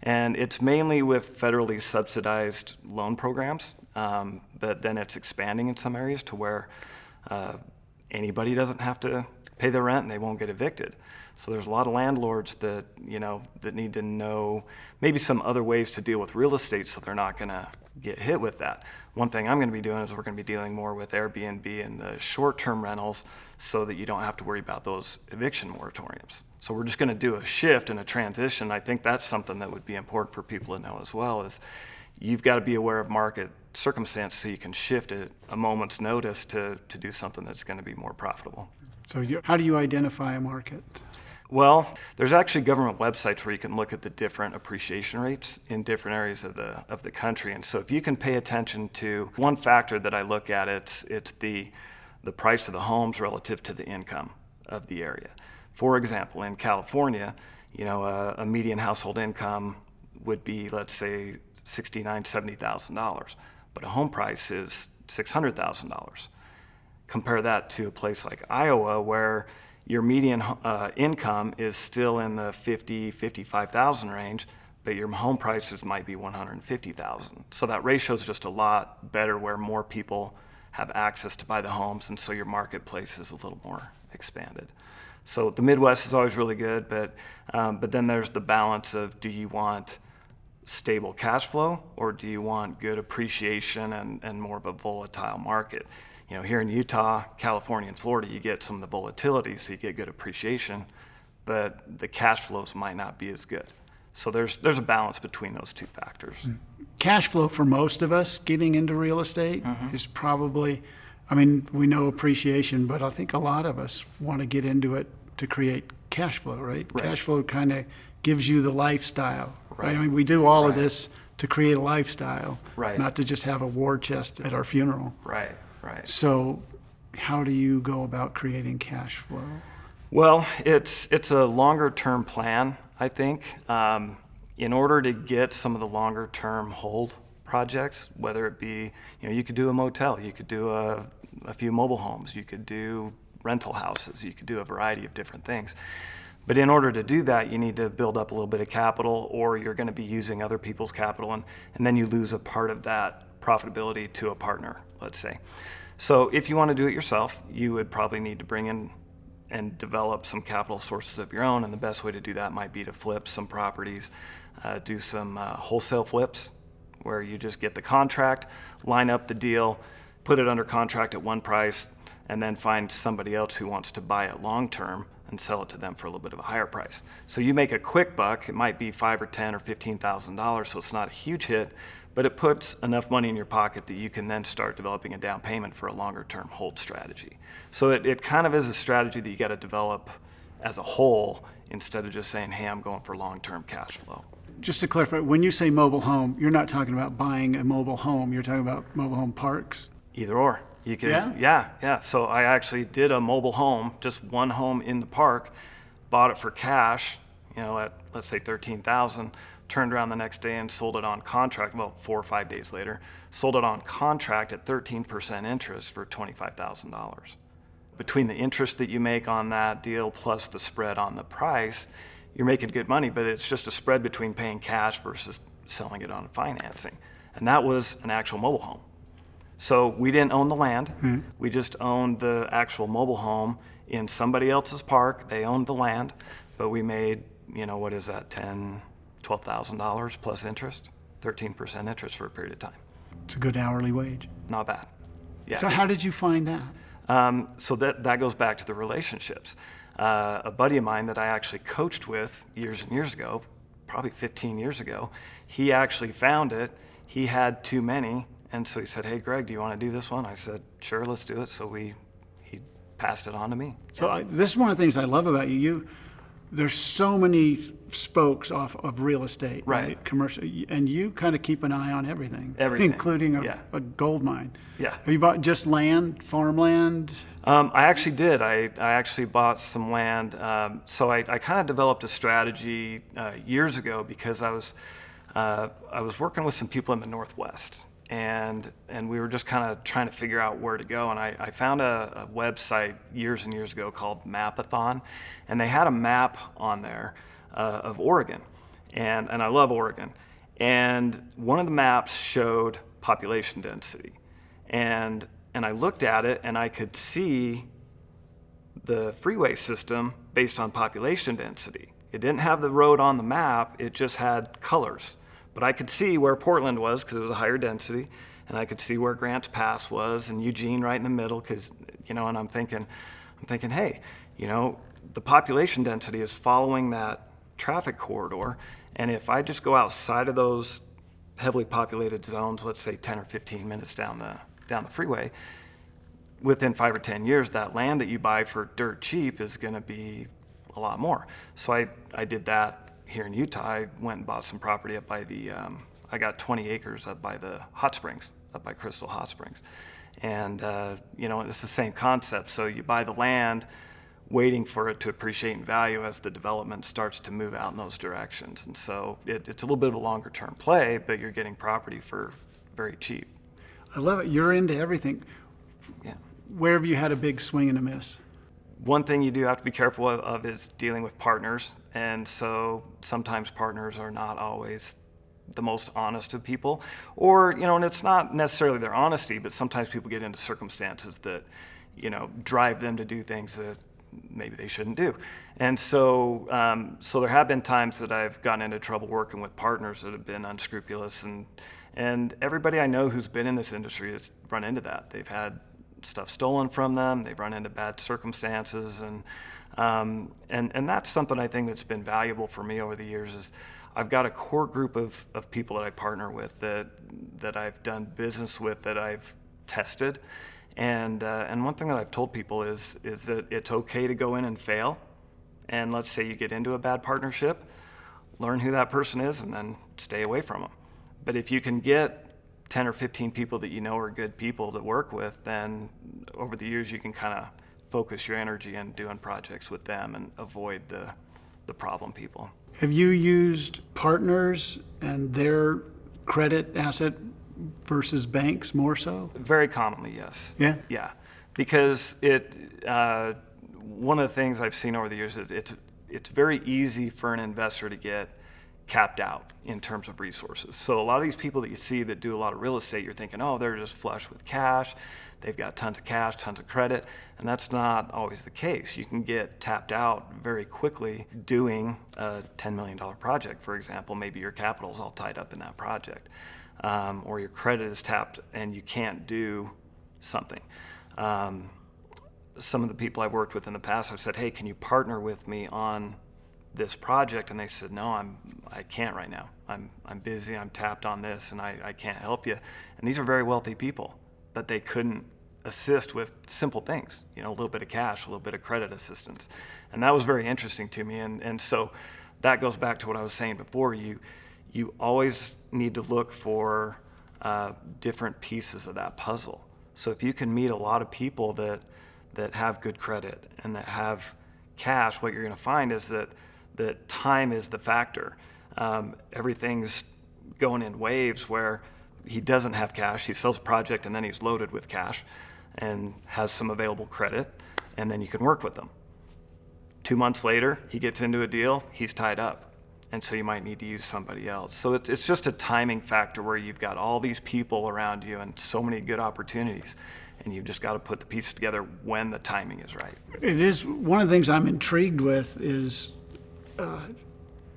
And it's mainly with federally subsidized loan programs, but then it's expanding in some areas to where anybody doesn't have to pay their rent and they won't get evicted. So there's a lot of landlords that, that need to know maybe some other ways to deal with real estate so they're not going to get hit with that. One thing I'm going to be doing is we're going to be dealing more with Airbnb and the short-term rentals so that you don't have to worry about those eviction moratoriums. So we're just going to do a shift and a transition. I think that's something that would be important for people to know as well, is you've got to be aware of market circumstance so you can shift at a moment's notice to do something that's going to be more profitable.
So how do you identify a market?
Well, there's actually government websites where you can look at the different appreciation rates in different areas of the country. And so if you can pay attention to one factor that I look at, it's the price of the homes relative to the income of the area. For example, in California, a median household income would be, let's say, $69,000, $70,000, but a home price is $600,000. Compare that to a place like Iowa, where your median income is still in the $50,000, $55,000 range, but your home prices might be $150,000. So that ratio is just a lot better, where more people have access to buy the homes, and so your marketplace is a little more expanded. So the Midwest is always really good, but then there's the balance of, do you want stable cash flow, or do you want good appreciation and more of a volatile market? Here in Utah, California, and Florida, you get some of the volatility, so you get good appreciation, but the cash flows might not be as good. So there's a balance between those two factors.
Cash flow for most of us getting into real estate is probably, I mean, we know appreciation, but I think a lot of us want to get into it to create cash flow, right? Cash flow kind of gives you the lifestyle, right? I mean, we do all of this to create a lifestyle, not to just have a war chest at our funeral.
Right.
So how do you go about creating cash flow?
Well, it's a longer term plan, I think. In order to get some of the longer term hold projects, whether it be, you could do a motel, you could do a few mobile homes, you could do rental houses, you could do a variety of different things. But in order to do that, you need to build up a little bit of capital, or you're going to be using other people's capital, and then you lose a part of that profitability to a partner, let's say. So if you want to do it yourself, you would probably need to bring in and develop some capital sources of your own, and the best way to do that might be to flip some properties, do some wholesale flips, where you just get the contract, line up the deal, put it under contract at one price, and then find somebody else who wants to buy it long term and sell it to them for a little bit of a higher price. So you make a quick buck. It might be $5,000 or $10,000 or $15,000, so it's not a huge hit, but it puts enough money in your pocket that you can then start developing a down payment for a longer term hold strategy. So it kind of is a strategy that you got to develop as a whole, instead of just saying, hey, I'm going for long term cash flow.
Just to clarify, when you say mobile home, you're not talking about buying a mobile home, you're talking about mobile home parks?
Either or. You could,
Yeah?
Yeah. So I actually did a mobile home, just one home in the park, bought it for cash, at let's say $13,000, turned around the next day and sold it on contract, 4 or 5 days later, sold it on contract at 13% interest for $25,000. Between the interest that you make on that deal plus the spread on the price, you're making good money, but it's just a spread between paying cash versus selling it on financing. And that was an actual mobile home. So we didn't own the land. We just owned the actual mobile home in somebody else's park. They owned the land, but we made, what is that, $10,000, $12,000 plus interest, 13% interest for a period of time.
It's a good hourly wage.
Not bad. Yeah.
So how did you find that?
So that goes back to the relationships. A buddy of mine that I actually coached with years and years ago, probably 15 years ago, he actually found it. He had too many. And so he said, hey, Greg, do you want to do this one? I said, sure, let's do it. So he passed it on to me.
So this is one of the things I love about you. There's so many spokes off of real estate, right? Commercial, and you kind of keep an eye on everything, including a gold mine.
Yeah.
Have you bought just land, farmland?
I actually did. I actually bought some land. So I kind of developed a strategy years ago, because I was working with some people in the Northwest. And we were just kind of trying to figure out where to go. And I found a website years and years ago called Mapathon, and they had a map on there of Oregon. And I love Oregon. And one of the maps showed population density. And I looked at it, and I could see the freeway system based on population density. It didn't have the road on the map, it just had colors. But I could see where Portland was, because it was a higher density, and I could see where Grants Pass was, and Eugene right in the middle, because, and I'm thinking, hey, the population density is following that traffic corridor, and if I just go outside of those heavily populated zones, let's say 10 or 15 minutes down the freeway, within 5 or 10 years, that land that you buy for dirt cheap is going to be a lot more. So I did that. Here in Utah, I went and bought some property up by I got 20 acres up by the hot springs, up by Crystal Hot Springs. And, it's the same concept. So you buy the land, waiting for it to appreciate in value as the development starts to move out in those directions. And so it's a little bit of a longer term play, but you're getting property for very cheap.
I love it. You're into everything.
Yeah.
Where have you had a big swing and a miss?
One thing you do have to be careful of is dealing with partners. And so sometimes partners are not always the most honest of people, or, and it's not necessarily their honesty, but sometimes people get into circumstances that, drive them to do things that maybe they shouldn't do. And so there have been times that I've gotten into trouble working with partners that have been unscrupulous, and everybody I know who's been in this industry has run into that. They've had stuff stolen from them, they've run into bad circumstances, and And that's something I think that's been valuable for me over the years is I've got a core group of people that I partner with that I've done business with, that I've tested. And one thing that I've told people is that it's okay to go in and fail. And let's say you get into a bad partnership, learn who that person is and then stay away from them. But if you can get 10 or 15 people that you know are good people to work with, then over the years you can kind of focus your energy in doing projects with them and avoid the problem people.
Have you used partners and their credit asset versus banks more so?
Very commonly, yes.
Yeah?
Yeah, because one of the things I've seen over the years is it's very easy for an investor to get capped out in terms of resources. So a lot of these people that you see that do a lot of real estate, you're thinking, oh, they're just flush with cash. They've got tons of cash, tons of credit, and that's not always the case. You can get tapped out very quickly doing a $10 million project, for example. Maybe your capital's all tied up in that project, or your credit is tapped and you can't do something. Some of the people I've worked with in the past, I've said, hey, can you partner with me on this project? And they said, no, I can't right now. I'm busy, I'm tapped on this, and I can't help you. And these are very wealthy people, but they couldn't assist with simple things, a little bit of cash, a little bit of credit assistance. And that was very interesting to me. And so that goes back to what I was saying before. You always need to look for different pieces of that puzzle. So if you can meet a lot of people that have good credit and that have cash, what you're going to find is that time is the factor. Everything's going in waves where he doesn't have cash, he sells a project and then he's loaded with cash and has some available credit, and then you can work with them. 2 months later, he gets into a deal, he's tied up, and so you might need to use somebody else. So it's just a timing factor where you've got all these people around you and so many good opportunities, and you've just got to put the pieces together when the timing is right.
It is one of the things I'm intrigued with is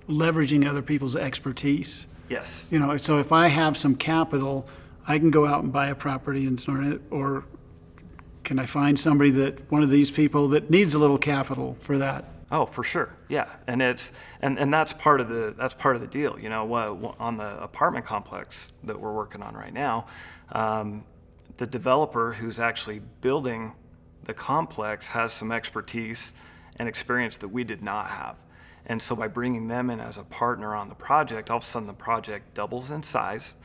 leveraging other people's expertise.
Yes.
So if I have some capital, I can go out and buy a property and start it, or can I find one of these people that needs a little capital for that?
Oh, for sure. Yeah. And that's part of the deal. On the apartment complex that we're working on right now, the developer who's actually building the complex has some expertise and experience that we did not have. And so by bringing them in as a partner on the project, all of a sudden the project doubles in size.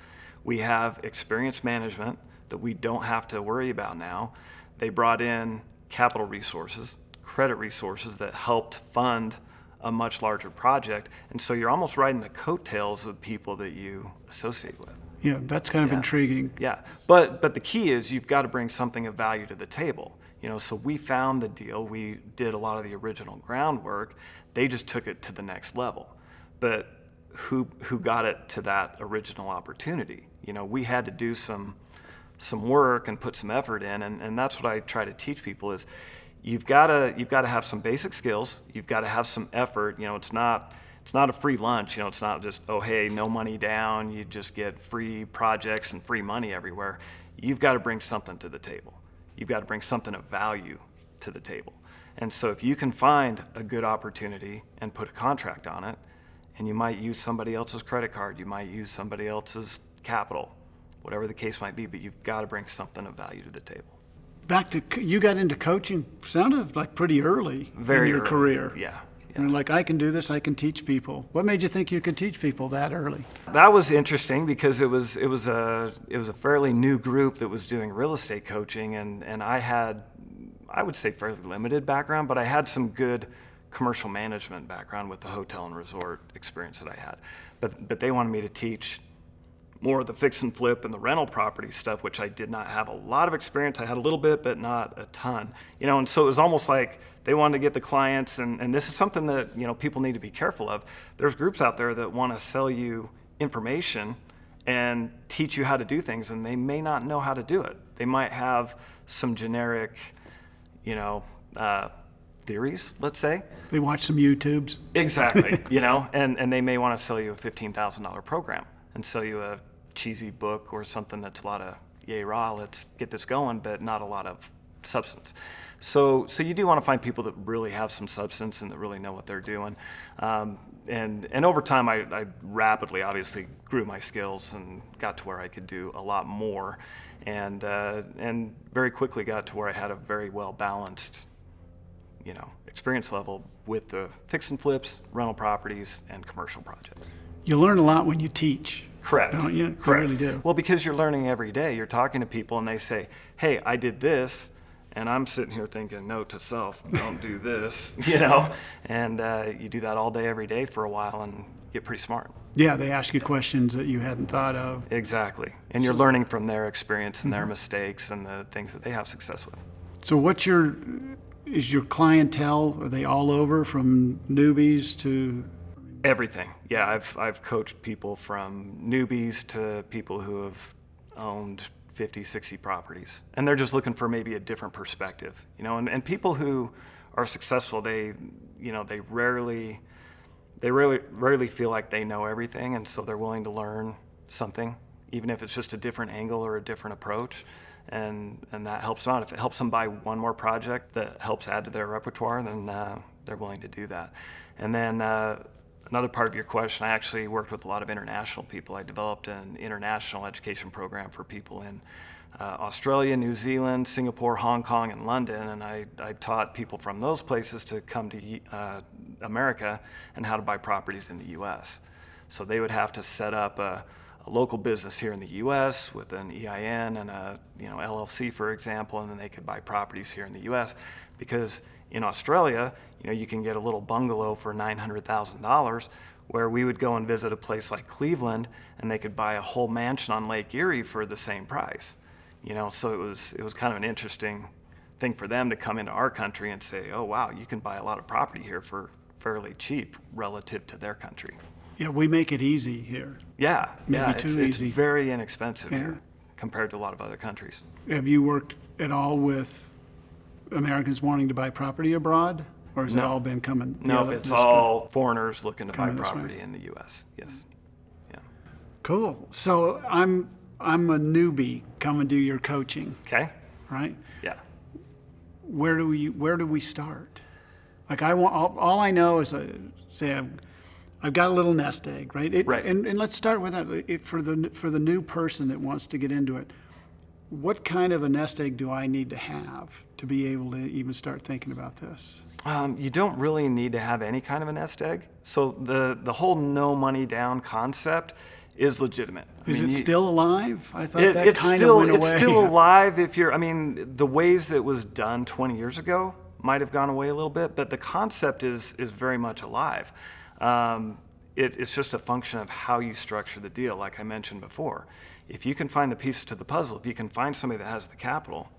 We have experience management that we don't have to worry about now. They brought in capital resources, credit resources that helped fund a much larger project. And so you're almost riding the coattails of people that you associate with.
Yeah, that's kind of intriguing.
Yeah, but the key is you've got to bring something of value to the table. So we found the deal, we did a lot of the original groundwork, they just took it to the next level. But who got it to that original opportunity? We had to do some work and put some effort in, and that's what I try to teach people is you've got to have some basic skills, you've got to have some effort. It's not a free lunch. It's not just, oh, hey, no money down, you just get free projects and free money everywhere. You've got to bring something to the table. You've got to bring something of value to the table. And so if you can find a good opportunity and put a contract on it, and you might use somebody else's credit card, you might use somebody else's capital, whatever the case might be, but you've got to bring something of value to the table.
Back to, you got into coaching, sounded like pretty early in your
early.
career.
Yeah.
And like, I can do this, I can teach people. What made you think you could teach people that early?
That was interesting because it was a fairly new group that was doing real estate coaching, and I had, I would say, fairly limited background, but I had some good commercial management background with the hotel and resort experience that I had. But they wanted me to teach more of the fix and flip and the rental property stuff, which I did not have a lot of experience. I had a little bit, but not a ton. And so it was almost like they wanted to get the clients, and this is something that people need to be careful of. There's groups out there that want to sell you information and teach you how to do things, and they may not know how to do it. They might have some generic, theories, let's say.
They watch some YouTubes.
Exactly, and they may want to sell you a $15,000 program and sell you a cheesy book or something that's a lot of yay rah, let's get this going, but not a lot of substance. So you do want to find people that really have some substance and that really know what they're doing. And over time, I rapidly, obviously, grew my skills and got to where I could do a lot more, and very quickly got to where I had a very well balanced, experience level with the fix and flips, rental properties, and commercial projects.
You learn a lot when you teach.
Correct.
Don't you?
Correct.
You really do.
Well, because you're learning every day. You're talking to people and they say, hey, I did this. And I'm sitting here thinking, note to self, don't do this, And you do that all day, every day for a while and get pretty smart.
Yeah, they ask you questions that you hadn't thought of.
Exactly. And you're learning from their experience and their mistakes and the things that they have success with.
So is your clientele, are they all over from newbies to?
Everything. Yeah, I've coached people from newbies to people who have owned 50, 60 properties. And they're just looking for maybe a different perspective, and people who are successful, they rarely feel like they know everything, and so they're willing to learn something, even if it's just a different angle or a different approach. And that helps them out. If it helps them buy one more project that helps add to their repertoire, then they're willing to do that. And then another part of your question, I actually worked with a lot of international people. I developed an international education program for people in Australia, New Zealand, Singapore, Hong Kong, and London, and I taught people from those places to come to America and how to buy properties in the U.S. So they would have to set up a local business here in the U.S. with an EIN and a LLC, for example, and then they could buy properties here in the U.S. because in Australia, you can get a little bungalow for $900,000, where we would go and visit a place like Cleveland, and they could buy a whole mansion on Lake Erie for the same price. So it was kind of an interesting thing for them to come into our country and say, oh wow, you can buy a lot of property here for fairly cheap relative to their country.
Yeah, we make it easy here.
Yeah,
Maybe too
it's
easy.
very inexpensive
Yeah.
here compared to a lot of other countries.
Have you worked at all with Americans wanting to buy property abroad? Or has it
No.
all been coming?
No, it's all foreigners looking to buy
Coming this way.
property in the U.S. Yes. Yeah.
Cool. So I'm a newbie coming to your coaching,
Okay.
right?
Yeah.
Where do we start? Like all I know is say I've got a little nest egg, right?
Right.
And let's start with that. For the new person that wants to get into it, what kind of a nest egg do I need to have to be able to even start thinking about this?
You don't really need to have any kind of a nest egg. So the whole no money down concept is legitimate.
Is it still alive? I thought that
it's
kind
still
of went away.
it's still alive. The ways it was done 20 years ago might have gone away a little bit, but the concept is very much alive. It's just a function of how you structure the deal, like I mentioned before. If you can find the pieces to the puzzle, if you can find somebody that has the capital,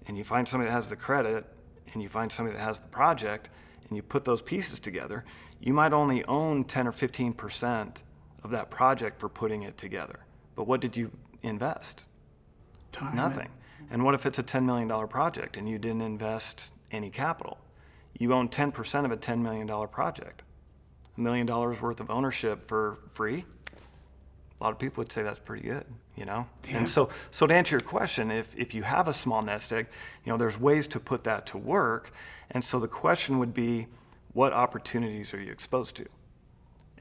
and you find somebody that has the credit, and you find somebody that has the project, and you put those pieces together, you might only own 10 or 15% of that project for putting it together. But what did you invest?
Time.
Nothing. And what if it's a $10 million project and you didn't invest any capital? You own 10% of a $10 million project. $1 million worth of ownership for free? A lot of people would say that's pretty good,
Yeah.
And so to answer your question, if you have a small nest egg, there's ways to put that to work. And so the question would be, what opportunities are you exposed to?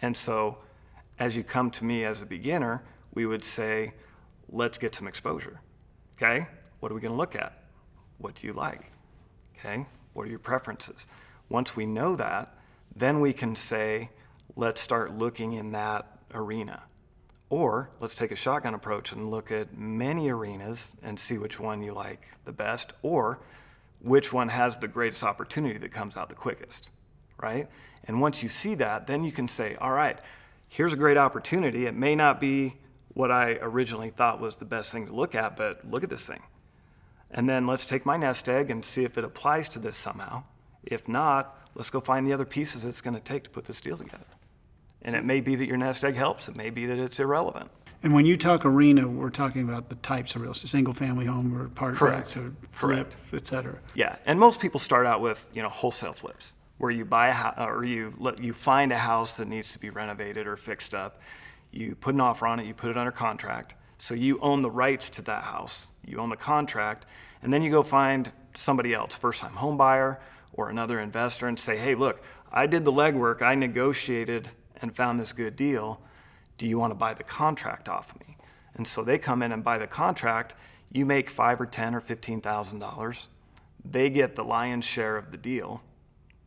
And so as you come to me as a beginner, we would say, let's get some exposure. Okay? What are we going to look at? What do you like? Okay? What are your preferences? Once we know that, then we can say, let's start looking in that arena. Or let's take a shotgun approach and look at many arenas and see which one you like the best, or which one has the greatest opportunity that comes out the quickest, right? And once you see that, then you can say, all right, here's a great opportunity. It may not be what I originally thought was the best thing to look at, but look at this thing. And then let's take my nest egg and see if it applies to this somehow. If not, let's go find the other pieces it's going to take to put this deal together. And it may be that your nest egg helps. It may be that it's irrelevant.
And when you talk arena, we're talking about the types of real estate, single-family home or apartments or flip, et cetera.
Yeah, and most people start out with wholesale flips, where you buy or you find a house that needs to be renovated or fixed up. You put an offer on it. You put it under contract. So you own the rights to that house, you own the contract, and then you go find somebody else, first-time home buyer or another investor, and say, hey, look, I did the legwork, I negotiated and found this good deal. Do you want to buy the contract off of me? And so they come in and buy the contract. You make $5,000 or $10,000 or $15,000. They get the lion's share of the deal,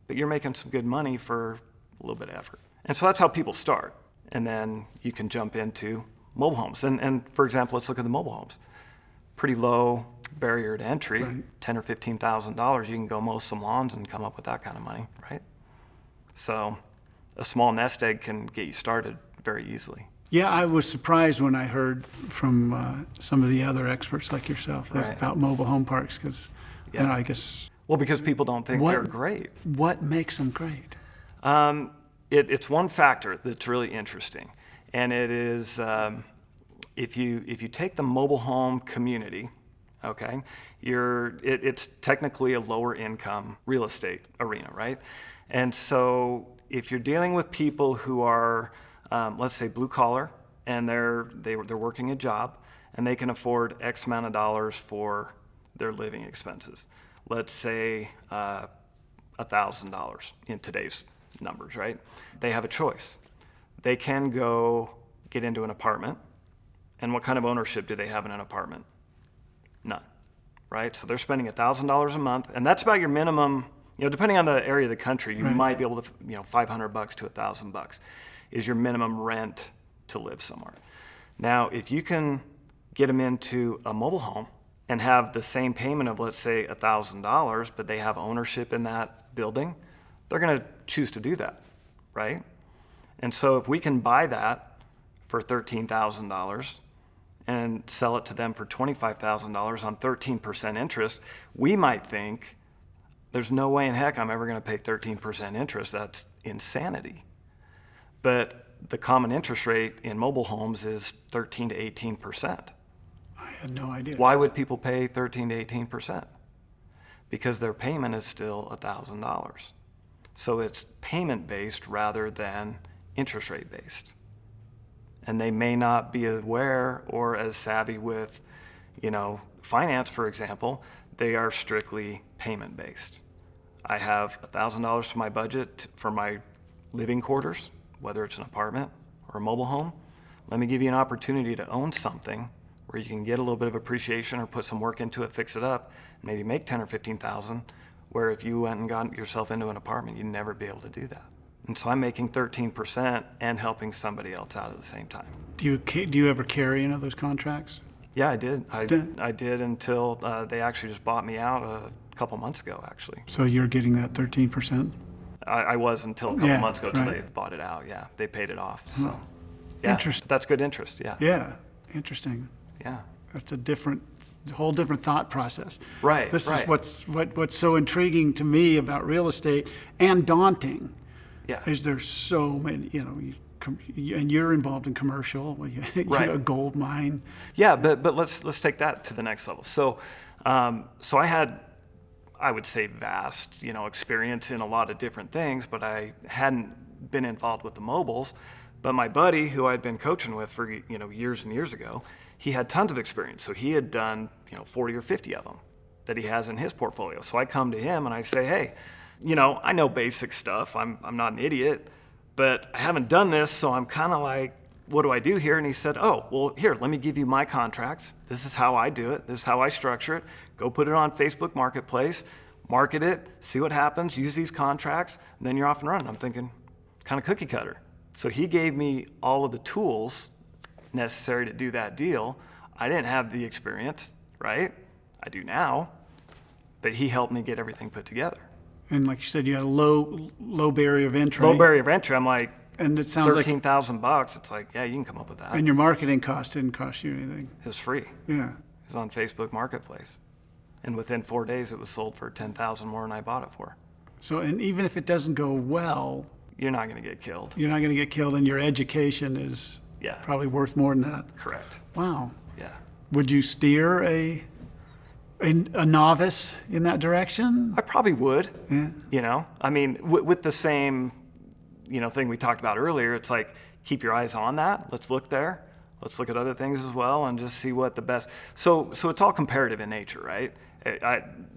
but you're making some good money for a little bit of effort. And so that's how people start. And then you can jump into mobile homes. And for example, let's look at the mobile homes. Pretty low barrier to entry, right. $10,000 or $15,000. You can go mow some lawns and come up with that kind of money, right? So a small nest egg can get you started very easily.
Yeah, I was surprised when I heard from some of the other experts like yourself about mobile home parks, because I guess...
Well, because people don't think they're great.
What makes them great?
It's one factor that's really interesting, and it is if you take the mobile home community, okay, it's technically a lower income real estate arena, right? And so if you're dealing with people who are, let's say, blue collar, and they're working a job, and they can afford X amount of dollars for their living expenses. Let's say $1,000 in today's numbers, right? They have a choice. They can go get into an apartment, and what kind of ownership do they have in an apartment? None, right? So they're spending $1,000 a month, and that's about your minimum. Depending on the area of the country, you might be able to, $500 to $1,000 is your minimum rent to live somewhere. Now, if you can get them into a mobile home and have the same payment of, let's say, $1,000, but they have ownership in that building, they're going to choose to do that, right? And so if we can buy that for $13,000 and sell it to them for $25,000 on 13% interest, we might think, there's no way in heck I'm ever going to pay 13% interest. That's insanity. But the common interest rate in mobile homes is 13 to 18%.
I had no idea.
Why would people pay 13 to 18%? Because their payment is still $1,000. So it's payment-based rather than interest rate-based. And they may not be aware or as savvy with, finance, for example. They are strictly payment-based. I have $1,000 to my budget for my living quarters, whether it's an apartment or a mobile home. Let me give you an opportunity to own something where you can get a little bit of appreciation or put some work into it, fix it up, maybe make $10,000 or $15,000, where if you went and got yourself into an apartment, you'd never be able to do that. And so I'm making 13% and helping somebody else out at the same time.
Do you ever carry any of those contracts?
Yeah, I did. I did until they actually just bought me out a couple months ago, actually.
So you're getting that 13%?
I was until a couple months ago until they bought it out. Yeah, they paid it off. So, yeah,
interesting.
That's good interest. Yeah.
Yeah, interesting.
Yeah.
That's a whole different thought process.
Right.
This is what's so intriguing to me about real estate and daunting.
Yeah.
Is there's so many, and you're involved in commercial, a gold mine.
Yeah, but let's take that to the next level. So I had, I would say, vast experience in a lot of different things, but I hadn't been involved with the mobiles. But my buddy, who I'd been coaching with for years and years ago, he had tons of experience. So he had done 40 or 50 of them that he has in his portfolio. So I come to him and I say, hey, I know basic stuff. I'm not an idiot, but I haven't done this, so I'm kind of like, what do I do here? And he said, oh, well, here, let me give you my contracts. This is how I do it. This is how I structure it. Go put it on Facebook Marketplace, market it, see what happens, use these contracts, and then you're off and running. I'm thinking, kind of cookie cutter. So he gave me all of the tools necessary to do that deal. I didn't have the experience, right? I do now, but he helped me get everything put together.
And like you said, you had a low barrier of entry.
Low barrier of entry. I'm like,
and it sounds like
$13,000. It's like, yeah, you can come up with that.
And your marketing cost didn't cost you anything.
It was free.
Yeah.
It was on Facebook Marketplace, and within 4 days, it was sold for $10,000 more than I bought it for.
So, and even if it doesn't go well,
you're not going to get killed.
You're not going to get killed, and your education is probably worth more than that.
Correct.
Wow.
Yeah.
Would you steer a novice in that direction?
I probably would.
Yeah.
I mean, with the same, thing we talked about earlier, it's like, keep your eyes on that. Let's look there. let's look at other things as well and just see what the best. So it's all comparative in nature, right?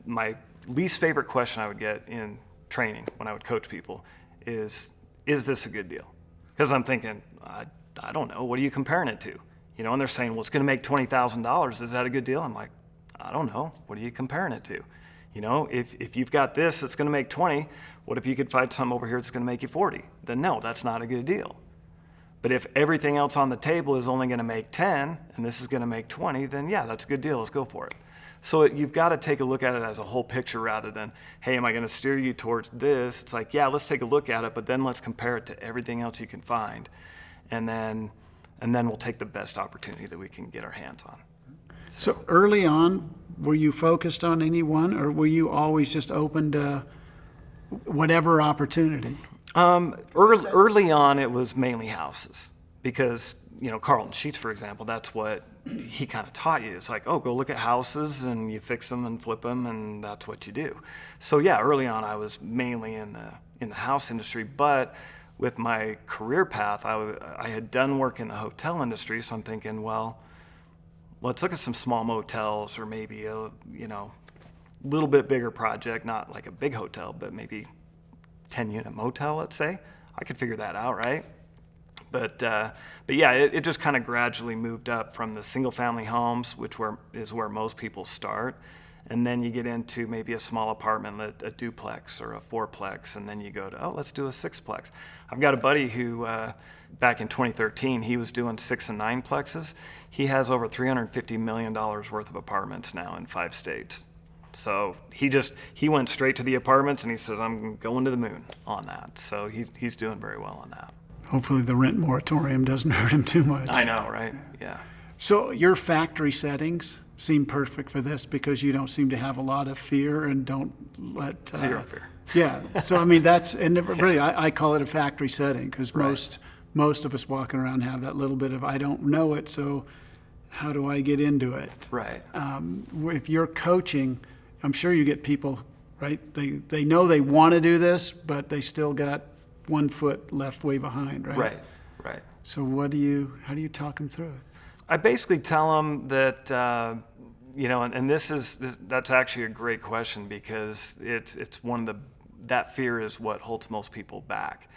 My least favorite question I would get in training when I would coach people is this a good deal? Because I'm thinking, I don't know, what are you comparing it to? You know, and they're saying, well, it's going to make $20,000. Is that a good deal? I'm like, I don't know. What are you comparing it to? You know, if you've got this that's going to make 20, what if you could find something over here that's going to make you 40? Then no, that's not a good deal. But if everything else on the table is only going to make 10 and this is going to make 20, then yeah, that's a good deal. Let's go for it. So you've got to take a look at it as a whole picture rather than, hey, am I going to steer you towards this? It's like, yeah, let's take a look at it, but then let's compare it to everything else you can find. And then we'll take the best opportunity that we can get our hands on.
So early on, were you focused on any one, or were you always just open to whatever opportunity?
Early on, it was mainly houses because, you know, Carlton Sheets, for example, that's what he kind of taught you. It's like, oh, go look at houses and you fix them and flip them, and that's what you do. So yeah, early on, I was mainly in the house industry, but with my career path, I had done work in the hotel industry, so I'm thinking, well, let's look at some small motels or maybe a, you know, little bit bigger project, not like a big hotel, but maybe 10-unit motel, let's say. I could figure that out, right? But yeah, it just kind of gradually moved up from the single-family homes, which is where most people start, and then you get into maybe a small apartment, a duplex or a fourplex, and then you go to, oh, let's do a sixplex. I've got a buddy who, back in 2013, he was doing 6 and 9 plexes. He has over $350 million worth of apartments now in 5 states. So he went straight to the apartments, and he says, I'm going to the moon on that. So he's doing very well on that.
Hopefully the rent moratorium doesn't hurt him too much.
I know, right? Yeah.
So your factory settings seem perfect for this because you don't seem to have a lot of fear and don't let...
Zero fear.
Yeah. So, I mean, really, I call it a factory setting because most of us walking around have that little bit of, I don't know it, so how do I get into it?
Right.
If you're coaching, I'm sure you get people, right? They know they want to do this, but they still got 1 foot left way behind, right?
Right.
So how do you talk them through it?
I basically tell them that, you know, and that's actually a great question because it's one of that fear is what holds most people back.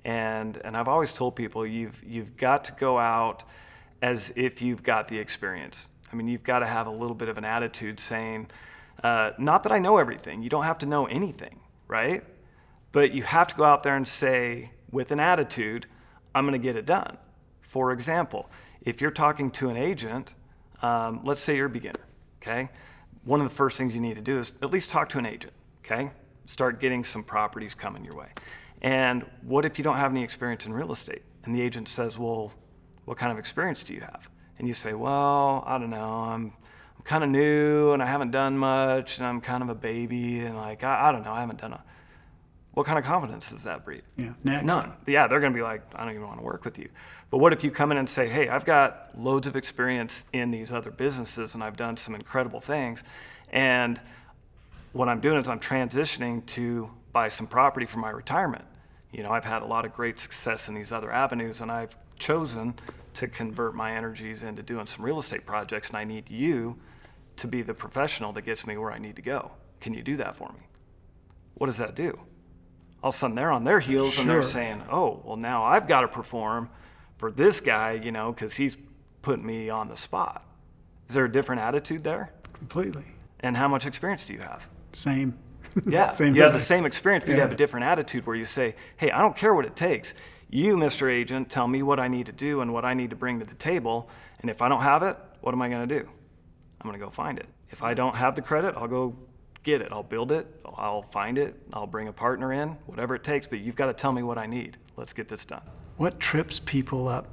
And I've always told people you've got to go out as if you've got the experience. I mean, you've got to have a little bit of an attitude saying, not that I know everything. You don't have to know anything, right? But you have to go out there and say, with an attitude, I'm going to get it done. For example, if you're talking to an agent, let's say you're a beginner, okay? One of the first things you need to do is at least talk to an agent, okay? Start getting some properties coming your way. And what if you don't have any experience in real estate? And the agent says, well, what kind of experience do you have? And you say, well, I don't know, I'm kind of new and I haven't done much and I'm kind of a baby and like, I don't know, I haven't done what kind of confidence does that breed?
Yeah, next.
None. Yeah, they're going to be like, I don't even want to work with you. But what if you come in and say, hey, I've got loads of experience in these other businesses and I've done some incredible things. And what I'm doing is I'm transitioning to buy some property for my retirement. You know, I've had a lot of great success in these other avenues and I've chosen to convert my energies into doing some real estate projects, and I need you to be the professional that gets me where I need to go. Can you do that for me? What does that do? All of a sudden they're on their heels and they're saying, oh, well, now I've got to perform for this guy, you know, because he's putting me on the spot. Is there a different attitude there?
Completely.
And how much experience do you have?
Same.
Yeah,
Same
you have
guy.
the same experience, but you have a different attitude where you say, hey, I don't care what it takes. You, Mr. Agent, tell me what I need to do and what I need to bring to the table. And if I don't have it, what am I going to do? I'm going to go find it. If I don't have the credit, I'll go get it. I'll build it. I'll find it. I'll bring a partner in, whatever it takes. But you've got to tell me what I need. Let's get this done.
What trips people up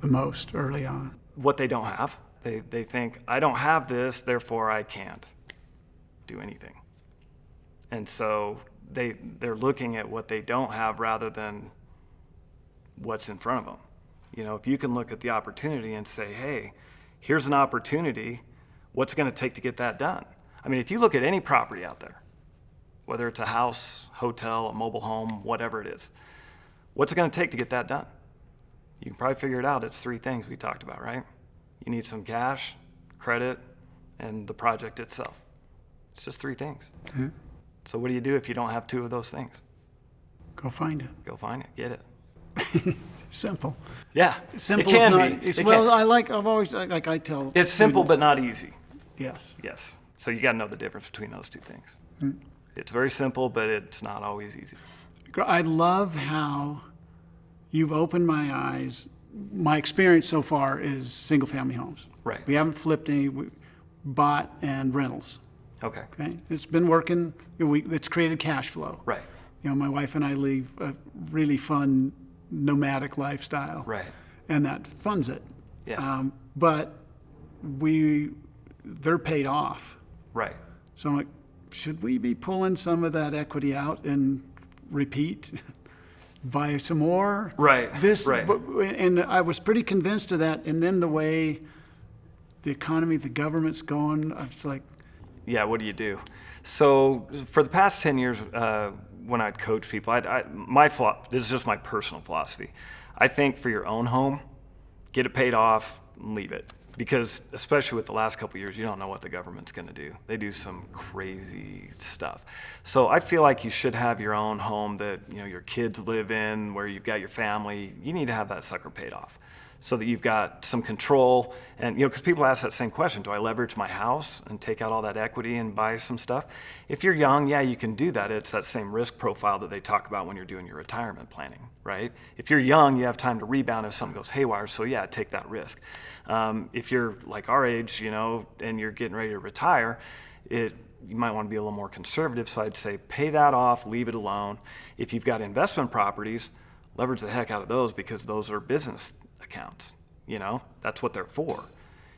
the most early on?
What they don't have. They think, I don't have this, therefore I can't do anything. And so they're looking at what they don't have rather than what's in front of them. You know, if you can look at the opportunity and say, hey, here's an opportunity, what's it going to take to get that done? I mean, if you look at any property out there, whether it's a house, hotel, a mobile home, whatever it is, what's it going to take to get that done? You can probably figure it out. It's 3 things we talked about, right? You need some cash, credit, and the project itself. It's just 3 things.
Yeah.
So what do you do if you don't have 2 of those things?
Go find it.
Go find it, get it.
Simple.
Yeah,
Simple
it can
is not.
be.
It's,
It
well,
can.
I've always like I tell.
It's simple but
students,
not easy.
yes.
Yes. So you got to know the difference between those 2 things.
Hmm.
It's very simple, but it's not always easy.
I love how you've opened my eyes. My experience so far is single-family homes.
Right.
We haven't flipped any. We bought and rentals.
Okay.
Okay. It's been working. It's created cash flow.
Right.
You know, my wife and I lead a really fun nomadic lifestyle.
Right.
And that funds it.
Yeah.
But they're paid off.
Right.
So I'm like, should we be pulling some of that equity out and repeat, buy some more?
Right, right.
And I was pretty convinced of that. And then the way the economy, the government's going, I was like,
Yeah, what do you do? So for the past 10 years, when I'd coach people, this is just my personal philosophy. I think for your own home, get it paid off and leave it. Because especially with the last couple of years, you don't know what the government's going to do. They do some crazy stuff. So I feel like you should have your own home that your kids live in, where you've got your family. You need to have that sucker paid off, so that you've got some control. And because people ask that same question, do I leverage my house and take out all that equity and buy some stuff? If you're young, yeah, you can do that. It's that same risk profile that they talk about when you're doing your retirement planning, right? If you're young, you have time to rebound if something goes haywire. So yeah, take that risk. If you're like our age, and you're getting ready to retire, you might want to be a little more conservative. So I'd say pay that off, leave it alone. If you've got investment properties, leverage the heck out of those, because those are business accounts. That's what they're for.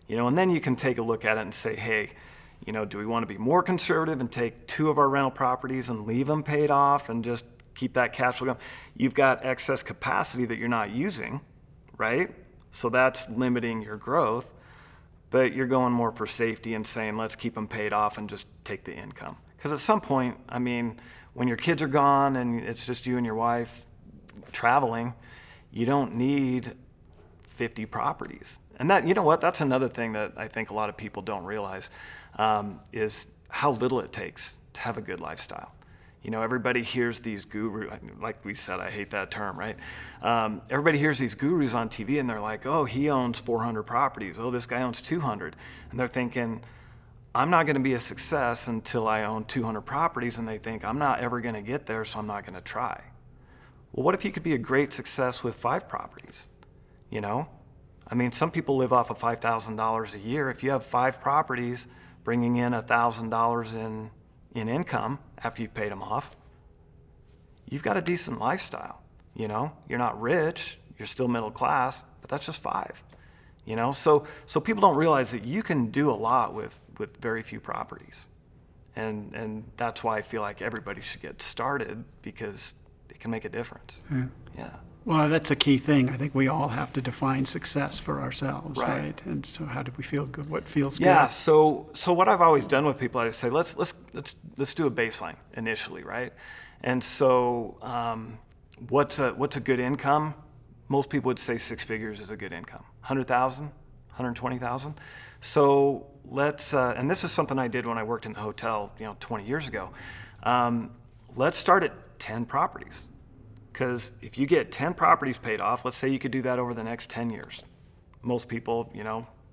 And then you can take a look at it and say, hey, do we want to be more conservative and take 2 of our rental properties and leave them paid off and just keep that cash flow going? You've got excess capacity that you're not using, right? So that's limiting your growth, but you're going more for safety and saying, let's keep them paid off and just take the income. Because at some point, when your kids are gone and it's just you and your wife traveling, you don't need 50 properties. And that's another thing that I think a lot of people don't realize, is how little it takes to have a good lifestyle. Everybody hears these gurus, like we said, I hate that term, right? Everybody hears these gurus on TV and they're like, oh, he owns 400 properties. Oh, this guy owns 200. And they're thinking, I'm not going to be a success until I own 200 properties. And they think, I'm not ever going to get there, so I'm not going to try. Well, what if you could be a great success with 5 properties? Some people live off of $5,000 a year. If you have 5 properties bringing in $1,000 in income after you've paid them off, you've got a decent lifestyle. You're not rich, you're still middle class, but that's just 5. So people don't realize that you can do a lot with very few properties. And that's why I feel like everybody should get started, because it can make a difference. Yeah.
Well, that's a key thing. I think we all have to define success for ourselves,
Right.
right? And so how do we feel good? What feels
Yeah,
good?
so what I've always done with people, I say, let's do a baseline initially, right? And so what's a good income? Most people would say 6 figures is a good income. 100,000, 120,000. So let's, and this is something I did when I worked in the hotel, 20 years ago. Let's start at 10 properties. Because if you get 10 properties paid off, let's say you could do that over the next 10 years. Most people,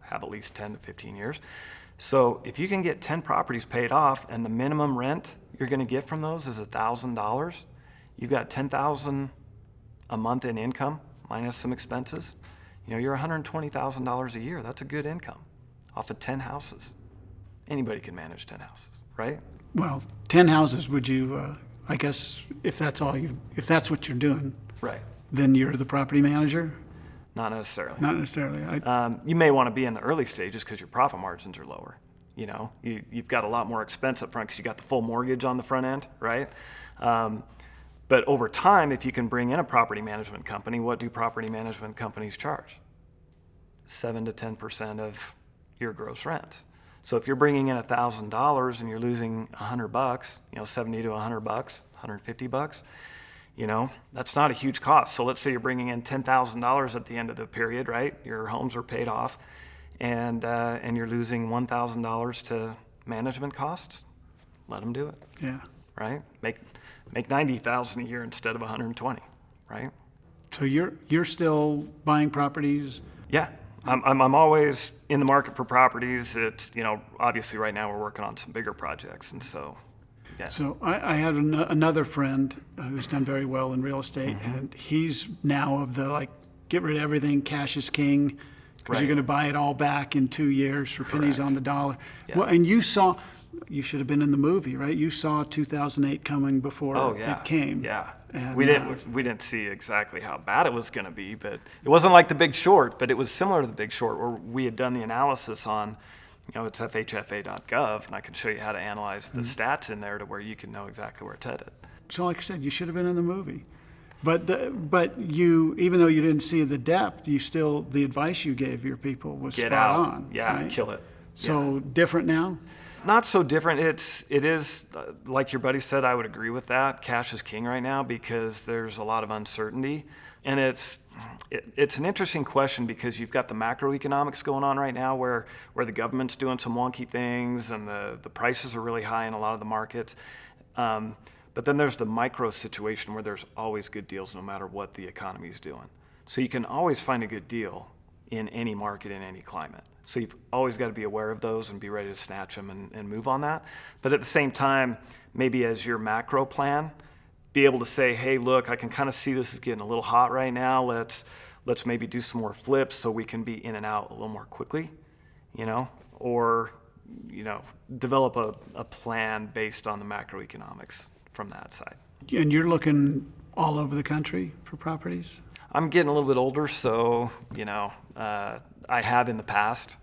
have at least 10 to 15 years. So if you can get 10 properties paid off and the minimum rent you're going to get from those is $1,000, you've got $10,000 a month in income minus some expenses. You're $120,000 a year. That's a good income off of 10 houses. Anybody can manage 10 houses, right?
Well, 10 houses, would you, I guess, if that's what you're doing,
Right.
then you're the property manager?
Not necessarily.
Not necessarily.
You may want to be in the early stages because your profit margins are lower. You've got a lot more expense up front because you got the full mortgage on the front end, right? But over time, if you can bring in a property management company, what do property management companies charge? 7 to 10% of your gross rents. So if you're bringing in $1,000 and you're losing $100, $70 to $100, $150, You know, that's not a huge cost. So let's say you're bringing in $10,000 at the end of the period, right? Your homes are paid off, and you're losing $1,000 to management costs. Let them do it.
Yeah.
Right? Make $90,000 a year instead of $120,000, right?
So you're still buying properties?
Yeah, I'm always in the market for properties. It's, you know, obviously right now we're working on some bigger projects, and so. Yeah.
So I had another friend who's done very well in real estate, and he's now of the like, get rid of everything, cash is king, because you're
Right.
going to buy it all back in 2 years for pennies
Correct.
on the dollar.
Yeah.
Well, and you should have been in the movie, right? You saw 2008 coming before
Oh yeah,
it came.
Yeah,
And,
we didn't see exactly how bad it was going to be, but it wasn't like The Big Short. But it was similar to The Big Short, where we had done the analysis on, you know, it's FHFA.gov, and I can show you how to analyze the stats in there to where you can know exactly where it's headed.
So like I said, you should have been in the movie. But you, even though you didn't see the depth, the advice you gave your people was
Get
spot
out,
on.
yeah,
right?
kill it.
So different now?
Not so different. It is like your buddy said. I would agree with that. Cash is king right now because there's a lot of uncertainty, and it's an interesting question because you've got the macroeconomics going on right now, where the government's doing some wonky things, and the prices are really high in a lot of the markets. But then there's the micro situation where there's always good deals no matter what the economy is doing. So you can always find a good deal in any market, in any climate. So you've always got to be aware of those and be ready to snatch them and move on that. But at the same time, maybe as your macro plan, be able to say, hey, look, I can kind of see this is getting a little hot right now. Let's maybe do some more flips so we can be in and out a little more quickly, you know, or, you know, develop a plan based on the macroeconomics from that side.
And you're looking all over the country for properties?
I'm getting a little bit older, so, you know, I have in the past,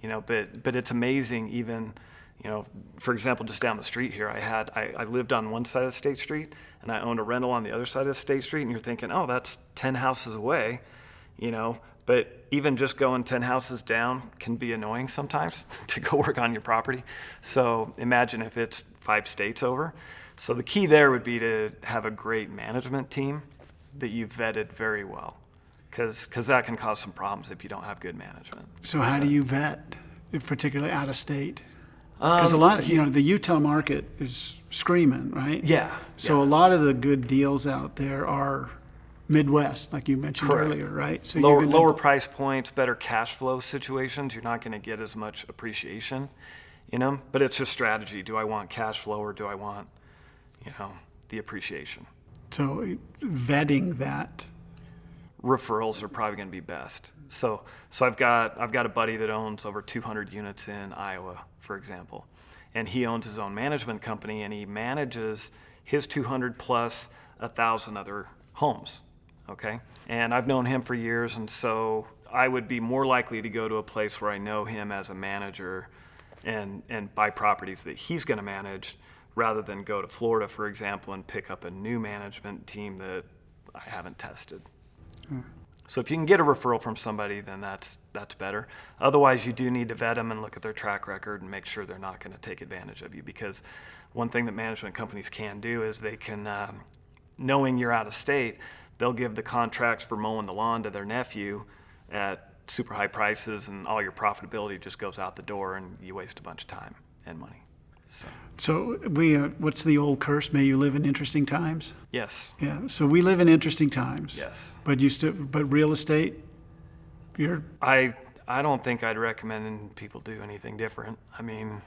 you know, but it's amazing even, you know, for example, just down the street here, I lived on one side of State Street and I owned a rental on the other side of State Street, and you're thinking, oh, that's 10 houses away, you know, but even just going 10 houses down can be annoying sometimes to go work on your property. So imagine if it's 5 states over. So the key there would be to have a great management team that you've vetted very well, because that can cause some problems if you don't have good management.
So how do you vet, particularly out of state? Because a lot of, you know, the Utah market is screaming, right?
Yeah.
So a lot of the good deals out there are Midwest, like you mentioned
Correct.
earlier, right? So
Lower price points, better cash flow situations. You're not going to get as much appreciation in them, but it's just strategy. Do I want cash flow or do I want, you know, the appreciation?
So vetting that.
Referrals are probably going to be best. So I've got a buddy that owns over 200 units in Iowa, for example, and he owns his own management company, and he manages his 200 plus 1,000 other homes. Okay, and I've known him for years, and so I would be more likely to go to a place where I know him as a manager, and buy properties that he's going to manage, rather than go to Florida, for example, and pick up a new management team that I haven't tested. So if you can get a referral from somebody, then that's better. Otherwise, you do need to vet them and look at their track record and make sure they're not going to take advantage of you. Because one thing that management companies can do is they can, knowing you're out of state, they'll give the contracts for mowing the lawn to their nephew at super high prices, and all your profitability just goes out the door, and you waste a bunch of time and money.
So what's the old curse? May you live in interesting times.
Yes.
Yeah. So we live in interesting times.
Yes.
But real estate,
I don't think I'd recommend people do anything different. I mean,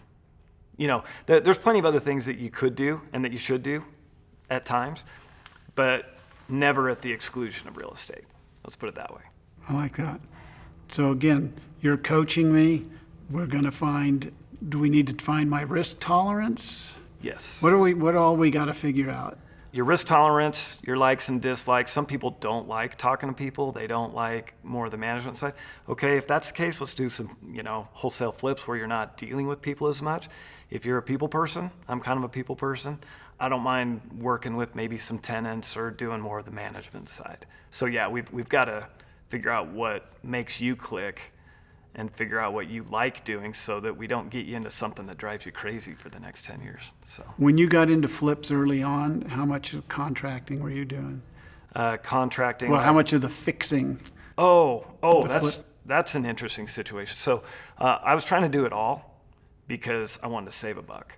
you know, there's plenty of other things that you could do and that you should do at times, but never at the exclusion of real estate. Let's put it that way.
I like that. So again, you're coaching me. We're going to do we need to find my risk tolerance?
Yes.
What all we got to figure out?
Your risk tolerance, your likes and dislikes. Some people don't like talking to people. They don't like more of the management side. Okay, if that's the case, let's do some, you know, wholesale flips where you're not dealing with people as much. If you're a people person, I'm kind of a people person. I don't mind working with maybe some tenants or doing more of the management side. So yeah, we've got to figure out what makes you click and figure out what you like doing so that we don't get you into something that drives you crazy for the next 10 years. So
When you got into flips early on, how much of contracting were you doing?
contracting.
Well, how much of the fixing?
That's an interesting situation. So I was trying to do it all because I wanted to save a buck.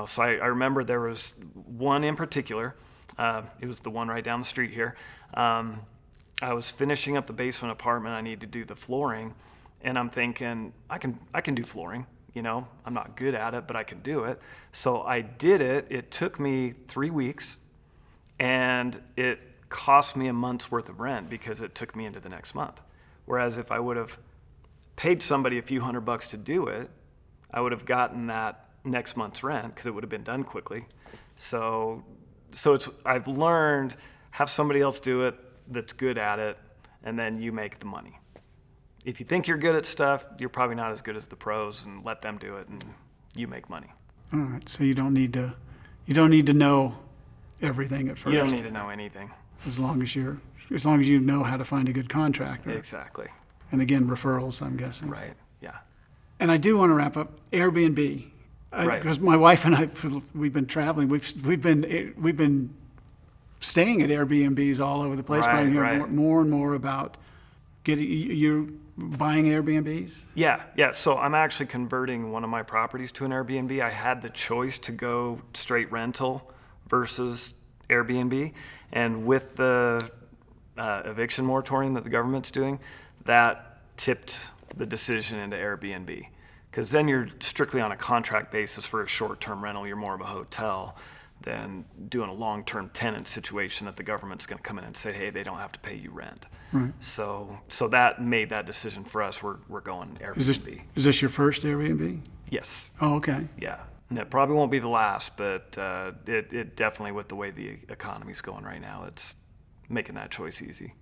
So I remember there was one in particular. It was the one right down the street here. I was finishing up the basement apartment. I need to do the flooring, and I'm thinking I can do flooring. I'm not good at it, but I can do it. So I did it. It took me 3 weeks, and it cost me a month's worth of rent because it took me into the next month. Whereas if I would have paid somebody a few $100 to do it, I would have gotten that next month's rent because it would have been done quickly. So I've learned, have somebody else do it that's good at it, and then you make the money. If you think you're good at stuff, you're probably not as good as the pros, and let them do it, and you make money.
All right, so you don't need to know everything at first.
You don't need to know anything.
as long as you know how to find a good contractor.
Exactly.
And again, referrals, I'm guessing.
Right. Yeah.
And I do want to wrap up Airbnb.
Right.
Because my wife and I, we've been traveling. We've been staying at Airbnbs all over the place. But I hear
Right.
more and more about you're buying Airbnbs.
Yeah. So I'm actually converting one of my properties to an Airbnb. I had the choice to go straight rental versus Airbnb, and with the eviction moratorium that the government's doing, that tipped the decision into Airbnb. Because then you're strictly on a contract basis for a short-term rental. You're more of a hotel than doing a long-term tenant situation that the government's going to come in and say, hey, they don't have to pay you rent.
Right.
So that made that decision for us. We're going Airbnb.
Is this your first Airbnb?
Yes.
Oh, okay.
Yeah. And it probably won't be the last, but it definitely, with the way the economy's going right now, it's making that choice easy.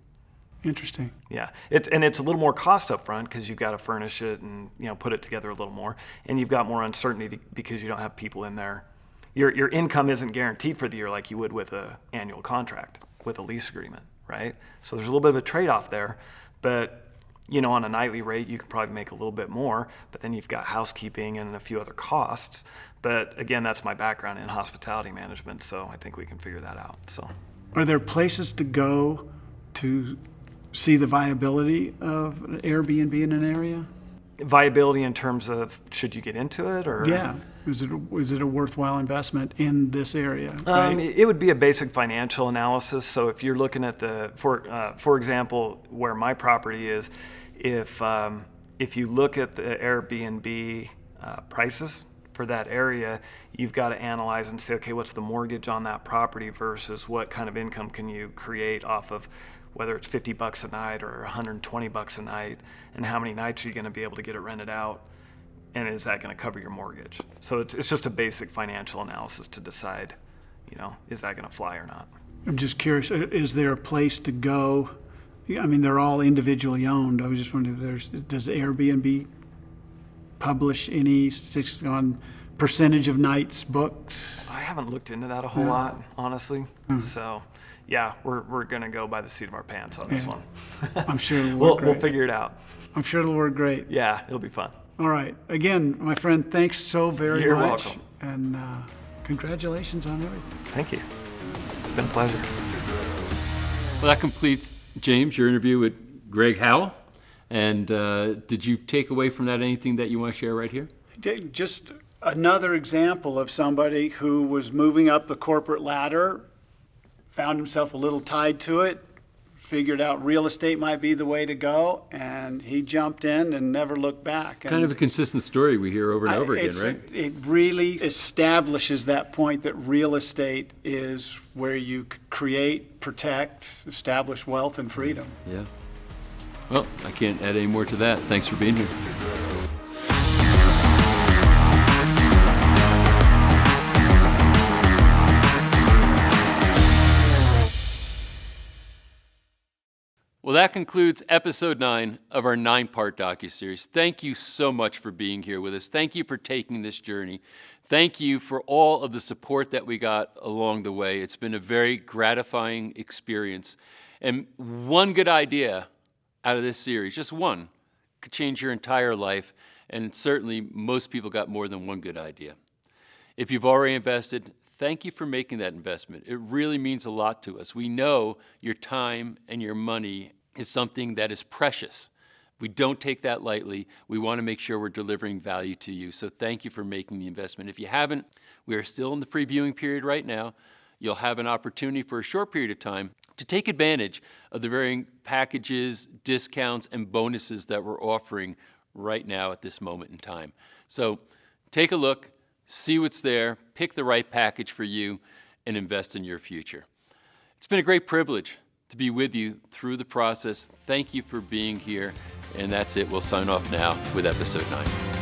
Interesting.
Yeah, it's a little more cost up front because you've got to furnish it and put it together a little more, and you've got more uncertainty because you don't have people in there. Your income isn't guaranteed for the year like you would with an annual contract with a lease agreement, right? So there's a little bit of a trade-off there, but on a nightly rate you can probably make a little bit more, but then you've got housekeeping and a few other costs. But again, that's my background in hospitality management, so I think we can figure that out. So,
Are there places to go to see the viability of an Airbnb in an area?
viability in terms of should you get into it, or
Yeah. Is it a worthwhile investment in this area? Right?
It would be a basic financial analysis. So if you're looking at for example, where my property is, if you look at the Airbnb prices for that area, you've got to analyze and say, okay, what's the mortgage on that property versus what kind of income can you create off of whether it's $50 a night or $120 a night, and how many nights are you going to be able to get it rented out, and is that going to cover your mortgage? So it's just a basic financial analysis to decide, is that going to fly or not?
I'm just curious, is there a place to go? I mean, they're all individually owned. I was just wondering does Airbnb publish any statistics on percentage of nights booked?
I haven't looked into that a whole lot, honestly. So, yeah, we're going to go by the seat of our pants on this one.
I'm sure it'll work great.
We'll figure it out.
I'm sure it'll work great.
Yeah, it'll be fun.
All right. Again, my friend, thanks so very much.
You're welcome.
And congratulations on everything.
Thank you. It's been a pleasure.
Well, that completes, James, your interview with Greg Howell. And did you take away from that anything that you want to share right here?
Just another example of somebody who was moving up the corporate ladder, found himself a little tied to it, figured out real estate might be the way to go, and he jumped in and never looked back.
Kind of a consistent story we hear over and over again, right?
It really establishes that point that real estate is where you create, protect, establish wealth and freedom.
Yeah. Well, I can't add any more to that. Thanks for being here. Well, that concludes episode 9 of our 9-part docuseries. Thank you so much for being here with us. Thank you for taking this journey. Thank you for all of the support that we got along the way. It's been a very gratifying experience. And one good idea out of this series, just one, could change your entire life, and certainly most people got more than one good idea. If you've already invested, thank you for making that investment. It really means a lot to us. We know your time and your money is something that is precious. We don't take that lightly. We want to make sure we're delivering value to you. So thank you for making the investment. If you haven't, we are still in the free viewing period right now. You'll have an opportunity for a short period of time to take advantage of the varying packages, discounts, and bonuses that we're offering right now at this moment in time. So take a look, see what's there, pick the right package for you, and invest in your future. It's been a great privilege to be with you through the process. Thank you for being here. And that's it. We'll sign off now with episode 9.